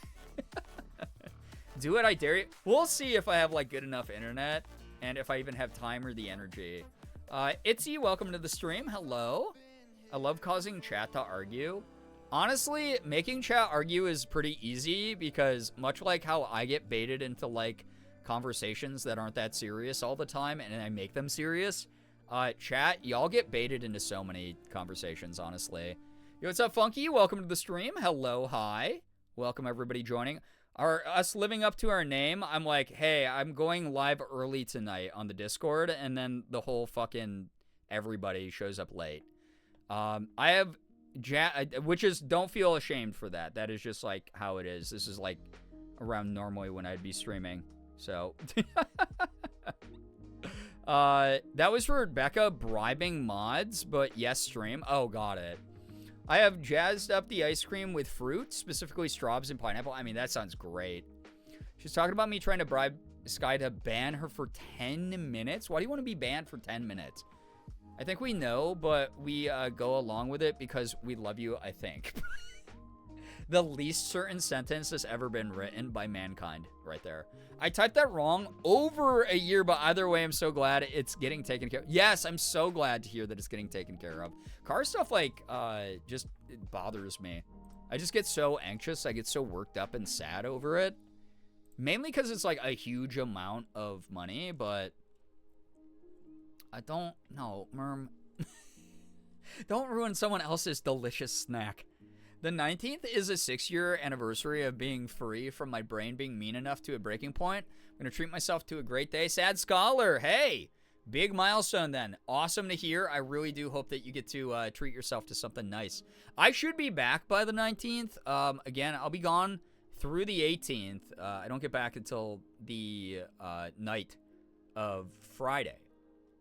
Do it, I dare you. We'll see if I have like good enough internet and if I even have time or the energy. Itzy, welcome to the stream. Hello. I love causing chat to argue. Honestly, making chat argue is pretty easy because much like how I get baited into like conversations that aren't that serious all the time and I make them serious, chat, y'all get baited into so many conversations, honestly. Yo, what's up, Funky? Welcome to the stream. Hello, hi. Welcome everybody joining. us living up to our name, I'm like, hey, I'm going live early tonight on the Discord, and then the whole fucking everybody shows up late. I have which is, don't feel ashamed for that. That is just like how it is. This is like around normally when I'd be streaming. So that was for Becca bribing mods, but yes, stream. Oh, got it. I have jazzed up the ice cream with fruit, specifically strawberries and pineapple. I mean, that sounds great. She's talking about me trying to bribe Sky to ban her for 10 minutes. Why do you want to be banned for 10 minutes? I think we know, but we go along with it because we love you, I think. The least certain sentence that's ever been written by mankind right there. I typed that wrong over a year, but either way, I'm so glad it's getting taken care of. Yes, I'm so glad to hear that it's getting taken care of. Car stuff, like, just it bothers me. I just get so anxious. I get so worked up and sad over it. Mainly because it's, like, a huge amount of money, but I don't know, Merm. Don't ruin someone else's delicious snack. The 19th is a 6-year anniversary of being free from my brain being mean enough to a breaking point. I'm going to treat myself to a great day. Sad Scholar, hey, big milestone then. Awesome to hear. I really do hope that you get to treat yourself to something nice. I should be back by the 19th. Again, I'll be gone through the 18th. I don't get back until the night of Friday.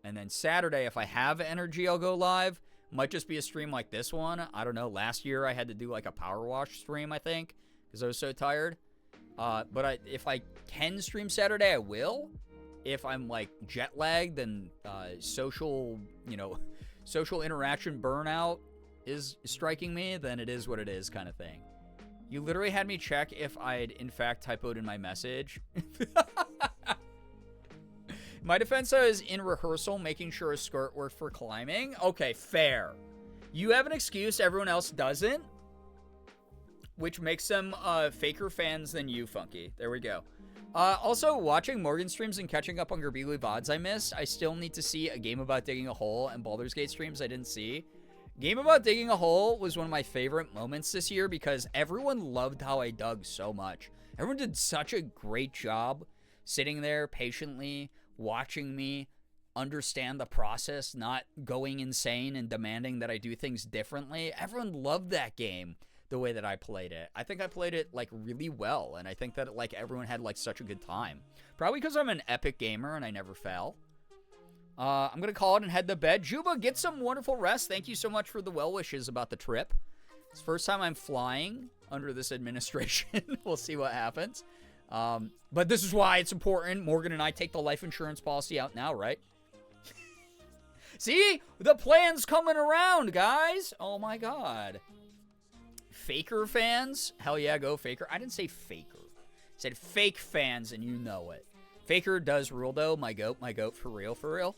And then Saturday, if I have energy, I'll go live. Might just be a stream like this one. I don't know. Last year, I had to do like a power wash stream, I think, because I was so tired. But if I can stream Saturday, I will. If I'm like jet lagged and social interaction burnout is striking me, then it is what it is kind of thing. You literally had me check if I'd in fact typoed in my message. My defense is in rehearsal, making sure a skirt worked for climbing. Okay, fair. You have an excuse, everyone else doesn't. Which makes them faker fans than you, Funky. There we go. Also, watching Morgan streams and catching up on Girbeagly VODs I missed. I still need to see a game about digging a hole and Baldur's Gate streams I didn't see. Game about digging a hole was one of my favorite moments this year because everyone loved how I dug so much. Everyone did such a great job sitting there patiently, watching me understand the process, not going insane and demanding that I do things differently. Everyone loved that game the way that I played it. I think I played it like really well, and I think that like everyone had like such a good time. Probably because I'm an epic gamer and I never fail. I'm gonna call it and head to bed. Juba, get some wonderful rest. Thank you so much for the well wishes about the trip. It's the first time I'm flying under this administration. We'll see what happens. But this is why it's important. Morgan and I take the life insurance policy out now, right? See? The plan's coming around, guys. Oh my god. Faker fans? Hell yeah, go Faker. I didn't say Faker. I said fake fans, and you know it. Faker does rule, though. My goat, for real, for real.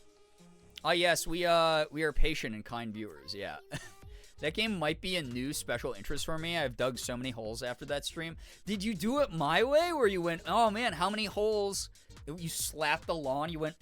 Oh, yes, we are patient and kind viewers, yeah. That game might be a new special interest for me. I've dug so many holes after that stream. Did you do it my way, where you went, oh, man, how many holes? You slapped the lawn, you went,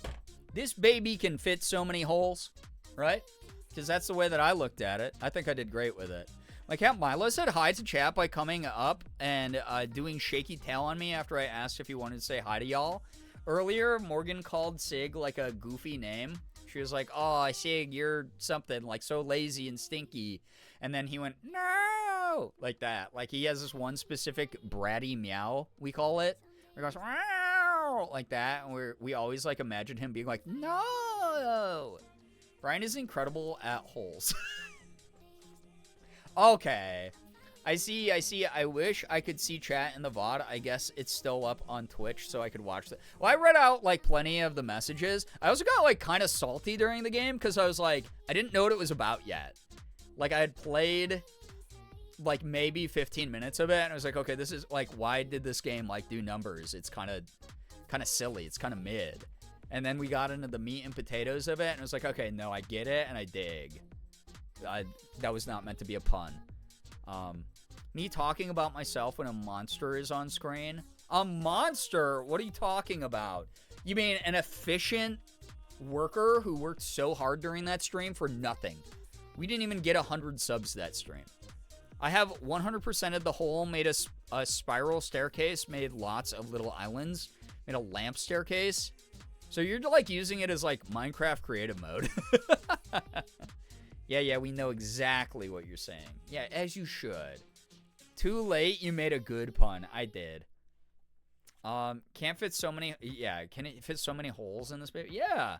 this baby can fit so many holes, right? Because that's the way that I looked at it. I think I did great with it. My cat Milo said hi to chat by coming up and doing shaky tail on me after I asked if he wanted to say hi to y'all. Earlier, Morgan called Sig like a goofy name. She was like, oh, Sig, you're something, like so lazy and stinky. And then he went, no, like that. Like he has this one specific bratty meow, we call it. Where he goes, wow, like that. And we always like imagine him being like, no. Brian is incredible at holes. Okay. I see. I wish I could see chat in the VOD. I guess it's still up on Twitch, so I could watch it. Well, I read out, like, plenty of the messages. I also got, like, kind of salty during the game, because I was like, I didn't know what it was about yet. Like, I had played, like, maybe 15 minutes of it, and I was like, okay, this is, like, why did this game, like, do numbers? It's kind of silly. It's kind of mid. And then we got into the meat and potatoes of it, and I was like, okay, no, I get it, and I dig. That was not meant to be a pun. Me talking about myself when a monster is on screen? A monster? What are you talking about? You mean an efficient worker who worked so hard during that stream for nothing? We didn't even get 100 subs to that stream. I have 100% of the hole, made a spiral staircase, made lots of little islands, made a lamp staircase. So you're like using it as like Minecraft creative mode. Yeah, we know exactly what you're saying. Yeah, as you should. Too late, you made a good pun. I did. Can't fit so many, yeah, can it fit so many holes in this baby? Yeah.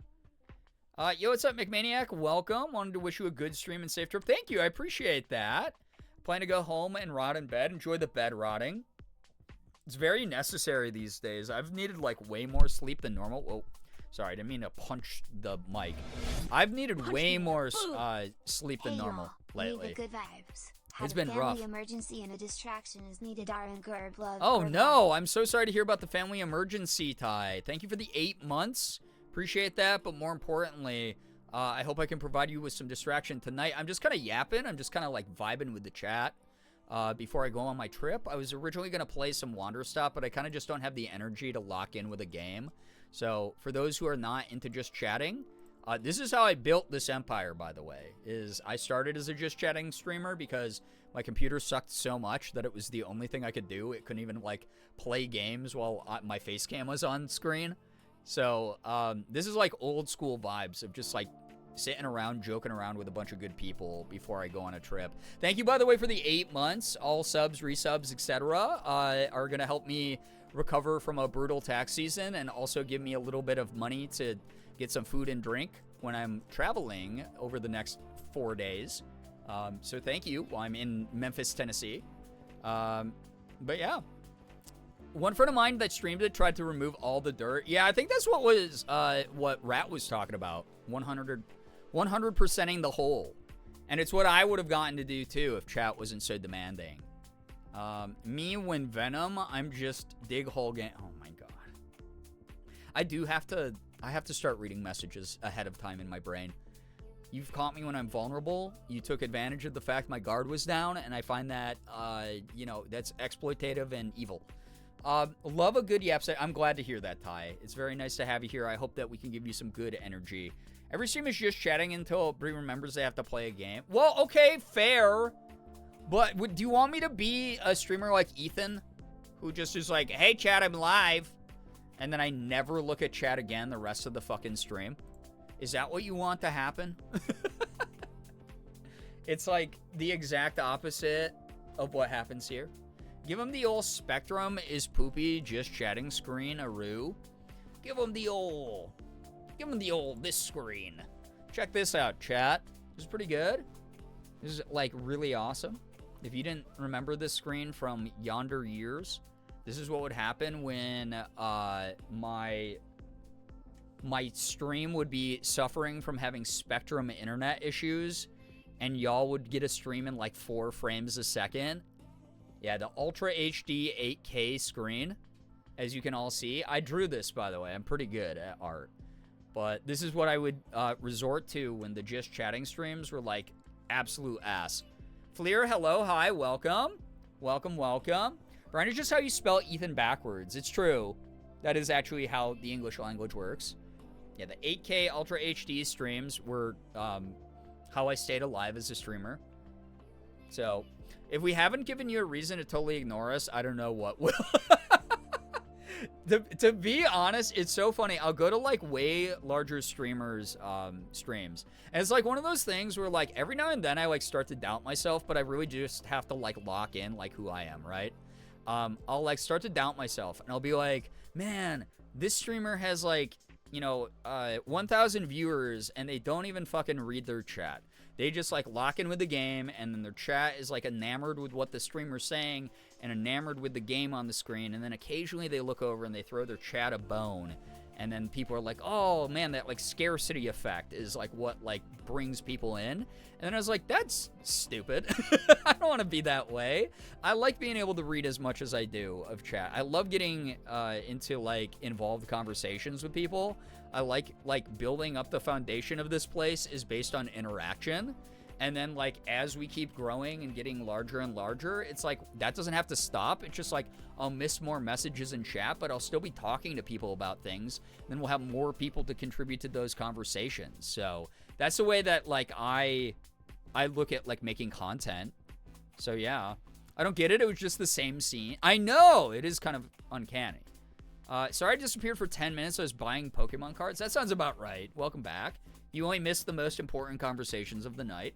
Yo, what's up, McManiac? Welcome. Wanted to wish you a good stream and safe trip. Thank you, I appreciate that. Plan to go home and rot in bed. Enjoy the bed rotting. It's very necessary these days. I've needed like way more sleep than normal. Whoa, sorry, I didn't mean to punch the mic. I've needed way more sleep than normal lately. Good vibes. It's been rough. Emergency and a distraction is needed. Gerb, love. Oh no, I'm so sorry to hear about the family emergency, Ty. Thank you for the 8 months. Appreciate that, but more importantly, I hope I can provide you with some distraction tonight. I'm just kind of yapping. I'm just kind of like vibing with the chat before I go on my trip. I was originally going to play some Wander Stop, but I kind of just don't have the energy to lock in with a game. So for those who are not into just chatting, this is how I built this empire, by the way, is I started as a just chatting streamer because my computer sucked so much that it was the only thing I could do. It couldn't even like play games while my face cam was on screen. So this is like old school vibes of just like sitting around, joking around with a bunch of good people before I go on a trip. Thank you, by the way, for the 8 months. All subs, resubs, etc. Are going to help me recover from a brutal tax season and also give me a little bit of money to get some food and drink when I'm traveling over the next 4 days. So thank you. Well, I'm in Memphis, Tennessee. But yeah. One friend of mine that streamed it tried to remove all the dirt. Yeah, I think that's what was what Rat was talking about. 100%ing the hole. And it's what I would have gotten to do too if chat wasn't so demanding. Me when Venom, I'm just dig hole game. Oh my god. I have to start reading messages ahead of time in my brain. You've caught me when I'm vulnerable. You took advantage of the fact my guard was down, and I find that, that's exploitative and evil. Love a good yap set. I'm glad to hear that, Ty. It's very nice to have you here. I hope that we can give you some good energy. Every stream is just chatting until Bree remembers they have to play a game. Well, okay, fair. But do you want me to be a streamer like Ethan? Who just is like, hey, chat, I'm live. And then I never look at chat again the rest of the fucking stream? Is that what you want to happen? It's like the exact opposite of what happens here. Give him the old Spectrum is poopy, just chatting screen, Aru. Give him the old this screen. Check this out, chat. This is pretty good. This is like really awesome. If you didn't remember this screen from yonder years, this is what would happen when my stream would be suffering from having Spectrum internet issues, and y'all would get a stream in like 4 frames a second. Yeah, the Ultra HD 8K screen, as you can all see. I drew this, by the way. I'm pretty good at art. But this is what I would resort to when the just chatting streams were like absolute ass. Fleer, hello, hi, welcome. Welcome, welcome. Brian, it's just how you spell Ethan backwards. It's true. That is actually how the English language works. Yeah, the 8K Ultra HD streams were how I stayed alive as a streamer. So, if we haven't given you a reason to totally ignore us, I don't know what will. To be honest, it's so funny. I'll go to like way larger streamers' streams. And it's like one of those things where like every now and then I like start to doubt myself, but I really just have to like lock in like who I am, right? I'll like start to doubt myself and I'll be like, man, this streamer has like, 1,000 viewers and they don't even fucking read their chat. They just like lock in with the game and then their chat is like enamored with what the streamer's saying and enamored with the game on the screen. And then occasionally they look over and they throw their chat a bone. And then people are like, oh man, that like scarcity effect is like what like brings people in. And then I was like, that's stupid. I don't want to be that way. I like being able to read as much as I do of chat. I love getting into like involved conversations with people. I like building up the foundation of this place is based on interaction. And then like as we keep growing and getting larger and larger, it's like that doesn't have to stop. It's just like I'll miss more messages in chat, but I'll still be talking to people about things. Then we'll have more people to contribute to those conversations. So that's the way that like I look at like making content. So yeah, I don't get it. It was just the same scene. I know it is kind of uncanny. Sorry I disappeared for 10 minutes. I was buying Pokemon cards. That sounds about right. Welcome back. You only missed the most important conversations of the night.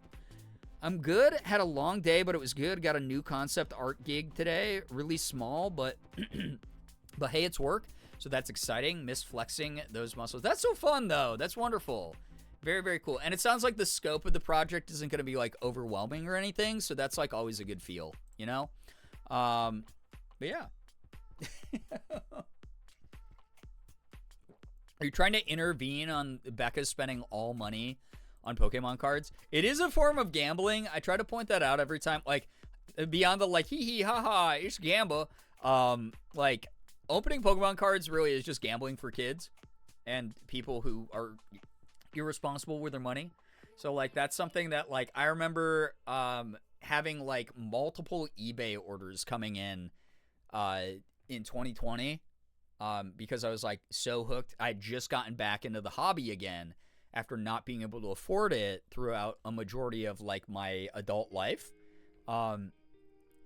I'm good. Had a long day, but it was good. Got a new concept art gig today. Really small, but but hey, it's work. So that's exciting. Missed flexing those muscles. That's so fun, though. That's wonderful. Very, very cool. And it sounds like the scope of the project isn't going to be, like, overwhelming or anything. So that's, like, always a good feel, you know? But yeah. Are you trying to intervene on Becca spending all money on Pokemon cards? It is a form of gambling. I try to point that out every time. Like, beyond the, like, hee hee ha ha, it's gamble. Like, opening Pokemon cards really is just gambling for kids and people who are irresponsible with their money. So, like, that's something that, like, I remember having, like, multiple eBay orders coming in 2020 because I was, like, so hooked. I had just gotten back into the hobby again after not being able to afford it throughout a majority of, like, my adult life.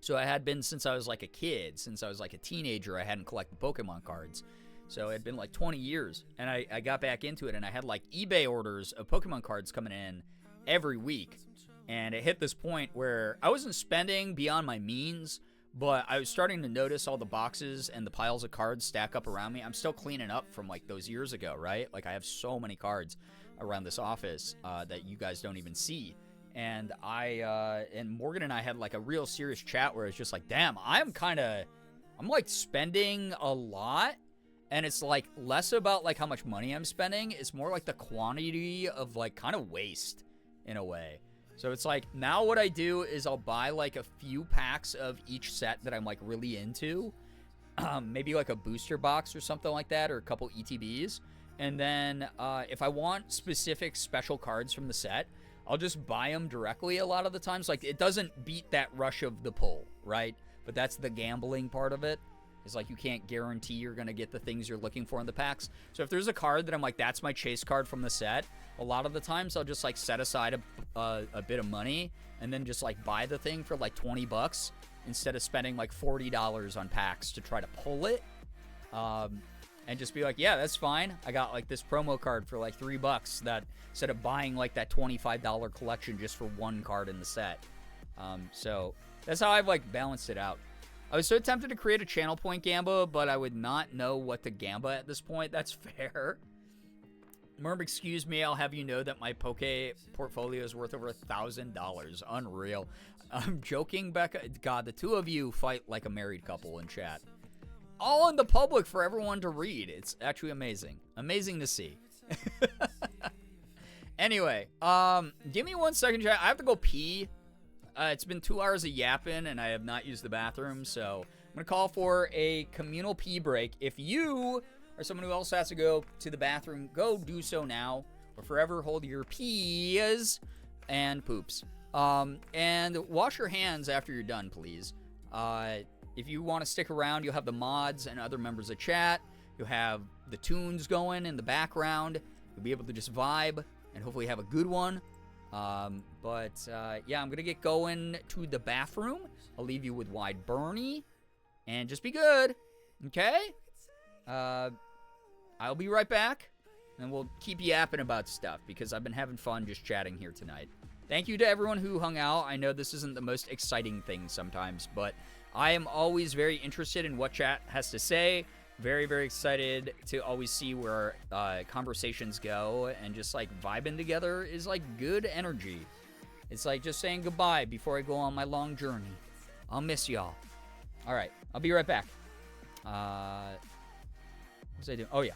So I had been since I was, like, a kid. Since I was, like, a teenager, I hadn't collected Pokemon cards. So it had been, like, 20 years. And I got back into it, and I had, like, eBay orders of Pokemon cards coming in every week. And it hit this point where I wasn't spending beyond my means, but I was starting to notice all the boxes and the piles of cards stack up around me. I'm still cleaning up from, like, those years ago, right? Like, I have so many cards around this office that you guys don't even see. And and Morgan and I had, like, a real serious chat where it's just like, damn, I'm like, spending a lot. And it's, like, less about, like, how much money I'm spending. It's more like the quantity of, like, kind of waste in a way. So it's like, now what I do is I'll buy, like, a few packs of each set that I'm, like, really into. Maybe, like, a booster box or something like that, or a couple ETBs. And then if I want specific special cards from the set, I'll just buy them directly a lot of the times. Like, it doesn't beat that rush of the pull, right? But that's the gambling part of it. It's like you can't guarantee you're going to get the things you're looking for in the packs. So if there's a card that I'm like, that's my chase card from the set, a lot of the times I'll just, like, set aside a bit of money and then just, like, buy the thing for, like, $20 instead of spending, like, $40 on packs to try to pull it. And just be like, yeah, that's fine. I got, like, this promo card for, like, $3 that instead of buying, like, that $25 collection just for one card in the set. So that's how I've, like, balanced it out. I was so tempted to create a channel point gamba, but I would not know what to gamba at this point. That's fair. Merm, excuse me, I'll have you know that my Poke portfolio is worth over $1,000. Unreal. I'm joking, Becca. God, the two of you fight like a married couple in chat. All in the public for everyone to read. It's actually amazing. Amazing to see. Anyway, give me 1 second, chat. I have to go pee. It's been 2 hours of yapping, and I have not used the bathroom, so I'm going to call for a communal pee break. If you or someone who else has to go to the bathroom, go do so now, or forever hold your pees and poops. And wash your hands after you're done, please. If you want to stick around, you'll have the mods and other members of chat. You'll have the tunes going in the background. You'll be able to just vibe and hopefully have a good one. Yeah, I'm going to get going to the bathroom. I'll leave you with Wide Bernie. And just be good. Okay? I'll be right back. And we'll keep yapping about stuff because I've been having fun just chatting here tonight. Thank you to everyone who hung out. I know this isn't the most exciting thing sometimes, but I am always very interested in what chat has to say. Very, very excited to always see where conversations go, and just, like, vibing together is, like, good energy. It's like just saying goodbye before I go on my long journey. I'll miss y'all. All right, I'll be right back. What was I doing? Oh, yeah.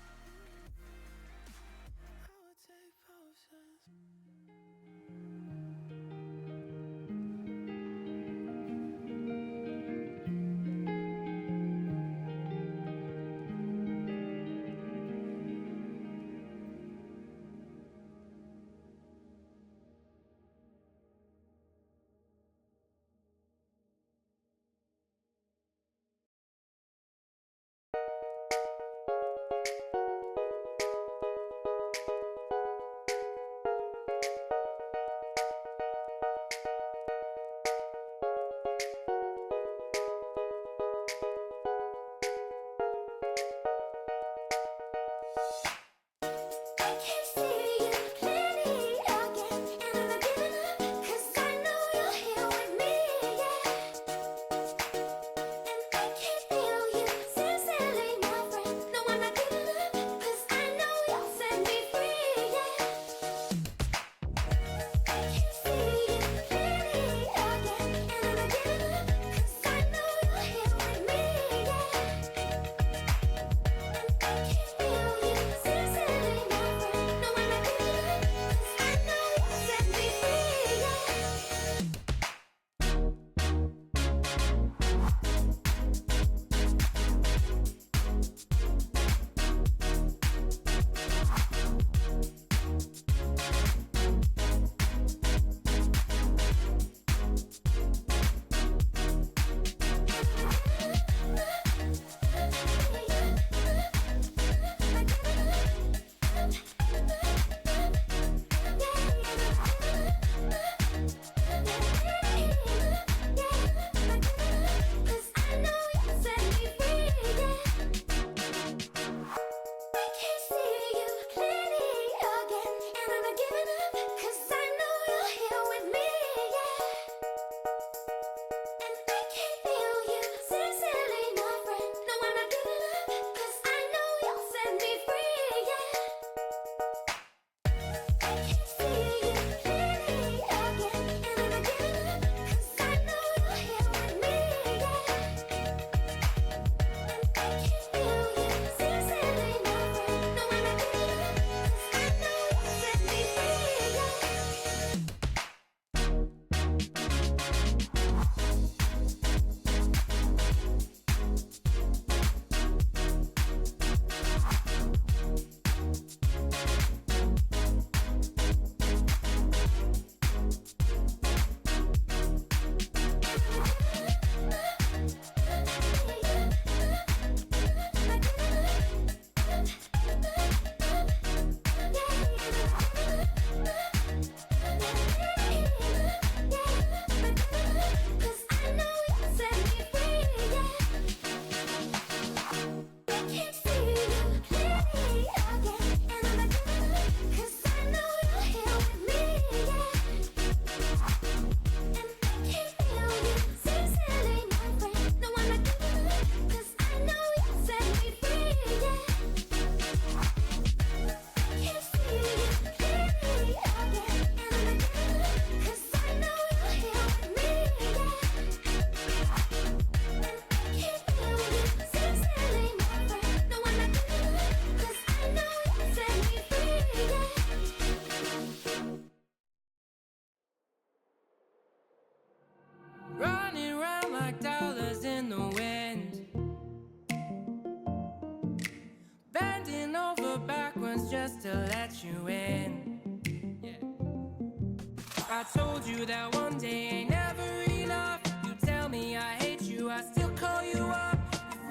I told you that one day ain't never enough. You tell me I hate you, I still call you up.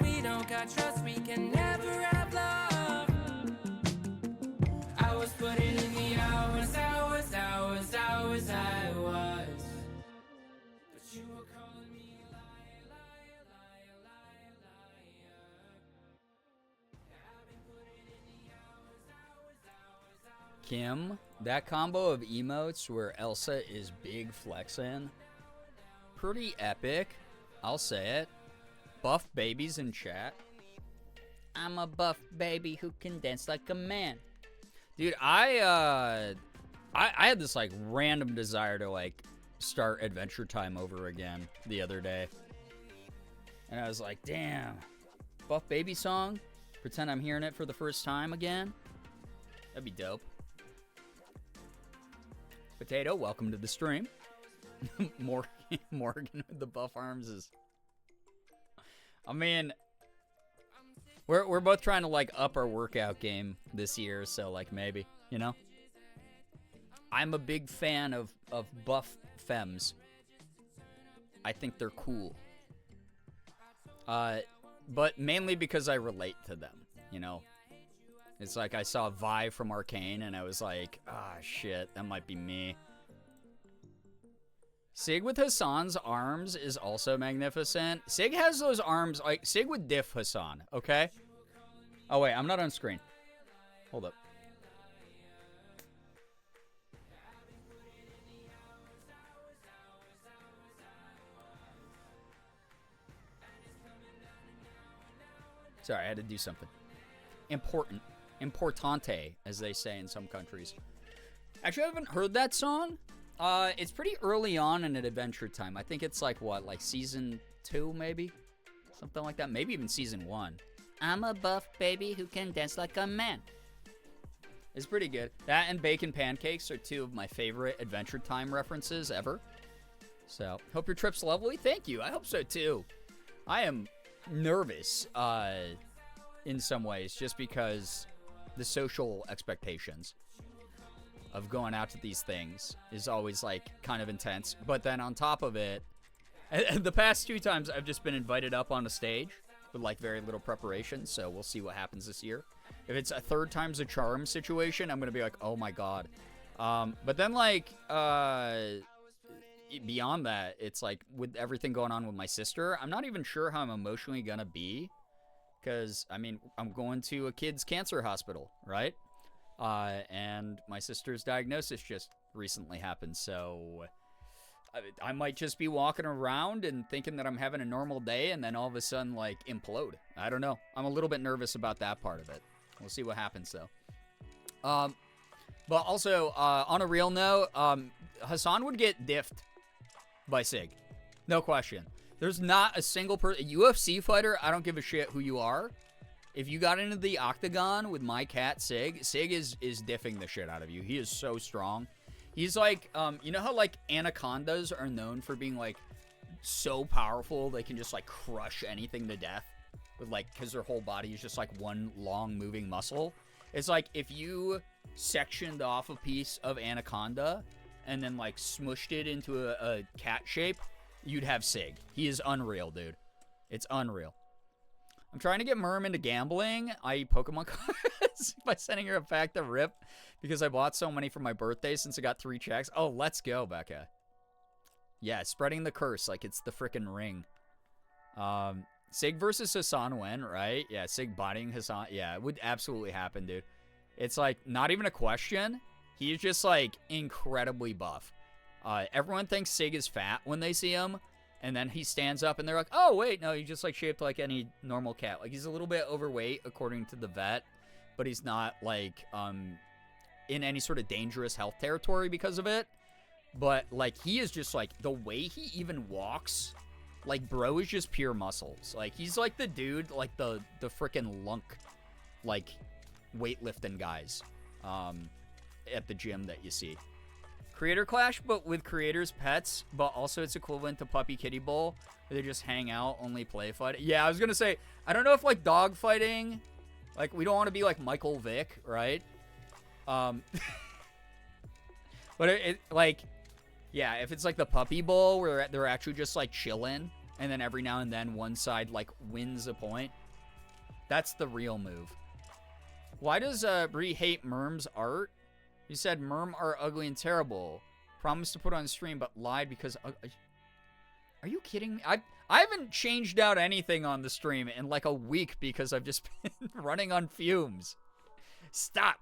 If we don't got trust, we can never have love. I was putting in the hours, I was. But you were calling me a liar, liar, liar, liar, liar. I've been putting in the hours. Kim, that combo of emotes where Elsa is big flexing, pretty epic. I'll say it. Buff babies in chat. I'm a buff baby who can dance like a man. Dude, I had this like random desire to like start Adventure Time over again the other day. And I was like, damn, buff baby song? Pretend I'm hearing it for the first time again? That'd be dope. Potato, welcome to the stream. Morgan with the buff arms is... I mean, we're both trying to like up our workout game this year, so like maybe, you know? I'm a big fan of buff femmes. I think they're cool. But mainly because I relate to them, you know? It's like I saw Vi from Arcane and I was like, ah, shit, that might be me. Sig with Hassan's arms is also magnificent. Sig has those arms, like, Sig would diff Hassan, okay? Oh, wait, I'm not on screen. Hold up. Sorry, I had to do something. Important. Importante, as they say in some countries. Actually, I haven't heard that song. It's pretty early on in an Adventure Time. I think it's like, what, like season 2, maybe? Something like that. Maybe even season 1. I'm a buff baby who can dance like a man. It's pretty good. That and Bacon Pancakes are two of my favorite Adventure Time references ever. So, hope your trip's lovely. Thank you. I hope so, too. I am nervous, in some ways, just because the social expectations of going out to these things is always like kind of intense. But then on top of it, and the past 2 times I've just been invited up on a stage with like very little preparation, so we'll see what happens this year. If it's a 3rd time's a charm situation, I'm gonna be like, oh my god. But then like beyond that, it's like with everything going on with my sister, I'm not even sure how I'm emotionally gonna be, because I mean, I'm going to a kid's cancer hospital, right? And my sister's diagnosis just recently happened, so I might just be walking around and thinking that I'm having a normal day, and then all of a sudden, like, implode. I don't know. I'm a little bit nervous about that part of it. We'll see what happens, though. But also, on a real note, Hassan would get diffed by Sig. No question. There's not a single person, a UFC fighter, I don't give a shit who you are. If you got into the octagon with my cat, Sig is diffing the shit out of you. He is so strong. He's like, you know how, like, anacondas are known for being, like, so powerful they can just, like, crush anything to death? With, like, because their whole body is just, like, one long moving muscle? It's like, if you sectioned off a piece of anaconda and then, like, smushed it into a cat shape, you'd have Sig. He is unreal, dude. It's unreal. I'm trying to get Merm into gambling, i.e. Pokemon cards, by sending her a pack to rip, because I bought so many for my birthday since I got 3 checks. Oh, let's go, Becca. Yeah, spreading the curse like it's the frickin' ring. Sig versus Hassan win, right? Yeah, Sig bodying Hassan. Yeah, it would absolutely happen, dude. It's like, not even a question. He's just, like, incredibly buff. Everyone thinks Sig is fat when they see him. And then he stands up and they're like, oh, wait, no, he's just like shaped like any normal cat. Like, he's a little bit overweight according to the vet, but he's not like in any sort of dangerous health territory because of it. But like, he is just like, the way he even walks, like, bro is just pure muscles. Like, he's like the dude, like the frickin' lunk, like, weightlifting guys at the gym that you see. Creator Clash, but with creators' pets, but also it's equivalent to Puppy Kitty Bowl, where they just hang out, only play fight. Yeah, I was gonna say, I don't know if, like, dog fighting, like, we don't want to be like Michael Vick, right? But it like, Yeah, if it's like the Puppy Bowl where they're actually just like chilling, and then every now and then one side like wins a point, that's the real move. Why does Bree hate Merm's art? He said Merm are ugly and terrible. Promised to put on stream, but lied because... are you kidding me? I haven't changed out anything on the stream in like a week because I've just been running on fumes. Stop.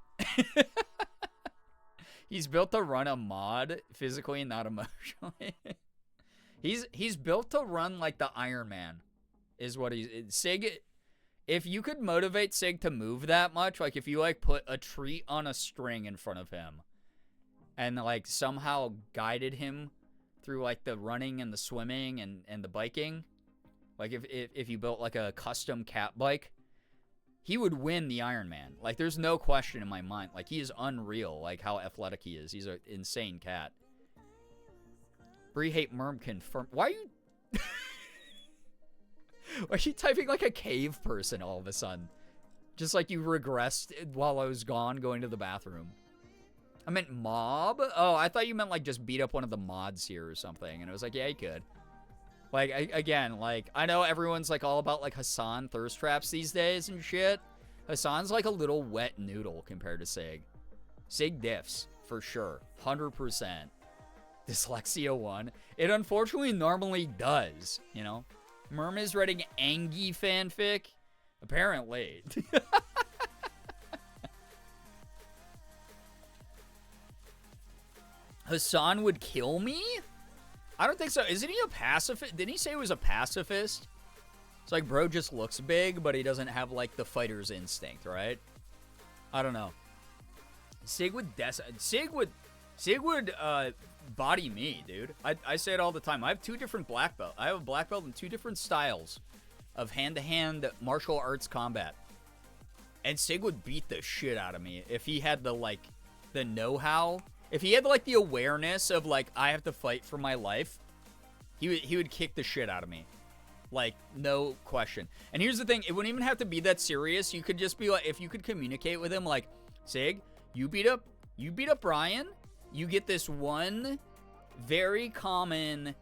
He's built to run a mod physically, not emotionally. he's built to run like the Iron Man, is what he's... Sig, if you could motivate Sig to move that much, like if you like put a treat on a string in front of him and like somehow guided him through like the running and the swimming and the biking, like if you built like a custom cat bike, he would win the Iron Man. Like, there's no question in my mind. Like, he is unreal, like, how athletic he is. He's an insane cat. Bree hate Merm confirmed. Why are you... Why are you typing like a cave person all of a sudden? Just like you regressed while I was gone going to the bathroom. I meant mob? Oh, I thought you meant, like, just beat up one of the mods here or something. And it was like, yeah, you could. Like, again, like, I know everyone's, like, all about, like, Hassan thirst traps these days and shit. Hassan's, like, a little wet noodle compared to Sig. Sig diffs, for sure. 100%. Dyslexia 1. It unfortunately normally does, you know? Merm is writing Angie fanfic? Apparently. Hassan would kill me? I don't think so. Isn't he a pacifist? Didn't he say he was a pacifist? It's like, bro just looks big, but he doesn't have, like, the fighter's instinct, right? I don't know. Sig would body me, dude. I say it all the time. I have 2 different black belts. I have a black belt in 2 different styles of hand-to-hand martial arts combat. And Sig would beat the shit out of me if he had the, like, the know-how. If he had, like, the awareness of, like, I have to fight for my life, he would kick the shit out of me. Like, no question. And here's the thing. It wouldn't even have to be that serious. You could just be like, if you could communicate with him, like, Sig, you beat up Brian. You get this one very common,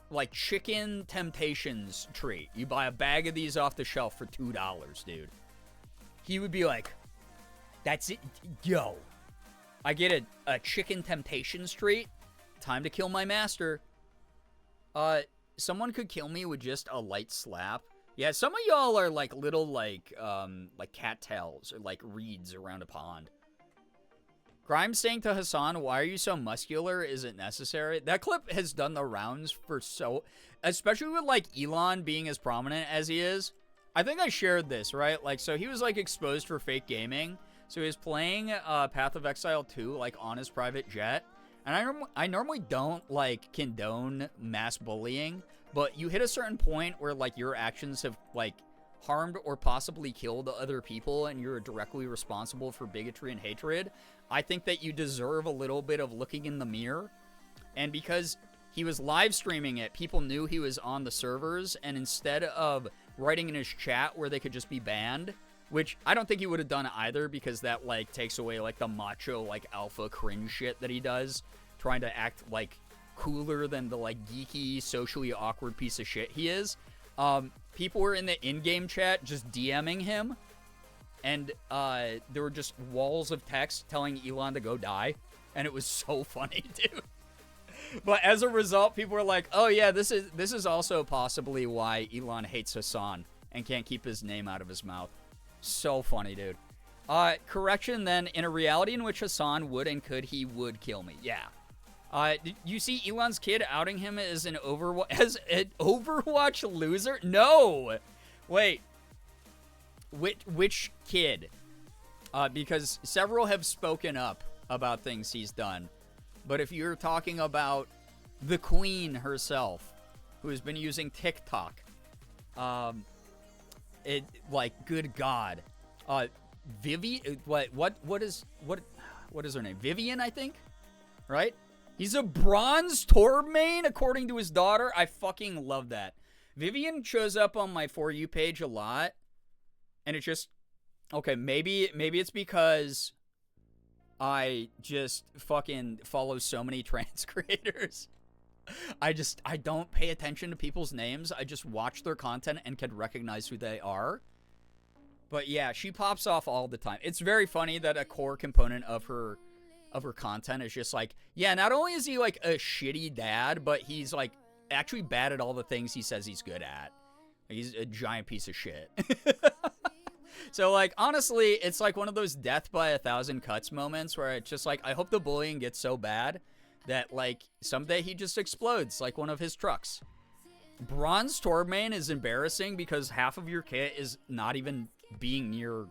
like, chicken temptations treat. You buy a bag of these off the shelf for $2, dude. He would be like, that's it. Yo. I get a chicken temptations treat. Time to kill my master. Someone could kill me with just a light slap. Yeah, some of y'all are like little like cattails or like reeds around a pond. Grimes saying to Hassan, why are you so muscular? Is it necessary? That clip has done the rounds for especially with like Elon being as prominent as he is. I think I shared this, right? Like, so he was like exposed for fake gaming. So he was playing Path of Exile 2 like on his private jet. And I normally don't like condone mass bullying, but you hit a certain point where like your actions have like harmed or possibly killed other people and you're directly responsible for bigotry and hatred. I think that you deserve a little bit of looking in the mirror. And because he was live streaming it, people knew he was on the servers, and instead of writing in his chat where they could just be banned, which I don't think he would have done either, because that, like, takes away, like, the macho, like, alpha cringe shit that he does, trying to act, like, cooler than the, like, geeky, socially awkward piece of shit he is. People were in the in-game chat just DMing him, and there were just walls of text telling Elon to go die, and it was so funny, dude. But as a result, people were like, oh, yeah, this is also possibly why Elon hates Hassan and can't keep his name out of his mouth. So funny, dude. Correction, then, in a reality in which Hassan would and could, he would kill me. Yeah. Did you see Elon's kid outing him as an Overwatch loser? No! Wait. Which kid? Because several have spoken up about things he's done. But if you're talking about the queen herself, who has been using TikTok, good God, what is her name? Vivian, I think, right? He's a bronze Torb main, according to his daughter. I fucking love that. Vivian shows up on my For You page a lot, and it's just, okay, maybe it's because I just fucking follow so many trans creators. I don't pay attention to people's names. I just watch their content and can recognize who they are. But yeah, she pops off all the time. It's very funny that a core component of her content is just like, yeah, not only is he like a shitty dad, but he's like actually bad at all the things he says he's good at. He's a giant piece of shit. So like, honestly, it's like one of those death by 1,000 cuts moments where it's just like, I hope the bullying gets so bad that like someday he just explodes like one of his trucks. Bronze Tormain is embarrassing because half of your kit is not even being near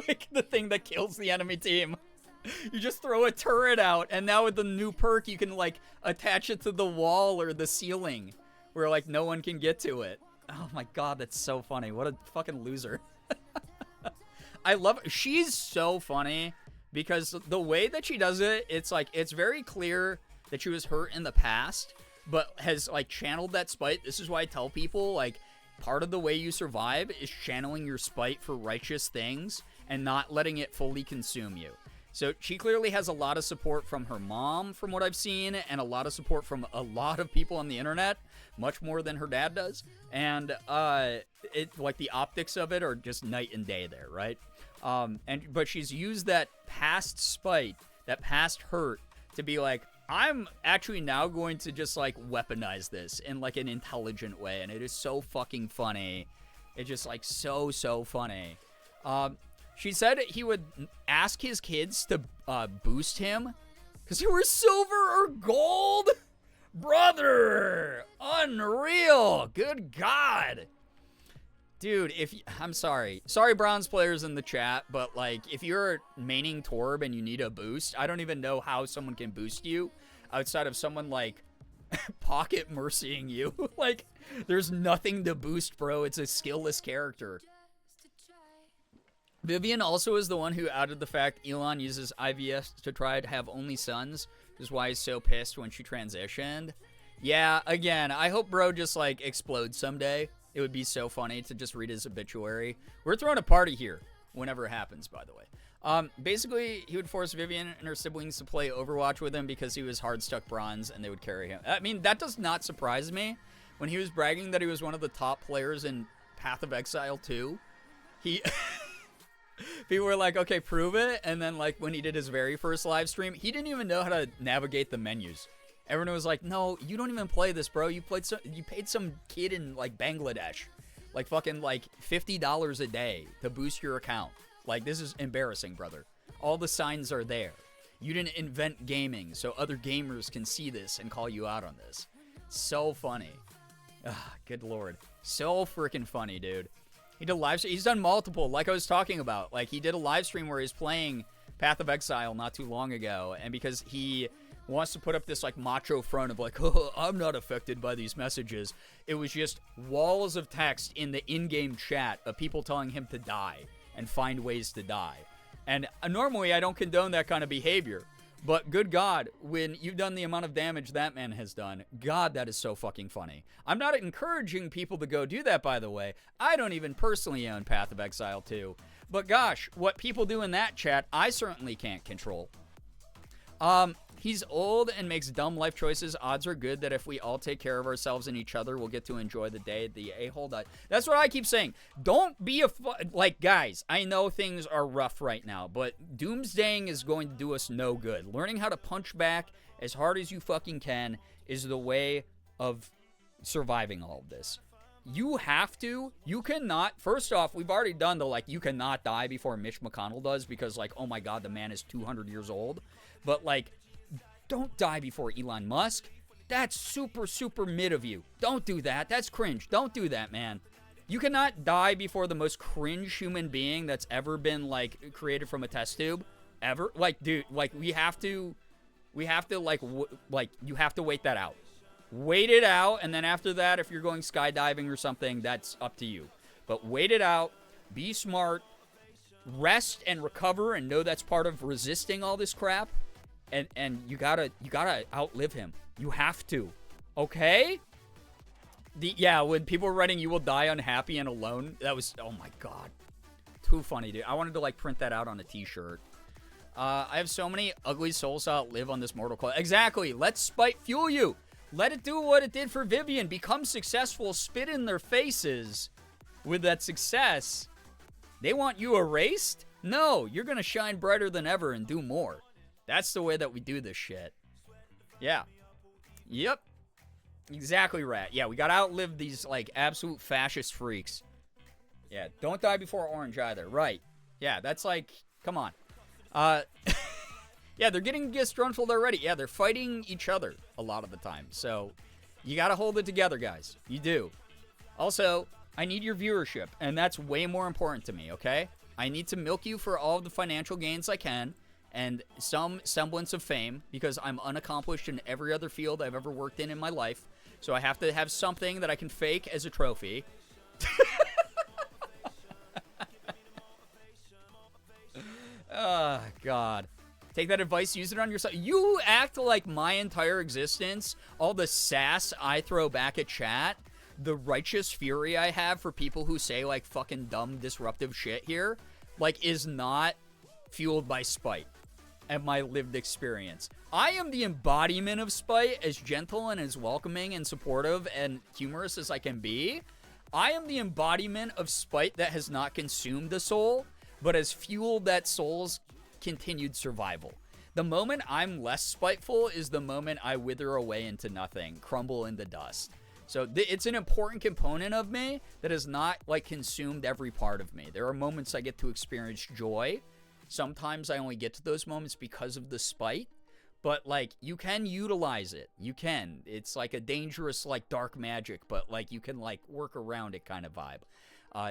like the thing that kills the enemy team. You just throw a turret out, and now with the new perk you can like attach it to the wall or the ceiling where like no one can get to it. Oh my god, that's so funny. What a fucking loser. I love her. She's so funny because the way that she does it, it's like, it's very clear that she was hurt in the past, but has like channeled that spite. This is why I tell people, like, part of the way you survive is channeling your spite for righteous things and not letting it fully consume you. So she clearly has a lot of support from her mom, from what I've seen, and a lot of support from a lot of people on the internet, much more than her dad does. And it like the optics of it are just night and day there, right? But she's used that past spite, that past hurt, to be like, I'm actually now going to just like weaponize this in like an intelligent way, and it is so fucking funny. It's just like so funny. She said he would ask his kids to boost him because they were silver or gold. Brother, unreal. Good God. Dude, I'm sorry, bronze players in the chat, but like, if you're maining Torb and you need a boost, I don't even know how someone can boost you outside of someone like pocket mercying you. Like, there's nothing to boost, bro. It's a skillless character. Vivian also is the one who outed the fact Elon uses IVF to try to have only sons, which is why he's so pissed when she transitioned. Yeah, again, I hope bro just like explodes someday. It would be so funny to just read his obituary. We're throwing a party here whenever it happens, by the way. Basically, he would force Vivian and her siblings to play Overwatch with him because he was hard stuck bronze and they would carry him. I mean, that does not surprise me. When he was bragging that he was one of the top players in Path of Exile 2, he... people were like, okay, prove it. And then like when he did his very first live stream, he didn't even know how to navigate the menus. Everyone was like, no, you don't even play this, bro. You paid some kid in like Bangladesh like fucking like $50 a day to boost your account. Like, this is embarrassing, brother. All the signs are there. You didn't invent gaming so other gamers can see this and call you out on this. So funny. Good lord. So freaking funny, dude. He did a live stream. He's done multiple, like I was talking about. Like, he did a live stream where he's playing Path of Exile not too long ago, and because he wants to put up this like macho front of like, oh, I'm not affected by these messages, it was just walls of text in the in-game chat of people telling him to die and find ways to die. And normally I don't condone that kind of behavior, but good God, when you've done the amount of damage that man has done, God, that is so fucking funny. I'm not encouraging people to go do that, by the way. I don't even personally own Path of Exile 2. But gosh, what people do in that chat, I certainly can't control. He's old and makes dumb life choices. Odds are good that if we all take care of ourselves and each other, we'll get to enjoy the day the a-hole died. That's what I keep saying. Don't be like, guys, I know things are rough right now, but doomsdaying is going to do us no good. Learning how to punch back as hard as you fucking can is the way of surviving all of this. You cannot, first off, we've already done the, like, you cannot die before Mitch McConnell does because, like, oh my God, the man is 200 years old. But, like, don't die before Elon Musk. That's super, super mid of you. Don't do that. That's cringe. Don't do that, man. You cannot die before the most cringe human being that's ever been, like, created from a test tube. Ever. Like, dude, like, you have to, you have to wait that out. Wait it out, and then after that, if you're going skydiving or something, that's up to you. But wait it out. Be smart. Rest and recover and know that's part of resisting all this crap. And you gotta outlive him. You have to. Okay? When people were writing "you will die unhappy and alone," that was, oh my God. Too funny, dude. I wanted to like print that out on a t-shirt. I have so many ugly souls to outlive on this mortal coil. Exactly. Let spite fuel you. Let it do what it did for Vivian. Become successful. Spit in their faces with that success. They want you erased? No, you're going to shine brighter than ever and do more. That's the way that we do this shit. Yeah. Yep. Exactly, Rat. Yeah, we got to outlive these, like, absolute fascist freaks. Yeah, don't die before Orange either. Right. Yeah, that's like, come on. Yeah, they're getting disgruntled already. Yeah, they're fighting each other a lot of the time. So, you gotta hold it together, guys. You do. Also, I need your viewership, and that's way more important to me, okay? I need to milk you for all of the financial gains I can, and some semblance of fame, because I'm unaccomplished in every other field I've ever worked in my life. So I have to have something that I can fake as a trophy. Oh, God. Take that advice, use it on yourself. You act like my entire existence, all the sass I throw back at chat, the righteous fury I have for people who say, like, fucking dumb, disruptive shit here, like, is not fueled by spite and my lived experience. I am the embodiment of spite, as gentle and as welcoming and supportive and humorous as I can be. I am the embodiment of spite that has not consumed the soul, but has fueled that soul's continued survival. The moment I'm less spiteful is the moment I wither away into nothing, crumble into dust. So it's an important component of me that has not, like, consumed every part of me. There are moments I get to experience joy. Sometimes I only get to those moments because of the spite. But, like, you can utilize it. You can. It's like a dangerous, like, dark magic, but, like, you can, like, work around it kind of vibe.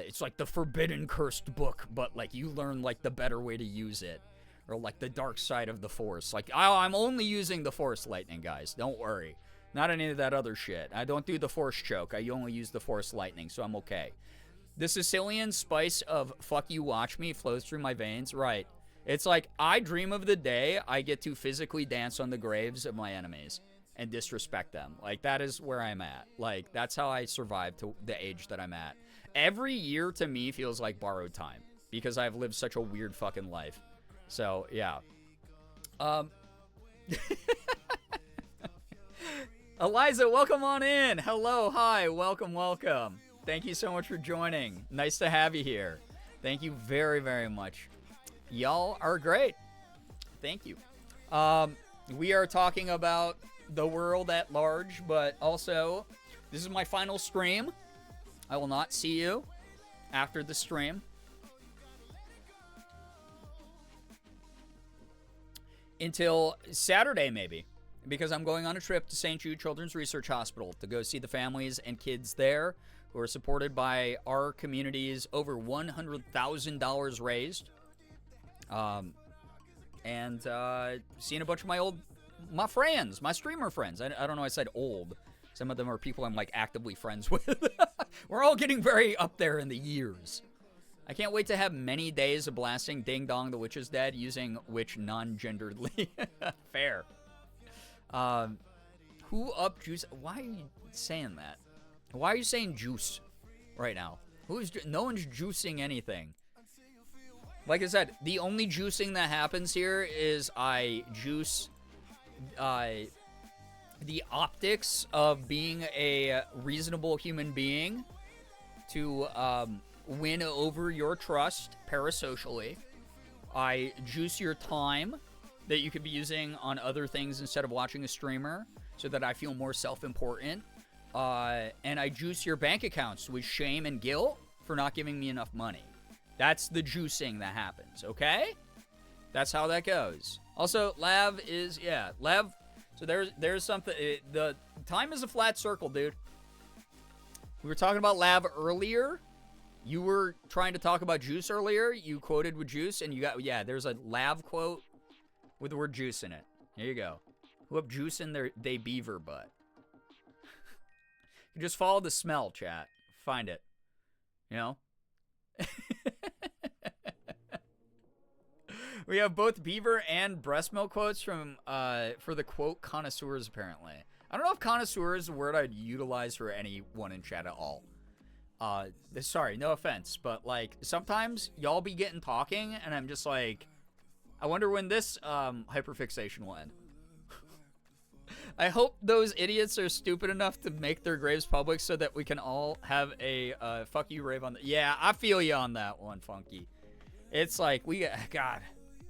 It's like the forbidden cursed book, but, like, you learn, like, the better way to use it. Or, like, the dark side of the Force. Like, I'm only using the Force Lightning, guys. Don't worry. Not any of that other shit. I don't do the Force Choke. I only use the Force Lightning, so I'm okay. The Sicilian spice of fuck you, watch me flows through my veins. Right. It's like, I dream of the day I get to physically dance on the graves of my enemies and disrespect them. Like, that is where I'm at. Like, that's how I survive to the age that I'm at. Every year to me feels like borrowed time because I've lived such a weird fucking life. So, yeah. Eliza, welcome on in. Hello, hi, welcome, welcome. Thank you so much for joining. Nice to have you here. Thank you very, very much. Y'all are great. Thank you. We are talking about the world at large, but also, this is my final stream. I will not see you after the stream. Until Saturday, maybe, because I'm going on a trip to St. Jude Children's Research Hospital to go see the families and kids there who are supported by our community's over $100,000 raised. And seeing a bunch of my friends, my streamer friends. I don't know, I said old. Some of them are people I'm, like, actively friends with. We're all getting very up there in the years. I can't wait to have many days of blasting Ding Dong the Witch is Dead using witch non-genderedly. Fair. Who up juice? Why are you saying that? Why are you saying juice right now? No one's juicing anything. Like I said, the only juicing that happens here is I juice the optics of being a reasonable human being to win over your trust parasocially. I juice your time that you could be using on other things instead of watching a streamer so that I feel more self-important. And I juice your bank accounts with shame and guilt for not giving me enough money. That's the juicing that happens, okay? That's how that goes. Also, Lav is, yeah, Lav, so there's something, the time is a flat circle, dude. We were talking about Lav earlier. You were trying to talk about juice earlier. You quoted with juice, and you got, yeah, there's a Lav quote with the word juice in it. Here you go. Who up juice in they beaver butt? You just follow the smell, chat. Find it. You know? We have both beaver and breast milk quotes from for the quote connoisseurs, apparently. I don't know if connoisseur is a word I'd utilize for anyone in chat at all. Sorry, no offense, but, like, sometimes y'all be getting talking, and I'm just like, I wonder when this hyperfixation will end. I hope those idiots are stupid enough to make their graves public so that we can all have a fuck you rave on the... Yeah, I feel you on that one, Funky. It's like, God,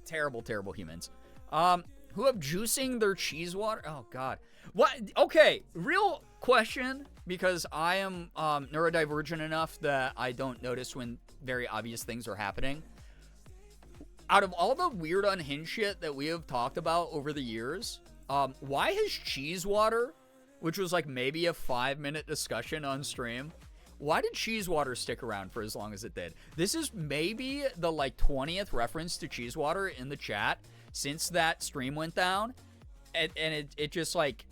terrible, terrible humans. Who have juicing their cheese water? Oh, God. What? Okay, real question, because I am neurodivergent enough that I don't notice when very obvious things are happening. Out of all the weird unhinged shit that we have talked about over the years... why has cheese water, which was like maybe a 5-minute discussion on stream, why did cheese water stick around for as long as it did? This is maybe the like 20th reference to cheese water in the chat since that stream went down. And it just like,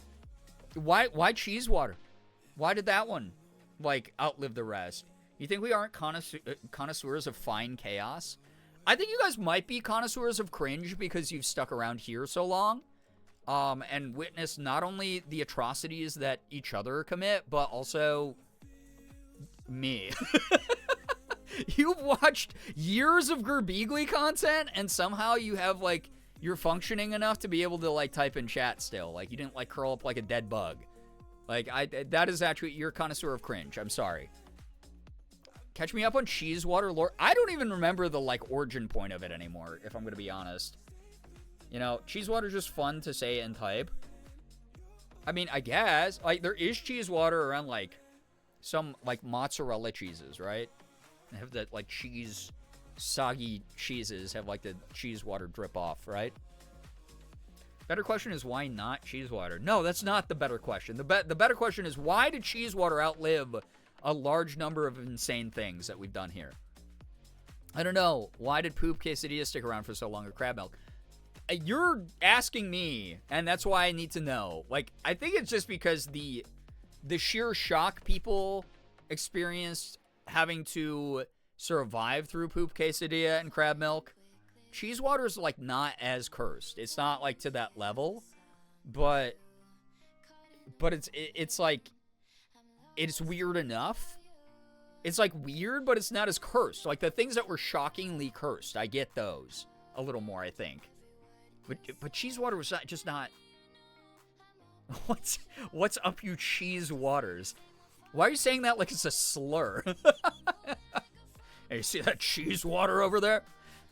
why cheese water? Why did that one like outlive the rest? You think we aren't connoisseurs of fine chaos? I think you guys might be connoisseurs of cringe because you've stuck around here so long. And witness not only the atrocities that each other commit, but also me. You've watched years of Girbeagly content, and somehow you have, like, you're functioning enough to be able to, like, type in chat still. Like, you didn't, like, curl up like a dead bug. Like, that is actually, you're a connoisseur of cringe. I'm sorry. Catch me up on cheese water lore. I don't even remember the, like, origin point of it anymore, if I'm gonna be honest. You know, cheese water is just fun to say and type. I mean, I guess. Like, there is cheese water around, like, some, like, mozzarella cheeses, right? They have that, like, cheese, soggy cheeses have, like, the cheese water drip off, right? Better question is, why not cheese water? No, that's not the better question. The better question is, why did cheese water outlive a large number of insane things that we've done here? I don't know. Why did poop quesadillas stick around for so long, or crab milk? You're asking me, and that's why I need to know. Like, I think it's just because the sheer shock people experienced having to survive through poop quesadilla and crab milk. Cheese water is, like, not as cursed. It's not, like, to that level, but it's like, it's weird enough. It's, like, weird, but it's not as cursed. Like, the things that were shockingly cursed, I get those a little more, I think. But cheese water was just not... What's up, you cheese waters? Why are you saying that like it's a slur? Hey, you see that cheese water over there?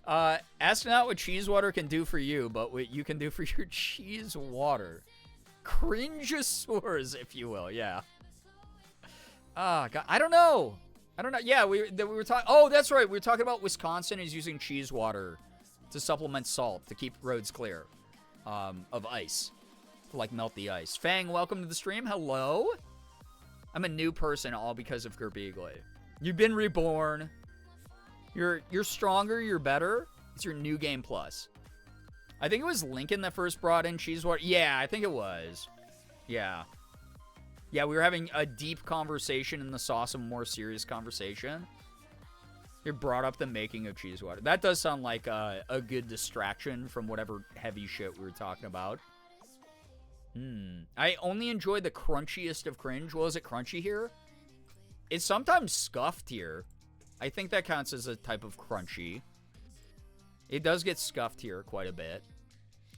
Ask not what cheese water can do for you, but what you can do for your cheese water. Cringeosaurs, if you will, yeah. Ah, God, I don't know. Yeah, we were talking... Oh, that's right. We were talking about Wisconsin is using cheese water to supplement salt to keep roads clear of ice, to like melt the ice. Fang, welcome to the stream. Hello. I'm a new person, all because of Girbeagly. You've been reborn. You're stronger. You're better. It's your new game plus. I think it was Lincoln that first brought in cheese water. Yeah, I think it was. Yeah, we were having a deep conversation in the sauce, a more serious conversation. It brought up the making of cheese water. That does sound like a good distraction from whatever heavy shit we were talking about. I only enjoy the crunchiest of cringe. Well, is it crunchy here? It's sometimes scuffed here. I think that counts as a type of crunchy. It does get scuffed here quite a bit.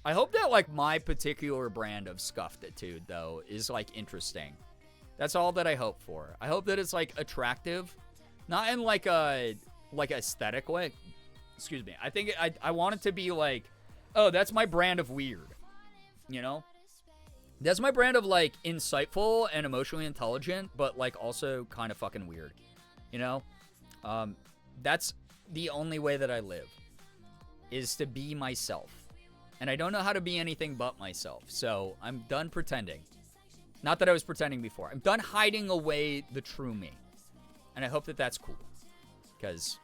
I hope that, like, my particular brand of scuffitude, though, is, like, interesting. That's all that I hope for. I hope that it's, like, attractive. Not in, like, a... like aesthetic way. Excuse me. I think I want it to be like, oh, that's my brand of weird. You know? That's my brand of like insightful and emotionally intelligent, but like also kind of fucking weird. You know? That's the only way that I live, is to be myself. And I don't know how to be anything but myself. So I'm done pretending. Not that I was pretending before. I'm done hiding away the true me. And I hope that that's cool. Because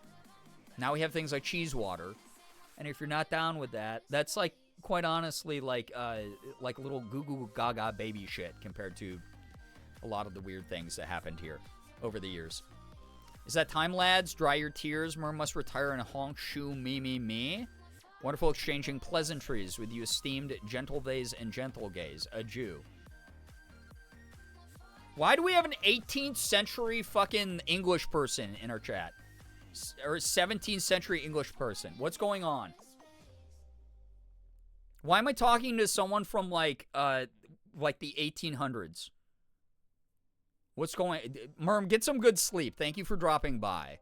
now we have things like cheese water. And if you're not down with that, that's like, quite honestly, like little goo goo gaga baby shit compared to a lot of the weird things that happened here over the years. Is that time, lads? Dry your tears. Mer must retire in a honk shoe me. Wonderful exchanging pleasantries with you esteemed gentle-days and gentle-gays. Adieu. Why do we have an 18th century fucking English person in our chat? Or a 17th century English person? What's going on? Why am I talking to someone from like the 1800s? What's going... Merm, get some good sleep. Thank you for dropping by.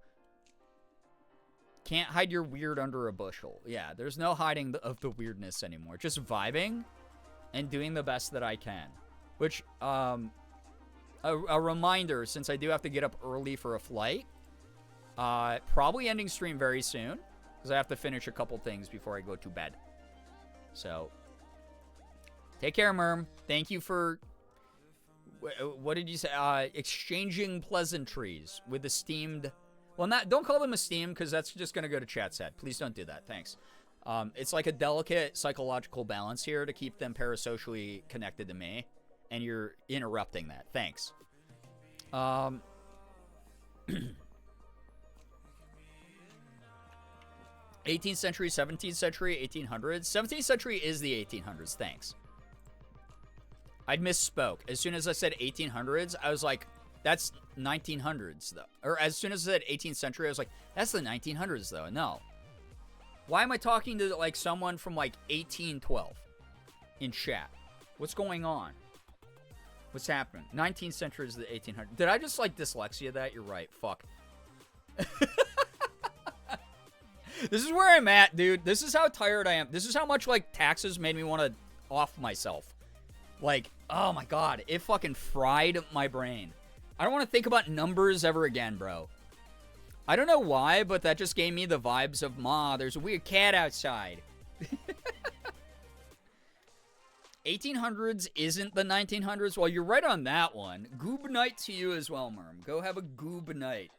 Can't hide your weird under a bushel. Yeah, there's no hiding of the weirdness anymore. Just vibing and doing the best that I can. Which, a reminder, since I do have to get up early for a flight, probably ending stream very soon, because I have to finish a couple things before I go to bed. So, take care, Merm. Thank you for, what did you say? Exchanging pleasantries with esteemed, well, don't call them esteemed, because that's just going to go to chat set. Please don't do that. Thanks. It's like a delicate psychological balance here to keep them parasocially connected to me, and you're interrupting that. Thanks. 18th century, 17th century, 1800s. 17th century is the 1800s. Thanks. I misspoke. As soon as I said 1800s, I was like, that's 1900s, though. Or as soon as I said 18th century, I was like, that's the 1900s, though. No. Why am I talking to, like, someone from, like, 1812 in chat? What's going on? What's happening? 19th century is the 1800s. Did I just, like, dyslexia that? You're right. Fuck. This is where I'm at, dude. This is how tired I am. This is how much, like, taxes made me want to off myself. Like, oh my god. It fucking fried my brain. I don't want to think about numbers ever again, bro. I don't know why, but that just gave me the vibes of, Ma, there's a weird cat outside. 1800s isn't the 1900s? Well, you're right on that one. Goob night to you as well, Merm. Go have a goob night.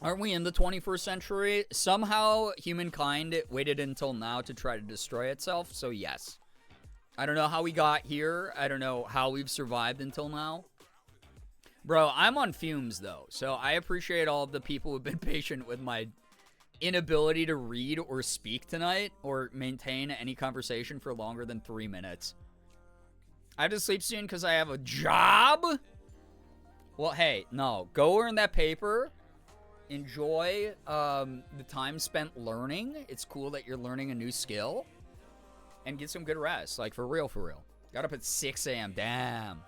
Aren't we in the 21st century? Somehow, humankind waited until now to try to destroy itself, so yes. I don't know how we got here. I don't know how we've survived until now. Bro, I'm on fumes, though, so I appreciate all of the people who've been patient with my inability to read or speak tonight, or maintain any conversation for longer than 3 minutes. I have to sleep soon because I have a job? Well, hey, no. Go earn that paper. Enjoy the time spent learning. It's cool that you're learning a new skill. And get some good rest. Like, for real, for real. Got up at 6 a.m. Damn.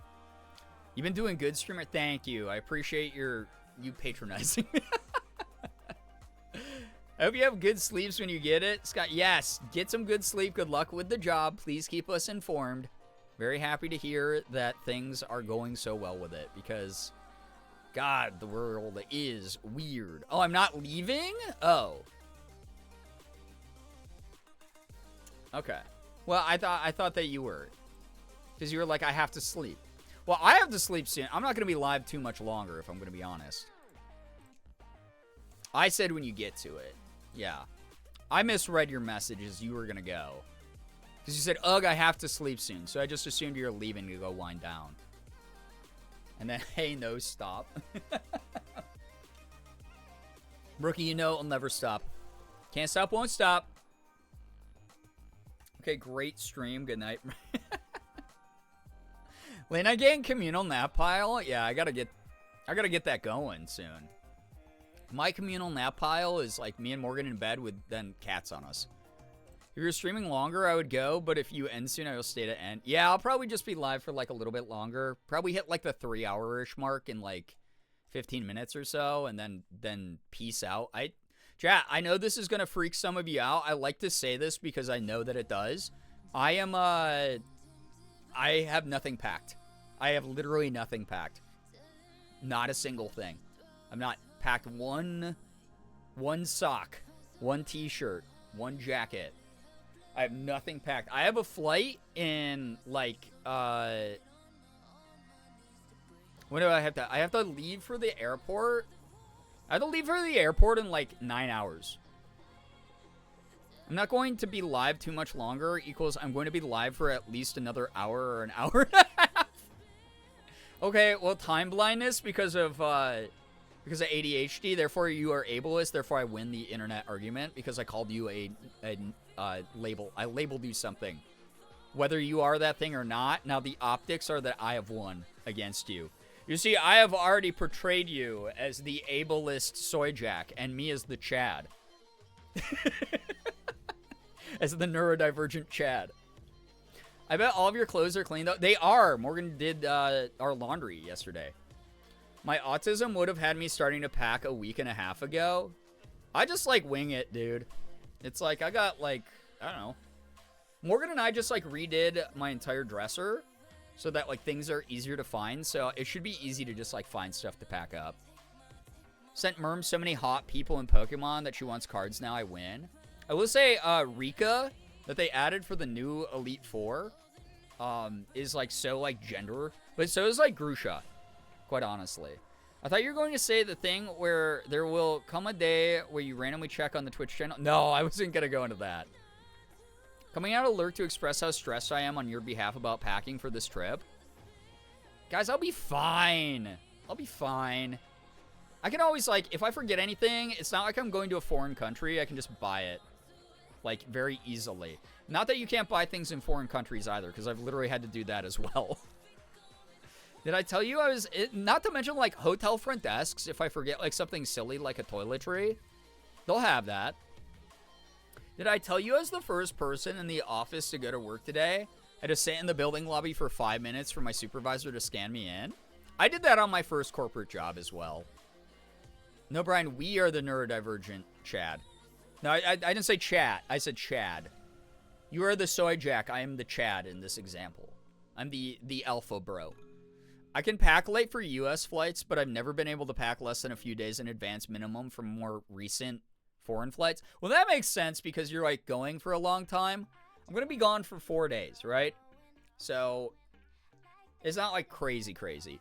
You've been doing good, streamer. Thank you. I appreciate you patronizing me. I hope you have good sleeps when you get it. Scott, yes. Get some good sleep. Good luck with the job. Please keep us informed. Very happy to hear that things are going so well with it. Because... God, the world is weird. Oh, I'm not leaving? Oh. Okay. Well, I thought that you were. Because you were like, I have to sleep. Well, I have to sleep soon. I'm not going to be live too much longer, if I'm going to be honest. I said when you get to it. Yeah. I misread your message as you were going to go. Because you said, ugh, I have to sleep soon. So I just assumed you were leaving to go wind down. And then, hey, no, stop. Rookie, you know it'll never stop. Can't stop, won't stop. Okay, great stream. Good night. Late night game communal nap pile? Yeah, I gotta get that going soon. My communal nap pile is like me and Morgan in bed with then cats on us. If you're streaming longer, I would go, but if you end soon, I will stay to end. Yeah, I'll probably just be live for like a little bit longer. Probably hit like the 3-hour-ish mark in like 15 minutes or so, and then peace out. Chat, I know this is gonna freak some of you out. I like to say this because I know that it does. I have nothing packed. I have literally nothing packed. Not a single thing. I'm not packed one sock, one t-shirt, one jacket. I have nothing packed. I have a flight in, like, when do I have to? I have to leave for the airport. I have to leave for the airport in, like, 9 hours. I'm not going to be live too much longer, equals I'm going to be live for at least another hour or an hour and a half. Okay, well, time blindness because of ADHD, therefore you are ableist, therefore I win the internet argument because I called you a label. I labeled you something. Whether you are that thing or not, now the optics are that I have won against you. You see, I have already portrayed you as the ableist soy jack and me as the Chad. as the neurodivergent Chad. I bet all of your clothes are clean, though. They are. Morgan did our laundry yesterday. My autism would have had me starting to pack a week and a half ago. I just, like, wing it, dude. It's like, I got, like, I don't know. Morgan and I just, like, redid my entire dresser so that, like, things are easier to find. So it should be easy to just, like, find stuff to pack up. Sent Merm so many hot people in Pokemon that she wants cards now. I win. I will say, Rika, that they added for the new Elite Four, is, like, so, like, gender. But so is, like, Grusha, quite honestly. I thought you were going to say the thing where there will come a day where you randomly check on the Twitch channel. No, I wasn't going to go into that. Coming out alert to express how stressed I am on your behalf about packing for this trip. Guys, I'll be fine. I'll be fine. I can always, like, if I forget anything, it's not like I'm going to a foreign country. I can just buy it, like, very easily. Not that you can't buy things in foreign countries either, because I've literally had to do that as well. Did I tell you I was, not to mention, like, hotel front desks, if I forget, like, something silly like a toiletry, they'll have that. Did I tell you I was the first person in the office to go to work today? I just sat in the building lobby for 5 minutes for my supervisor to scan me in. I did that on my first corporate job as well. No, Brian, we are the neurodivergent Chad. No, I didn't say chat. I said Chad. You are the soy jack. I am the Chad in this example. I'm the alpha bro. I can pack late for U.S. flights, but I've never been able to pack less than a few days in advance minimum for more recent foreign flights. Well, that makes sense because you're, like, going for a long time. I'm going to be gone for 4 days, right? So, it's not, like, crazy.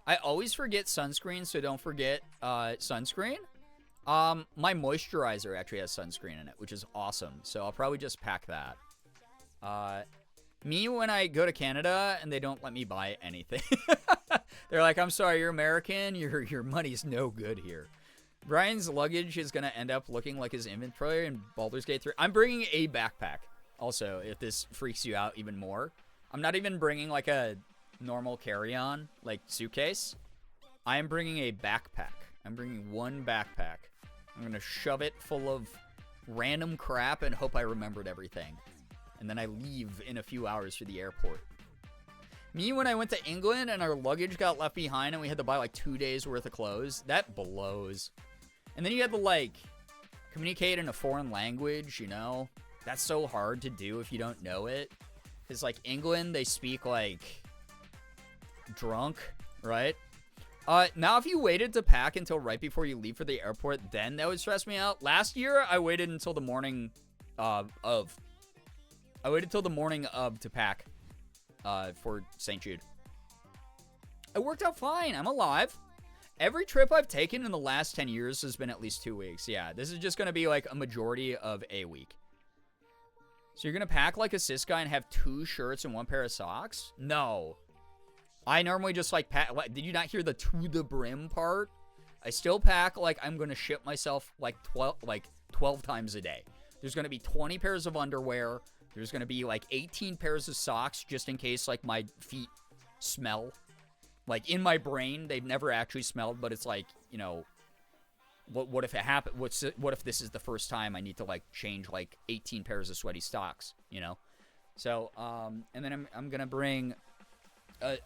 I always forget sunscreen, so don't forget sunscreen. My moisturizer actually has sunscreen in it, which is awesome. So, I'll probably just pack that. Me, when I go to Canada and they don't let me buy anything. They're like, I'm sorry, you're American. Your money's no good here. Brian's luggage is going to end up looking like his inventory in Baldur's Gate 3. I'm bringing a backpack. Also, if this freaks you out even more. I'm not even bringing, like, a normal carry-on, like, suitcase. I am bringing a backpack. I'm bringing one backpack. I'm going to shove it full of random crap and hope I remembered everything. And then I leave in a few hours for the airport. Me, when I went to England and our luggage got left behind and we had to buy, like, 2 days worth of clothes, that blows. And then you had to, like, communicate in a foreign language, you know? That's so hard to do if you don't know it. Because, like, England, they speak, like, drunk, right? Now, if you waited to pack until right before you leave for the airport, then that would stress me out. Last year, I waited until the morning I waited till the morning of to pack for St. Jude. It worked out fine. I'm alive. Every trip I've taken in the last 10 years has been at least 2 weeks. Yeah, this is just going to be like a majority of a week. So you're going to pack like a cis guy and have 2 shirts and 1 pair of socks? No. I normally just like pack. Did you not hear the to the brim part? I still pack like I'm going to shit myself like 12 times a day. There's going to be 20 pairs of underwear. There's going to be like 18 pairs of socks just in case like my feet smell. Like in my brain, they've never actually smelled, but it's like, you know, what if it happened? What if this is the first time I need to like change like 18 pairs of sweaty socks, you know? So, and then I'm going to bring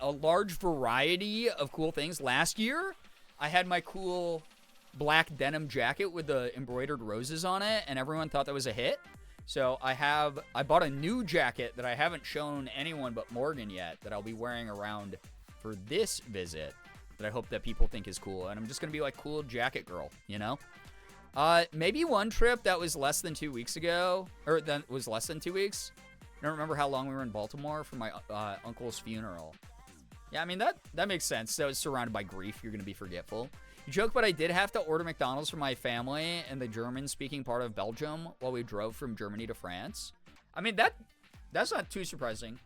a large variety of cool things. Last year, I had my cool black denim jacket with the embroidered roses on it, and everyone thought that was a hit. So I bought a new jacket that I haven't shown anyone but Morgan yet that I'll be wearing around for this visit that I hope that people think is cool. And I'm just going to be like cool jacket girl, you know? Maybe one trip that was less than 2 weeks ago, or that was less than 2 weeks. I don't remember how long we were in Baltimore for my uncle's funeral. Yeah, I mean, that makes sense. That was surrounded by grief. You're going to be forgetful. You joke, but I did have to order McDonald's for my family in the German-speaking part of Belgium while we drove from Germany to France. I mean, that's not too surprising.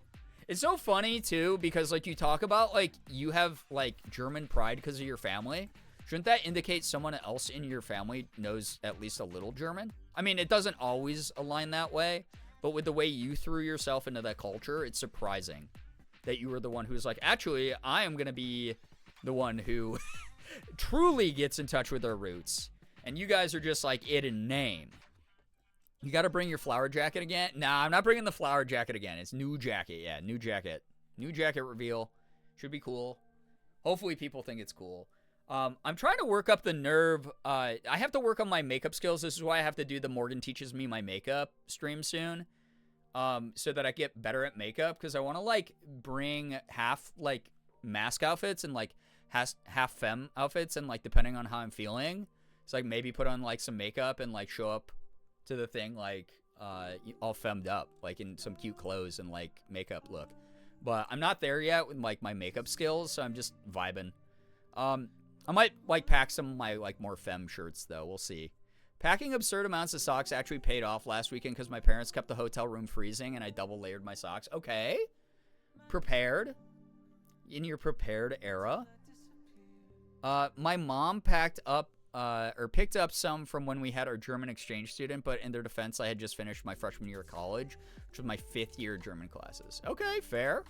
It's so funny, too, because, like, you talk about, like, you have, like, German pride because of your family. Shouldn't that indicate someone else in your family knows at least a little German? I mean, it doesn't always align that way, but with the way you threw yourself into that culture, it's surprising that you were the one who's like, actually, I am going to be the one who truly gets in touch with their roots. And you guys are just like it in name. You got to bring your flower jacket again? Nah, I'm not bringing the flower jacket again. It's new jacket. Yeah, new jacket. New jacket reveal. Should be cool. Hopefully people think it's cool. I'm trying to work up the nerve. I have to work on my makeup skills. This is why I have to do the Morgan Teaches Me My Makeup stream soon. So that I get better at makeup. Because I want to, like, bring half, like, mask outfits and, like, half femme outfits. And, like, depending on how I'm feeling. It's like, maybe put on, like, some makeup and, like, show up to the thing, like, all femmed up. Like, in some cute clothes and, like, makeup look. But I'm not there yet with, like, my makeup skills. So I'm just vibing. I might, like, pack some of my, like, more femme shirts, though. We'll see. Packing absurd amounts of socks actually paid off last weekend because my parents kept the hotel room freezing and I double layered my socks. Okay. Prepared. In your prepared era. My mom picked up some from when we had our German exchange student, but in their defense, I had just finished my freshman year of college, which was my 5th year German classes. Okay, fair.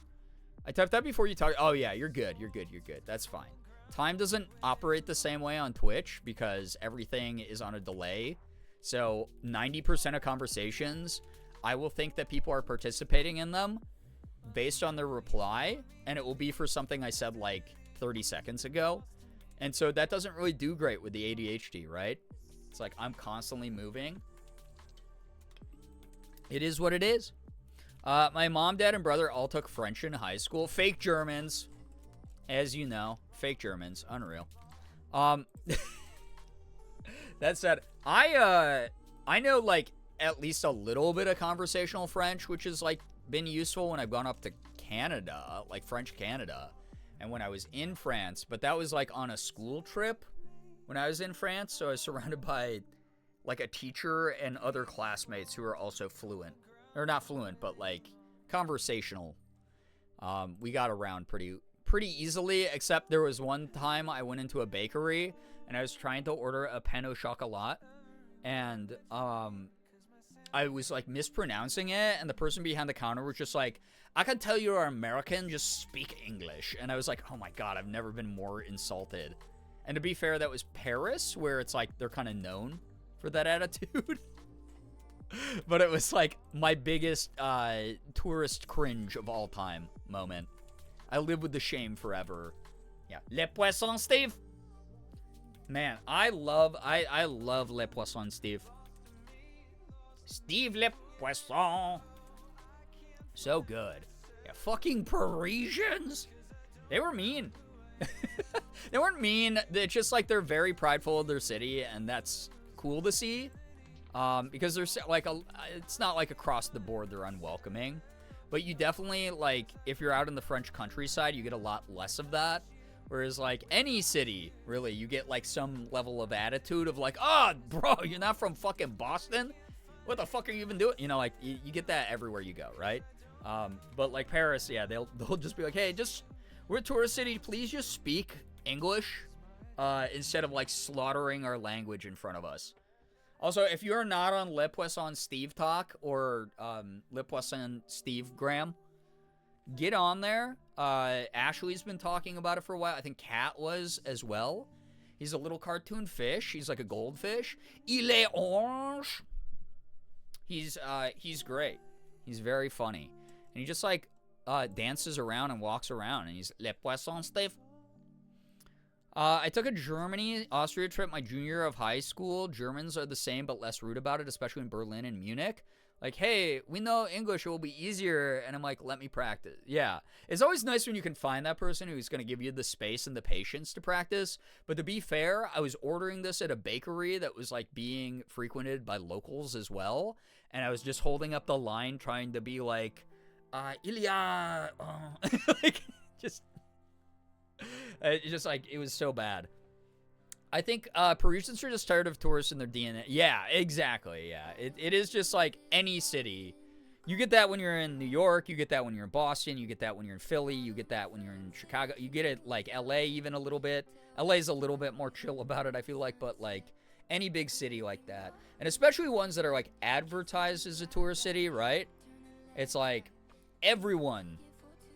I typed that before you talk. Oh, yeah, you're good. You're good. You're good. That's fine. Time doesn't operate the same way on Twitch because everything is on a delay. So 90% of conversations, I will think that people are participating in them based on their reply, and it will be for something I said like 30 seconds ago. And so that doesn't really do great with the ADHD, right? It's like I'm constantly moving. It is what it is. My mom, dad, and brother all took French in high school. Fake Germans, as you know. Fake Germans. Unreal. That said, I know, like, at least a little bit of conversational French, which has, like, been useful when I've gone up to Canada, like French Canada, and when I was in France. But that was, like, on a school trip when I was in France, so I was surrounded by, like, a teacher and other classmates who are also fluent. Or not fluent, but, like, conversational. We got around pretty easily, except there was one time I went into a bakery and I was trying to order a pain au chocolat, and I was like mispronouncing it, and the person behind the counter was just like, I can tell you're American, just speak English. And I was like, oh my god, I've never been more insulted. And to be fair, that was Paris, where it's like they're kind of known for that attitude. But it was like my biggest tourist cringe of all time moment. I live with the shame forever. Yeah. Le Poisson Steve. Man, I love Le Poisson Steve. Steve Le Poisson. So good. Yeah, fucking Parisians. They were mean. They weren't mean. It's just like they're very prideful of their city, and that's cool to see. Because there's like it's not like across the board they're unwelcoming. But you definitely, like, if you're out in the French countryside, you get a lot less of that. Whereas, like, any city, really, you get, like, some level of attitude of, like, oh, bro, you're not from fucking Boston? What the fuck are you even doing? You know, like, you get that everywhere you go, right? But, like, Paris, yeah, they'll just be like, hey, we're a tourist city, please just speak English instead of, like, slaughtering our language in front of us. Also, if you're not on Le Poisson Steve Talk or Le Poisson Steve Graham, get on there. Ashley's been talking about it for a while. I think Kat was as well. He's a little cartoon fish. He's like a goldfish. Il est orange. He's great. He's very funny. And he just like dances around and walks around. And he's Le Poisson Steve. I took a Germany-Austria trip my junior year of high school. Germans are the same but less rude about it, especially in Berlin and Munich. Like, hey, we know English, it will be easier. And I'm like, let me practice. Yeah. It's always nice when you can find that person who's going to give you the space and the patience to practice. But to be fair, I was ordering this at a bakery that was, like, being frequented by locals as well. And I was just holding up the line trying to be like, Ilya. Like, just... like, it was so bad. I think Parisians are just tired of tourists in their DNA. Yeah, exactly, yeah. It is just like any city. You get that when you're in New York. You get that when you're in Boston. You get that when you're in Philly. You get that when you're in Chicago. You get it, like, LA even a little bit. LA's a little bit more chill about it, I feel like. But, like, any big city like that. And especially ones that are, like, advertised as a tourist city, right? It's like everyone...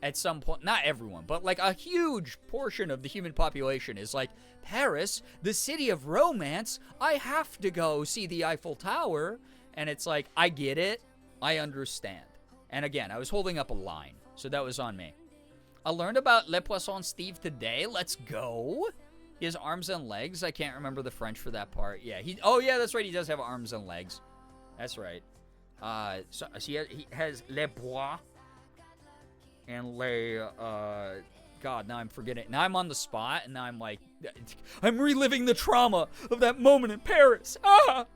at some point, not everyone, but like a huge portion of the human population is like, Paris, the city of romance, I have to go see the Eiffel Tower. And it's like, I get it. I understand. And again, I was holding up a line, so that was on me. I learned about Le Poisson Steve today. Let's go. He has arms and legs. I can't remember the French for that part. Yeah, oh yeah, that's right. He does have arms and legs. That's right. So he has les bois and les, God, now I'm forgetting. Now I'm on the spot, and now I'm like, I'm reliving the trauma of that moment in Paris. Ah!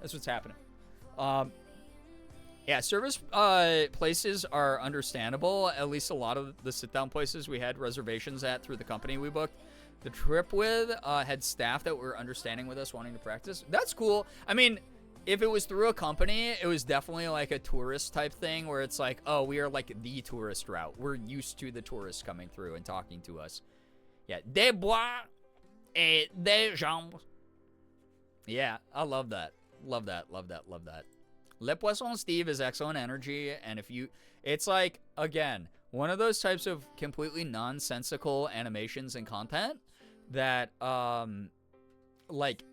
That's what's happening. Yeah, service places are understandable. At least a lot of the sit-down places we had reservations at through the company we booked the trip with had staff that were understanding with us wanting to practice. That's cool. I mean, if it was through a company, it was definitely like a tourist type thing where it's like, oh, we are like the tourist route. We're used to the tourists coming through and talking to us. Yeah, des bois et des jambes. Yeah, I love that. Love that, love that, love that. Le Poisson Steve is excellent energy, and if you, it's like, again, one of those types of completely nonsensical animations and content that, like,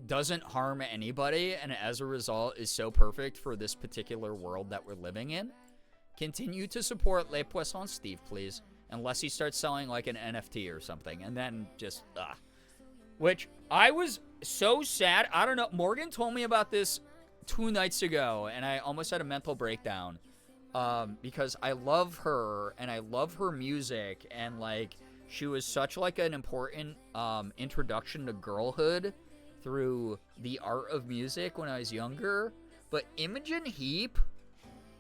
doesn't harm anybody, and as a result is so perfect for this particular world that we're living in. Continue to support Le Poisson Steve, please, unless he starts selling, like, an NFT or something, and then just, Which, I was so sad. I don't know, Morgan told me about this 2 nights ago, and I almost had a mental breakdown, because I love her, and I love her music, and, like, she was such, like, an important, introduction to girlhood through the art of music when I was younger, but Imogen Heap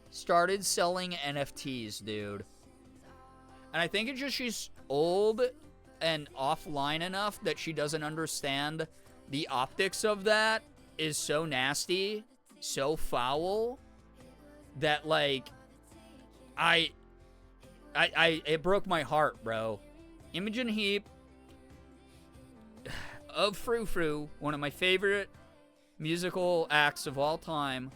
started selling NFTs, dude, and I think it's just she's old and offline enough that she doesn't understand the optics of that is so nasty, so foul, that, like, it broke my heart, bro. Imogen Heap of Frou Frou, one of my favorite musical acts of all time.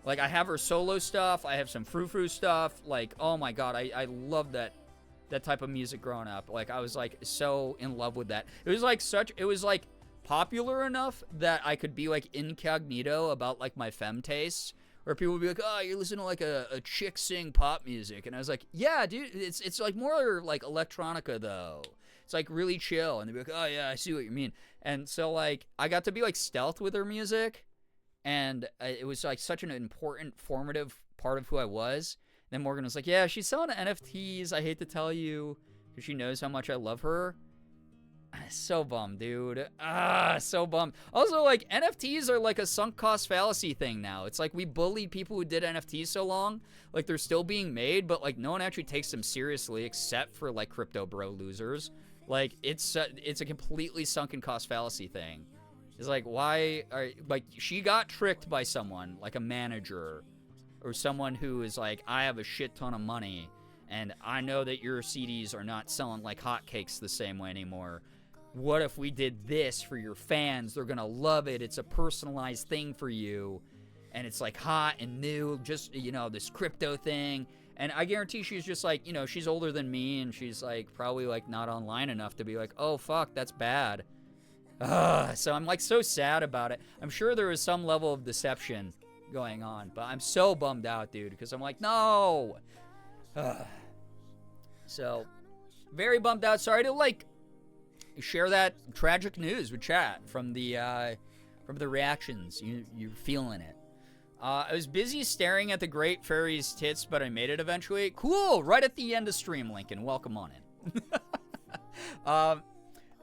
Like, I have her solo stuff, I have some Frou Frou stuff, like, oh my god, I love that type of music growing up. Like, I was, like, so in love with that. It was, like, popular enough that I could be, like, incognito about, like, my femme tastes, where people would be like, oh, you're listening to, like, a chick sing pop music, and I was like, yeah, dude, it's like, more, like, electronica, though. It's, like, really chill, and they'd be like, oh, yeah, I see what you mean, and so, like, I got to be, like, stealth with her music, and it was, like, such an important, formative part of who I was. Then Morgan was like, yeah, she's selling NFTs, I hate to tell you, because she knows how much I love her. So bummed, dude. So bummed. Also, like, NFTs are like a sunk cost fallacy thing now. It's like we bullied people who did NFTs so long. Like, they're still being made, but, like, no one actually takes them seriously except for, like, crypto bro losers. Like, it's a completely sunken cost fallacy thing. It's like, why are, like, she got tricked by someone, like a manager, or someone who is like, I have a shit ton of money, and I know that your CDs are not selling like hotcakes the same way anymore. What if we did this for your fans? They're gonna love it. It's a personalized thing for you. And it's like hot and new, just, you know, this crypto thing. And I guarantee she's just like, you know, she's older than me, and she's like probably like not online enough to be like, oh fuck, that's bad. So I'm like so sad about it. I'm sure there is some level of deception going on, but I'm so bummed out, dude, because I'm like, no. So very bummed out. Sorry to like share that tragic news with chat from the reactions. You're feeling it. I was busy staring at the Great Fairy's tits, but I made it eventually. Cool, right at the end of stream, Lincoln. Welcome on in.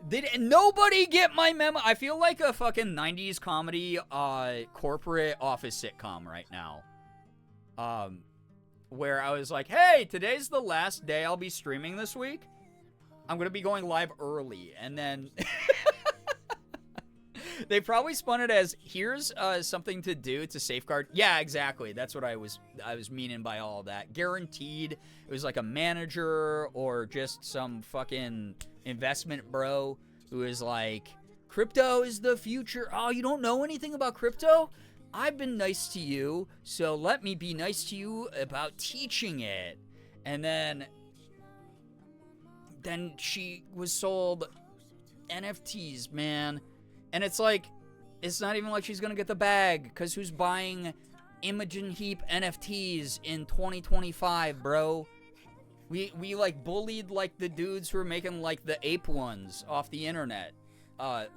Did nobody get my memo? I feel like a fucking 90s comedy corporate office sitcom right now. Where I was like, hey, today's the last day I'll be streaming this week. I'm going to be going live early. And then they probably spun it as, here's something to do to safeguard. Yeah, exactly. That's what I was meaning by all of that. Guaranteed it was like a manager or just some fucking investment bro who is like, crypto is the future. Oh, you don't know anything about crypto? I've been nice to you, so let me be nice to you about teaching it. And then she was sold NFTs, man. And it's like, It's not even like she's gonna get the bag, because who's buying Imogen Heap NFTs in 2025, bro? We like bullied like the dudes who were making like the ape ones off the internet. No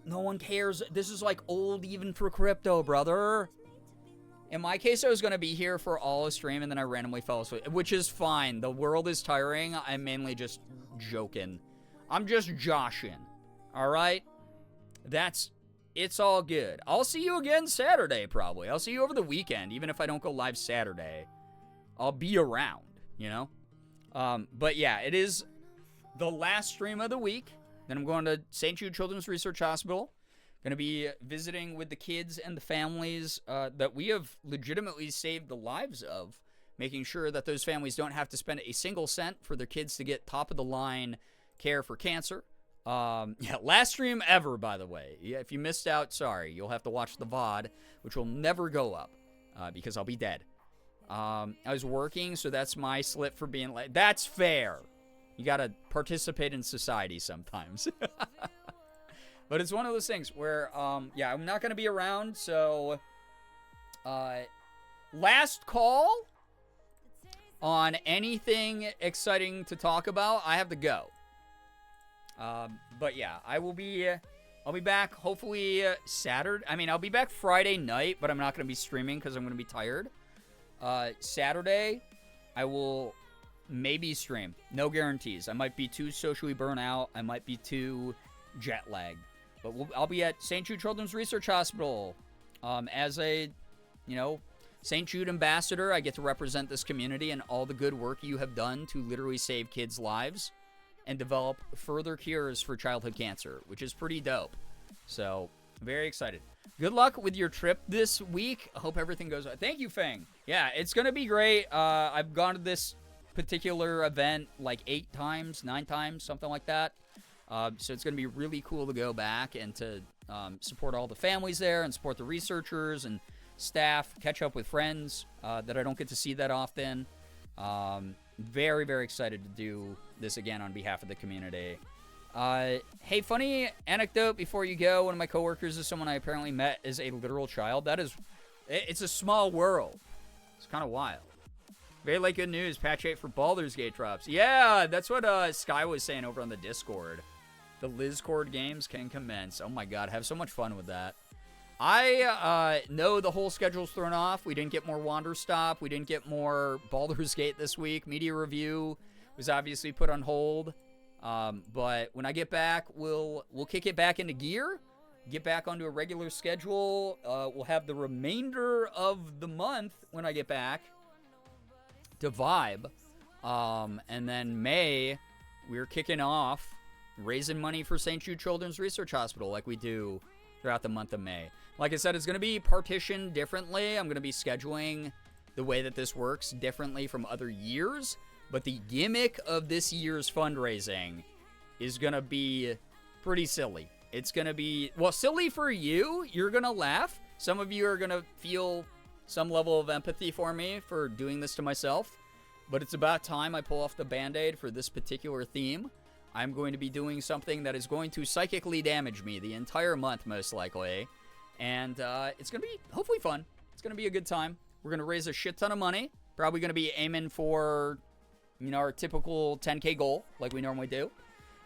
one cares. This is like old even for crypto, brother. In my case, I was gonna be here for all of stream and then I randomly fell asleep, which is fine. The world is tiring. I'm mainly just joking. I'm just joshing. All right? It's all good. I'll see you again Saturday, probably. I'll see you over the weekend, even if I don't go live Saturday. I'll be around, you know? But yeah, it is the last stream of the week. Then I'm going to St. Jude Children's Research Hospital. Going to be visiting with the kids and the families that we have legitimately saved the lives of, making sure that those families don't have to spend a single cent for their kids to get top-of-the-line care for cancer. Yeah, last stream ever, by the way. Yeah, if you missed out, sorry. You'll have to watch the VOD, which will never go up because I'll be dead. I was working, so that's my slip for being late. That's fair. You gotta participate in society sometimes. But it's one of those things where, yeah, I'm not gonna be around, so last call on anything exciting to talk about. I have to go. But yeah, I'll be back hopefully Saturday. I mean, I'll be back Friday night, but I'm not going to be streaming because I'm going to be tired. Saturday, I will maybe stream. No guarantees. I might be too socially burnt out. I might be too jet lagged. But I'll be at St. Jude Children's Research Hospital as a, St. Jude ambassador. I get to represent this community and all the good work you have done to literally save kids' lives and develop further cures for childhood cancer, which is pretty dope. So, very excited. Good luck with your trip this week. I hope everything goes well. Thank you, Fang. Yeah, it's going to be great. I've gone to this particular event like 8 times, 9 times, something like that. So it's going to be really cool to go back and to support all the families there and support the researchers and staff, catch up with friends that I don't get to see that often. Very, very excited to do this again on behalf of the community. Hey, funny anecdote before you go. One of my coworkers is someone I apparently met as a literal child. It's a small world. It's kind of wild. Very late good news. Patch 8 for Baldur's Gate drops. Yeah, that's what Sky was saying over on the Discord. The Lizcord games can commence. Oh my god, have so much fun with that. I know the whole schedule's thrown off. We didn't get more Wander Stop. We didn't get more Baldur's Gate this week. Media review was obviously put on hold. But when I get back, we'll kick it back into gear, get back onto a regular schedule. We'll have the remainder of the month when I get back to vibe. And then May, we're kicking off raising money for St. Jude Children's Research Hospital like we do throughout the month of May. Like I said, it's going to be partitioned differently. I'm going to be scheduling the way that this works differently from other years. But the gimmick of this year's fundraising is going to be pretty silly. It's going to be, well, silly for you. You're going to laugh. Some of you are going to feel some level of empathy for me for doing this to myself. But it's about time I pull off the Band-Aid for this particular theme. I'm going to be doing something that is going to psychically damage me the entire month, most likely. And it's going to be hopefully fun. It's going to be a good time. We're going to raise a shit ton of money. Probably going to be aiming for, our typical 10K goal like we normally do.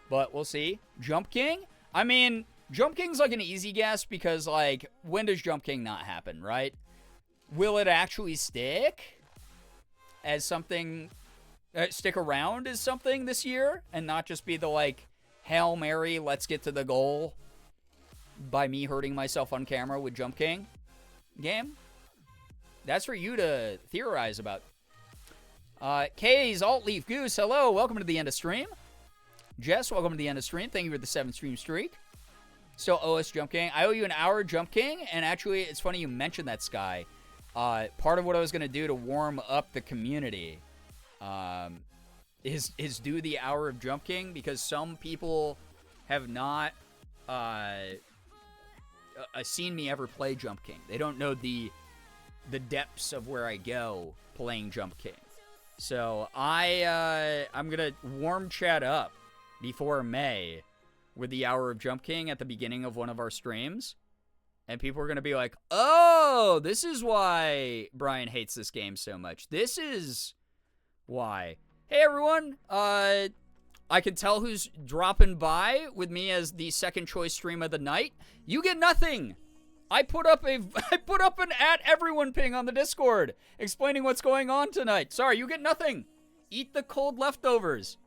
But we'll see. Jump King? I mean, Jump King's like an easy guess because, like, when does Jump King not happen, right? Will it actually stick as something... stick around as something this year and not just be the, like, Hail Mary, let's get to the goal by me hurting myself on camera with Jump King game? That's for you to theorize about. K's Alt Leaf Goose, hello. Welcome to the end of stream. Jess, welcome to the end of stream. Thank you for the 7 stream streak. Still owe us Jump King. I owe you an hour, Jump King. And actually, it's funny you mentioned that, Sky. Part of what I was going to do to warm up the community is do the hour of Jump King, because some people have not seen me ever play Jump King. They don't know the depths of where I go playing Jump King. So I'm gonna warm chat up before May with the Hour of Jump King at the beginning of one of our streams. And people are going to be like, oh, this is why Brian hates this game so much. This is why. Hey, everyone. I can tell who's dropping by with me as the second choice stream of the night. You get nothing. I put up an at everyone ping on the Discord explaining what's going on tonight. Sorry, you get nothing. Eat the cold leftovers.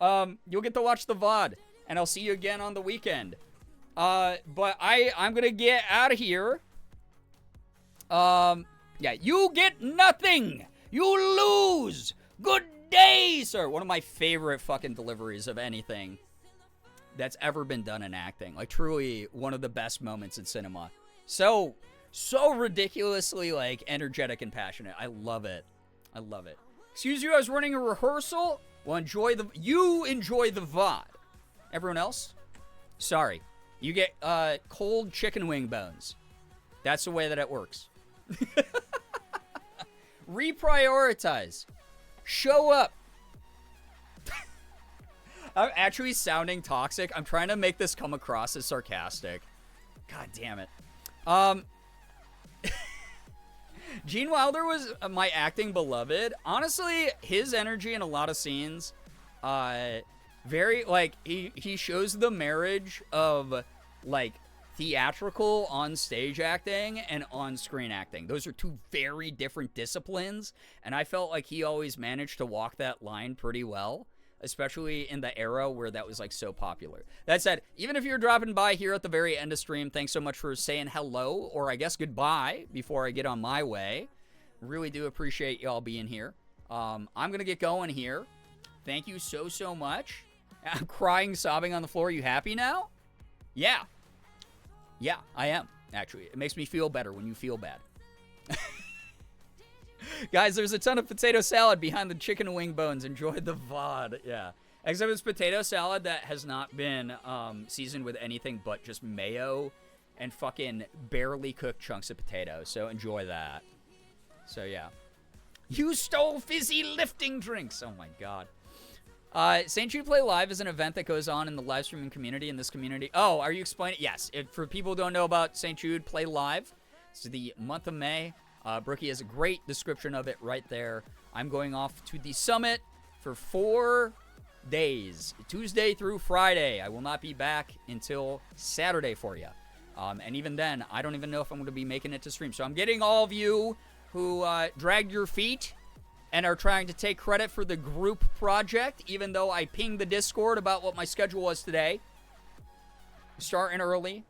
You'll get to watch the VOD, and I'll see you again on the weekend. But I'm gonna get out of here. Yeah, you get nothing. You lose. Good day, sir. One of my favorite fucking deliveries of anything that's ever been done in acting. Like, truly one of the best moments in cinema. So ridiculously, like, energetic and passionate. I love it. I love it. Excuse you, I was running a rehearsal. Well, enjoy the VOD. Everyone else? Sorry. You get cold chicken wing bones. That's the way that it works. Reprioritize. Show up. I'm actually sounding toxic. I'm trying to make this come across as sarcastic. God damn it. Gene Wilder was my acting beloved. Honestly, his energy in a lot of scenes, very, like, he shows the marriage of, like, theatrical on-stage acting and on-screen acting. Those are two very different disciplines, and I felt like he always managed to walk that line pretty well, especially in the era where that was, like, so popular. That said, even if you're dropping by here at the very end of stream, thanks so much for saying hello, or I guess goodbye, before I get on my way. Really do appreciate y'all being here. I'm gonna get going here. Thank you so much. I'm crying, sobbing on the floor. You happy now? Yeah. Yeah, I am, actually. It makes me feel better when you feel bad. Guys, there's a ton of potato salad behind the chicken wing bones. Enjoy the VOD. Yeah. Except it's potato salad that has not been seasoned with anything but just mayo and fucking barely cooked chunks of potato. So enjoy that. So, yeah. You stole fizzy lifting drinks. Oh, my God. St. Jude Play Live is an event that goes on in the live streaming community. In this community. Oh, are you explaining? Yes. For people who don't know about St. Jude Play Live, it's the month of May. Brookie has a great description of it right there. I'm going off to the summit for 4 days, Tuesday through Friday. I will not be back until Saturday for you. And even then, I don't even know if I'm going to be making it to stream. So I'm getting all of you who dragged your feet and are trying to take credit for the group project, even though I pinged the Discord about what my schedule was today. Starting early,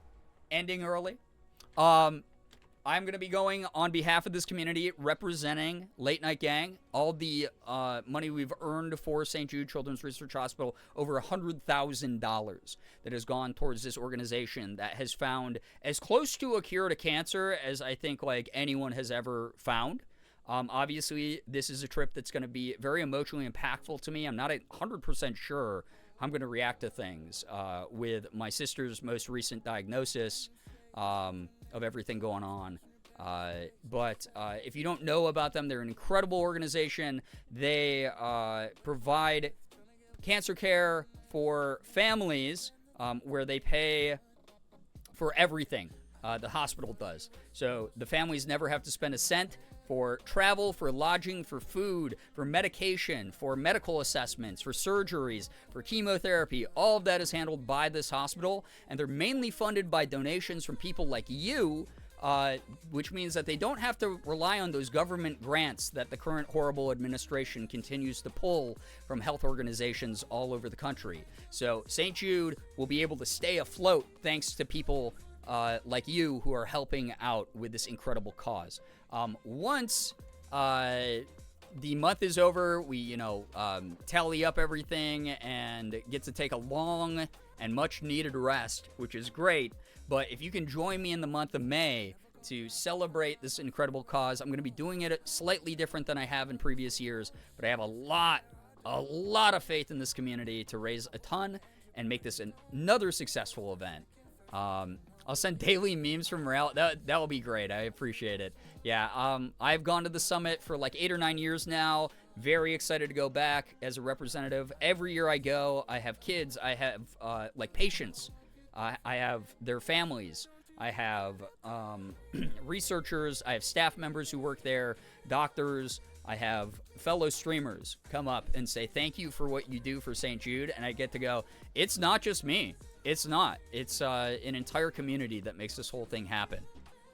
ending early. I'm going to be going on behalf of this community, representing Late Night Gang. All the money we've earned for St. Jude Children's Research Hospital, over $100,000 that has gone towards this organization that has found as close to a cure to cancer as I think like anyone has ever found. Obviously, this is a trip that's going to be very emotionally impactful to me. I'm not 100% sure how I'm going to react to things with my sister's most recent diagnosis of everything going on. But if you don't know about them, they're an incredible organization. They provide cancer care for families where they pay for everything. The hospital does. So the families never have to spend a cent for travel, for lodging, for food, for medication, for medical assessments, for surgeries, for chemotherapy. All of that is handled by this hospital, and they're mainly funded by donations from people like you, which means that they don't have to rely on those government grants that the current horrible administration continues to pull from health organizations all over the country. So St. Jude will be able to stay afloat thanks to people like you who are helping out with this incredible cause. Once the month is over, we, tally up everything and get to take a long and much needed rest, which is great. But if you can join me in the month of May to celebrate this incredible cause, I'm going to be doing it slightly different than I have in previous years, but I have a lot of faith in this community to raise a ton and make this another successful event. I'll send daily memes from Morale. That will be great. I appreciate it. Yeah, I've gone to the summit for like 8 or 9 years now. Very excited to go back as a representative. Every year I go, I have kids, I have like patients, I have their families, I have researchers, I have staff members who work there, doctors, I have fellow streamers come up and say thank you for what you do for St. Jude, and I get to go, it's not just me. It's not. It's an entire community that makes this whole thing happen.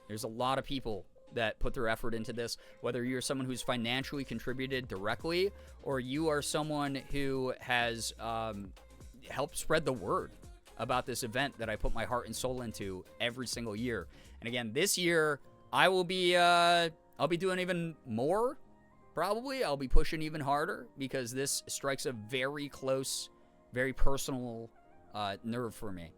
There's a lot of people that put their effort into this, whether you're someone who's financially contributed directly or you are someone who has helped spread the word about this event that I put my heart and soul into every single year. And again, this year I will be I'll be doing even more. Probably I'll be pushing even harder because this strikes a very close, very personal nerve for me.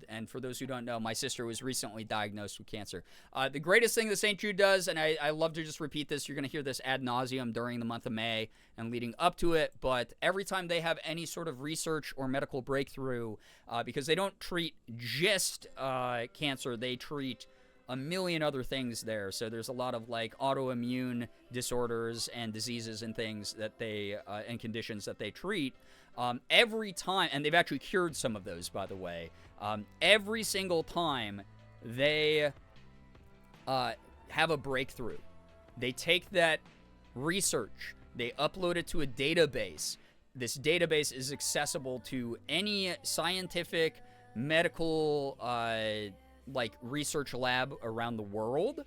And for those who don't know, my sister was recently diagnosed with cancer. The greatest thing that St. Jude does, and I love to just repeat this, you're going to hear this ad nauseum during the month of May and leading up to it, but every time they have any sort of research or medical breakthrough, because they don't treat just cancer, they treat a million other things there. So there's a lot of like autoimmune disorders and diseases and things that they, and conditions that they treat. Every time, and they've actually cured some of those, by the way, every single time they have a breakthrough, they take that research, they upload it to a database. This database is accessible to any scientific, medical, like research lab around the world,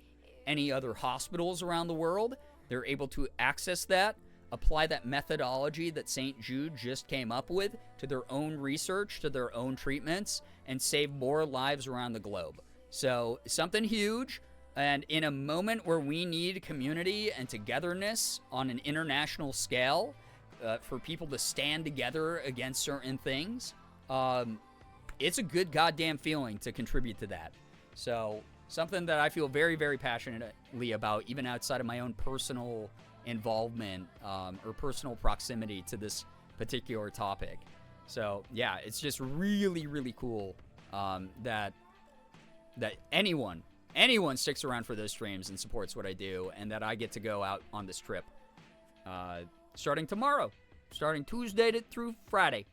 any other hospitals around the world. They're able to access that, apply that methodology that St. Jude just came up with to their own research, to their own treatments, and save more lives around the globe. So something huge, and in a moment where we need community and togetherness on an international scale, for people to stand together against certain things, it's a good goddamn feeling to contribute to that. So something that I feel very, very passionately about, even outside of my own personal involvement or personal proximity to this particular topic. So yeah, it's just really, really cool that anyone sticks around for those streams and supports what I do, and that I get to go out on this trip starting tomorrow, starting Tuesday through Friday.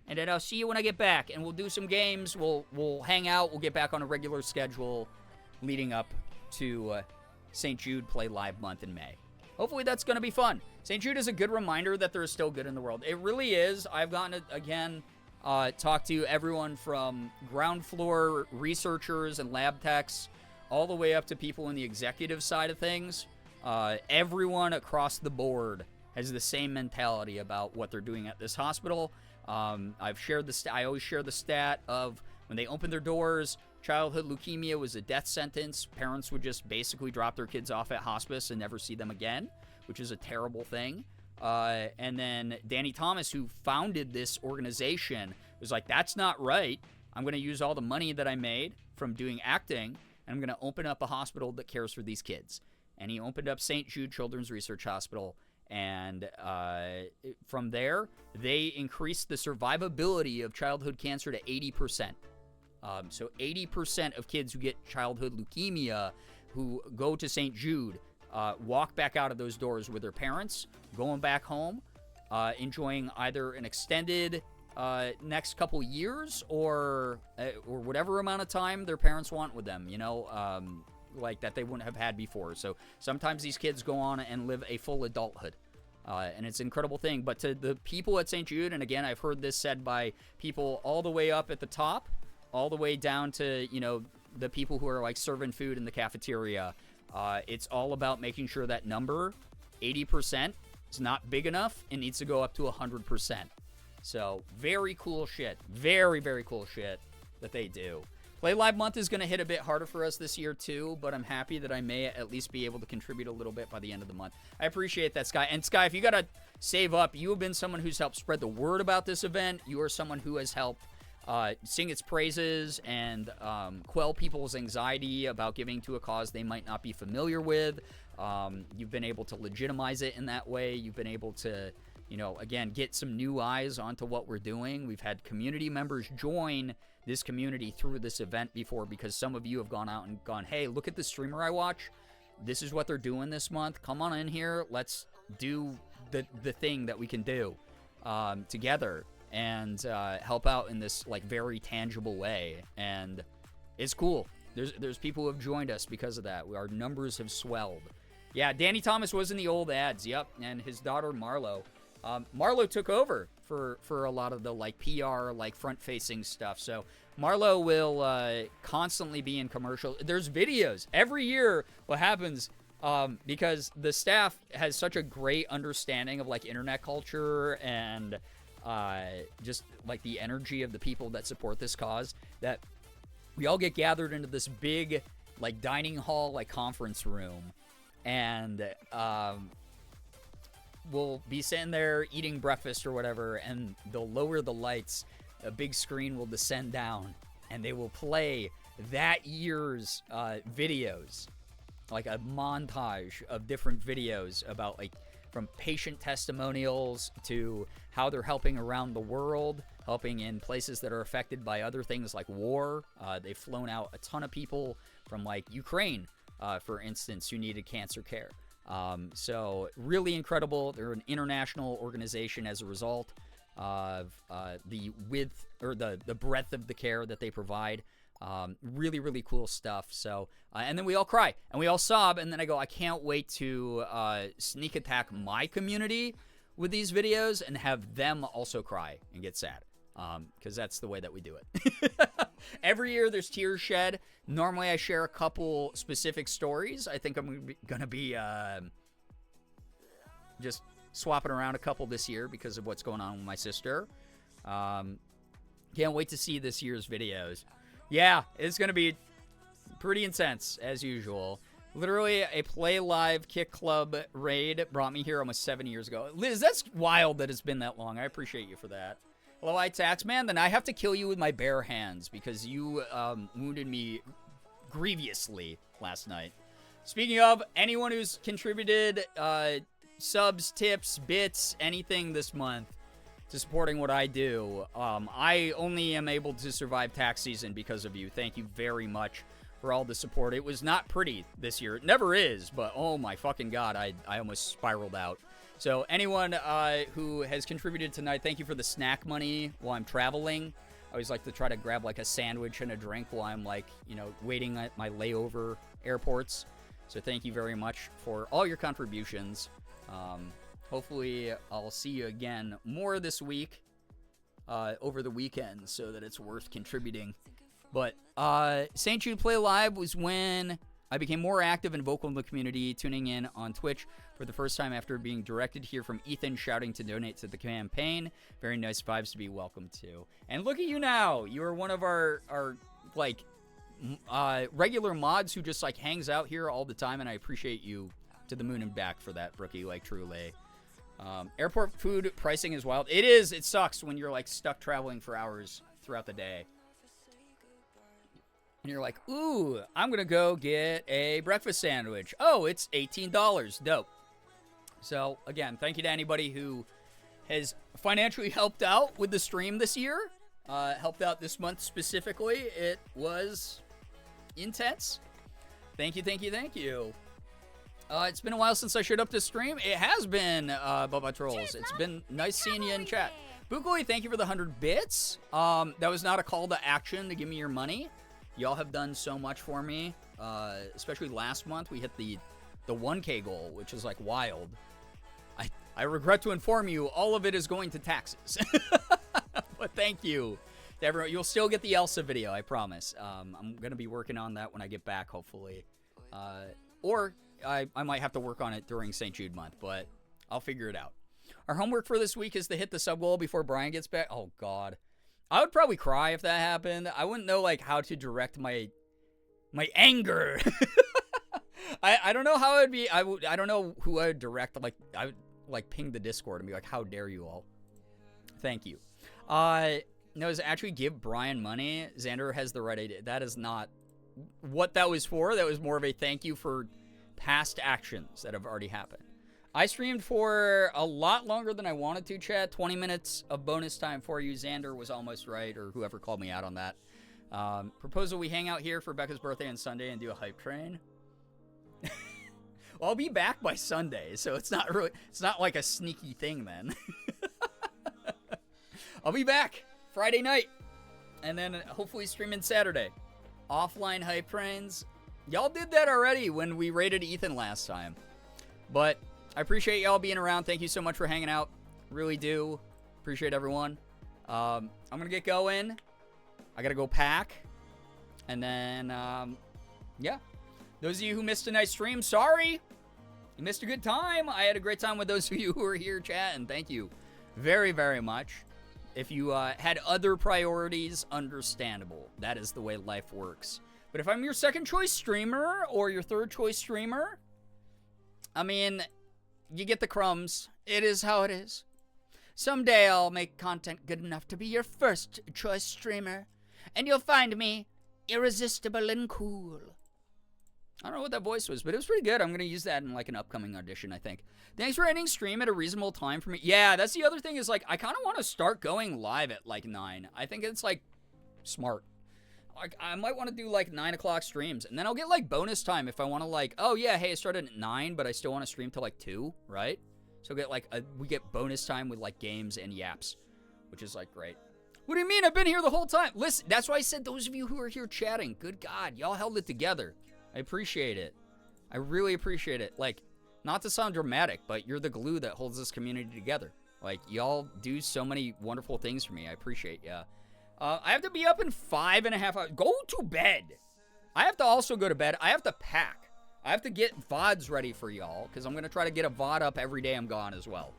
And then I'll see you when I get back, and we'll do some games, we'll hang out, we'll get back on a regular schedule leading up to St. Jude Play Live month in May. Hopefully that's going to be fun. St. Jude is a good reminder that there is still good in the world. It really is. I've gotten to, again, talk to everyone from ground floor researchers and lab techs all the way up to people in the executive side of things. Everyone across the board has the same mentality about what they're doing at this hospital. I've shared I always share the stat of when they opened their doors, childhood leukemia was a death sentence. Parents would just basically drop their kids off at hospice and never see them again, which is a terrible thing. And then Danny Thomas, who founded this organization, was like, that's not right. I'm going to use all the money that I made from doing acting, and I'm going to open up a hospital that cares for these kids. And he opened up St. Jude Children's Research Hospital. And from there, they increased the survivability of childhood cancer to 80%. So 80% of kids who get childhood leukemia who go to St. Jude walk back out of those doors with their parents, going back home, enjoying either an extended next couple years or whatever amount of time their parents want with them, like that they wouldn't have had before. So sometimes these kids go on and live a full adulthood. And it's an incredible thing. But to the people at St. Jude, and again, I've heard this said by people all the way up at the top, all the way down to, the people who are like serving food in the cafeteria. It's all about making sure that number, 80%, is not big enough. It needs to go up to 100%. So very cool shit. Very, very cool shit that they do. Play Live Month is going to hit a bit harder for us this year, too, but I'm happy that I may at least be able to contribute a little bit by the end of the month. I appreciate that, Sky. And, Sky, if you got to save up, you have been someone who's helped spread the word about this event. You are someone who has helped sing its praises and quell people's anxiety about giving to a cause they might not be familiar with. You've been able to legitimize it in that way. You've been able to, again, get some new eyes onto what we're doing. We've had community members join this community through this event before because some of you have gone out and gone, hey, look at the streamer I watch. this is what they're doing this month. Come on in here. Let's do the thing that we can do together and help out in this like very tangible way. And it's cool. There's people who have joined us because of that. Our numbers have swelled. Yeah, Danny Thomas was in the old ads. Yep, and his daughter Marlo. Marlo took over for a lot of the like PR, like front-facing stuff. So Marlo will constantly be in commercials. There's videos every year. What happens because the staff has such a great understanding of like internet culture and just like the energy of the people that support this cause, that we all get gathered into this big like dining hall, like conference room, and we'll be sitting there eating breakfast or whatever, and they'll lower the lights, a big screen will descend down, and they will play that year's videos, like a montage of different videos about like from patient testimonials to how they're helping around the world, helping in places that are affected by other things like war. They've flown out a ton of people from like Ukraine, for instance, who needed cancer care. So really incredible. They're an international organization as a result of the width or the breadth of the care that they provide. Really, really cool stuff. So, and then we all cry and we all sob, and then I go, I can't wait to sneak attack my community with these videos and have them also cry and get sad. Because that's the way that we do it. Every year there's tears shed. Normally I share a couple specific stories. I think I'm going to be just swapping around a couple this year because of what's going on with my sister. Can't wait to see this year's videos. Yeah, it's going to be pretty intense as usual. Literally a Play Live Kick Club raid brought me here almost 7 years ago. Liz, that's wild that it's been that long. I appreciate you for that. Hello, taxman. Then I have to kill you with my bare hands because you wounded me grievously last night. Speaking of, anyone who's contributed subs, tips, bits, anything this month to supporting what I do, I only am able to survive tax season because of you. Thank you very much for all the support. It was not pretty this year. It never is, but oh my fucking god, I almost spiraled out. So anyone who has contributed tonight, thank you for the snack money while I'm traveling. I always like to try to grab like a sandwich and a drink while I'm like, you know, waiting at my layover airports. So thank you very much for all your contributions. Hopefully I'll see you again more this week over the weekend so that it's worth contributing. But St. Jude Play Live was when I became more active and vocal in the community, tuning in on Twitch for the first time after being directed here from Ethan shouting to donate to the campaign. Very nice vibes to be welcome to. And look at you now. You are one of our like regular mods who just like hangs out here all the time, and I appreciate you to the moon and back for that, Brookie, like truly. Airport food pricing is wild. It is. It sucks when you're like stuck traveling for hours throughout the day. And you're like, ooh, I'm going to go get a breakfast sandwich. Oh, it's $18. Dope. So, again, thank you to anybody who has financially helped out with the stream this year. Helped out this month specifically. It was intense. Thank you, thank you, thank you. It's been a while since I showed up to stream. It has been, Bubba Trolls. It's been nice seeing you in chat. Bukoi, thank you for the 100 bits. That was not a call to action to give me your money. Y'all have done so much for me, especially last month. We hit the 1K goal, which is like wild. I regret to inform you, all of it is going to taxes. But thank you to everyone. You'll still get the Elsa video, I promise. I'm going to be working on that when I get back, hopefully. Or I might have to work on it during St. Jude month, but I'll figure it out. Our homework for this week is to hit the sub goal before Brian gets back. Oh, God. I would probably cry if that happened. I wouldn't know, like, how to direct my anger. I don't know how it would be. I don't know who I would direct. Like, I would, like, ping the Discord and be like, how dare you all? Thank you. No, is actually give Brian money. Xander has the right idea. That is not what that was for. That was more of a thank you for past actions that have already happened. I streamed for a lot longer than I wanted to, chat. 20 minutes of bonus time for you. Xander was almost right, or whoever called me out on that. Proposal, we hang out here for Becca's birthday on Sunday and do a hype train. Well, I'll be back by Sunday, so it's not like a sneaky thing then. I'll be back Friday night, and then hopefully streaming Saturday. Offline hype trains. Y'all did that already when we raided Ethan last time. But I appreciate y'all being around. Thank you so much for hanging out. Really do. Appreciate everyone. I'm going to get going. I got to go pack. And then, yeah. Those of you who missed tonight's stream, sorry. You missed a good time. I had a great time with those of you who were here chatting. Thank you very, very much. If you had other priorities, understandable. That is the way life works. But if I'm your second choice streamer or your third choice streamer, I mean, you get the crumbs. It is how it is. Someday I'll make content good enough to be your first choice streamer, and you'll find me irresistible and cool. I don't know what that voice was, but it was pretty good. I'm going to use that in like an upcoming audition, I think. Thanks for ending stream at a reasonable time for me. Yeah, that's the other thing is like, I kind of want to start going live at like 9. I think it's like smart. Like, I might want to do like 9 o'clock streams, and then I'll get like bonus time if I want to like, oh yeah, hey, I started at 9, but I still want to stream till like 2, right? So get like we get bonus time with like games and yaps, which is like great. What do you mean? I've been here the whole time. Listen, that's why I said those of you who are here chatting, good God, y'all held it together. I appreciate it. I really appreciate it. Like, not to sound dramatic, but you're the glue that holds this community together. Like, y'all do so many wonderful things for me. I appreciate ya. I have to be up in 5.5 hours. Go to bed. I have to also go to bed. I have to pack. I have to get VODs ready for y'all, because I'm going to try to get a VOD up every day I'm gone as well.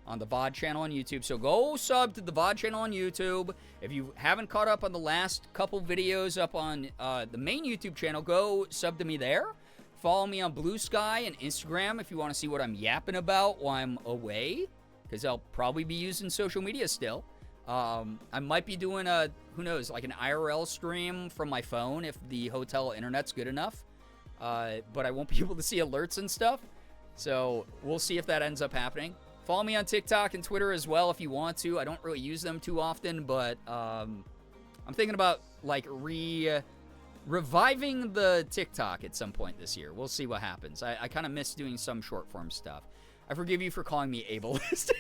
On the VOD channel on YouTube. So go sub to the VOD channel on YouTube. If you haven't caught up on the last couple videos up on the main YouTube channel, go sub to me there. Follow me on Blue Sky and Instagram if you want to see what I'm yapping about while I'm away, because I'll probably be using social media still. I might be doing who knows, like an IRL stream from my phone if the hotel internet's good enough. But I won't be able to see alerts and stuff. So we'll see if that ends up happening. Follow me on TikTok and Twitter as well if you want to. I don't really use them too often, but I'm thinking about like reviving the TikTok at some point this year. We'll see what happens. I kind of miss doing some short form stuff. I forgive you for calling me ableist.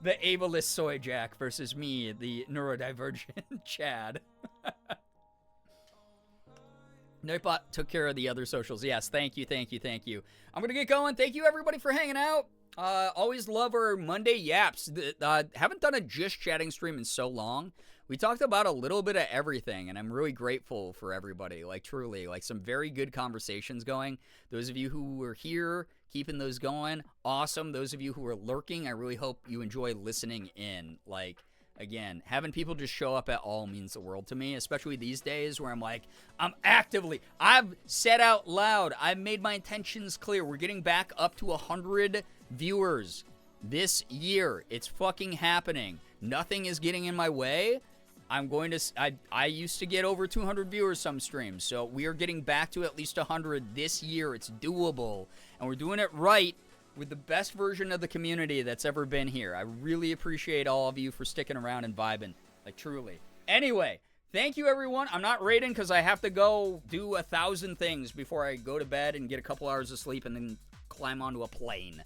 The ableist Soy Jack versus me, the neurodivergent Chad. Nightbot took care of the other socials. Yes, thank you, thank you, thank you. I'm going to get going. Thank you, everybody, for hanging out. Always love our Monday yaps. Haven't done a just chatting stream in so long. We talked about a little bit of everything, and I'm really grateful for everybody. Like, truly, like some very good conversations going. Those of you who were here, keeping those going, awesome. Those of you who are lurking, I really hope you enjoy listening in. Like, again, having people just show up at all means the world to me, especially these days where I'm like, I've said out loud, I've made my intentions clear. We're getting back up to 100 viewers this year. It's fucking happening. Nothing is getting in my way. I used to get over 200 viewers some streams, so we are getting back to at least 100 this year. It's doable, and we're doing it right with the best version of the community that's ever been here. I really appreciate all of you for sticking around and vibing, like truly. Anyway, thank you everyone. I'm not raiding because I have to go do 1,000 things before I go to bed and get a couple hours of sleep and then climb onto a plane.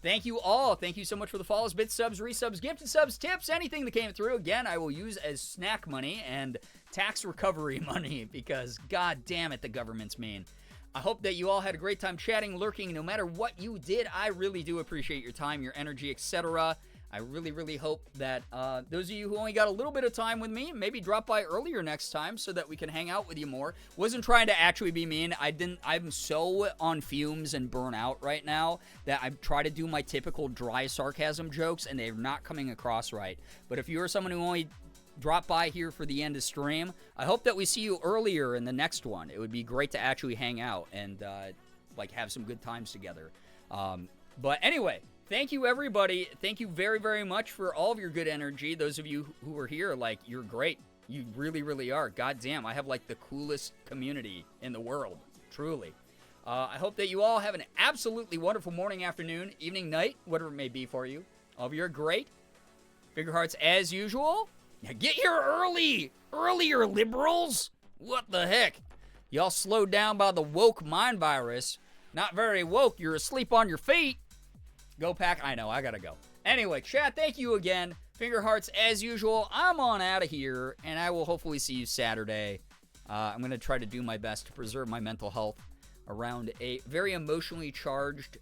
Thank you all. Thank you so much for the follows, bits, subs, resubs, gifted subs, tips, anything that came through. Again, I will use as snack money and tax recovery money because god damn it, the government's mean. I hope that you all had a great time chatting, lurking, no matter what you did. I really do appreciate your time, your energy, etc. I really, really hope that those of you who only got a little bit of time with me, maybe drop by earlier next time so that we can hang out with you more. Wasn't trying to actually be mean. I'm so on fumes and burnt out right now that I try to do my typical dry sarcasm jokes and they're not coming across right. But if you're someone who only drop by here for the end of stream, I hope that we see you earlier in the next one. It would be great to actually hang out and like have some good times together. But anyway, thank you everybody. Thank you very, very much for all of your good energy. Those of you who are here, like, you're great. You really, really are. God damn, I have like the coolest community in the world. Truly. I hope that you all have an absolutely wonderful morning, afternoon, evening, night, whatever it may be for you. All of you are great. Bigger hearts as usual. Now get here early! Earlier, liberals! What the heck? Y'all slowed down by the woke mind virus. Not very woke. You're asleep on your feet. Go Pack. I know. I gotta go. Anyway, chat, thank you again. Finger hearts as usual. I'm on out of here, and I will hopefully see you Saturday. I'm going to try to do my best to preserve my mental health around a very emotionally charged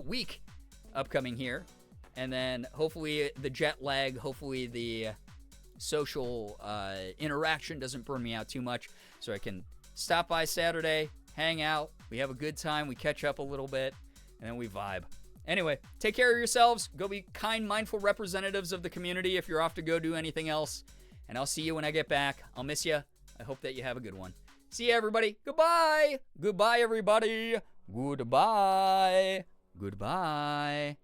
week upcoming here. And then hopefully the jet lag, hopefully the social interaction doesn't burn me out too much, so I can stop by Saturday, hang out, we have a good time, we catch up a little bit, and then we vibe. Anyway, take care of yourselves. Go be kind, mindful representatives of the community if you're off to go do anything else. And I'll see you when I get back. I'll miss you. I hope that you have a good one. See you, everybody. Goodbye. Goodbye, everybody. Goodbye. Goodbye.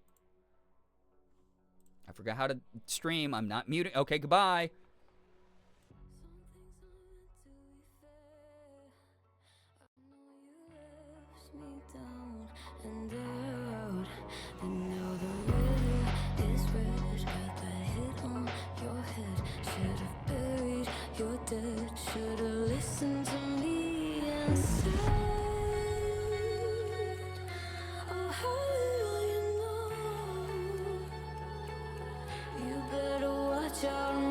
I forgot how to stream. I'm not muting. Okay, goodbye. Should've listened to me and said, oh, how little you know. You better watch out.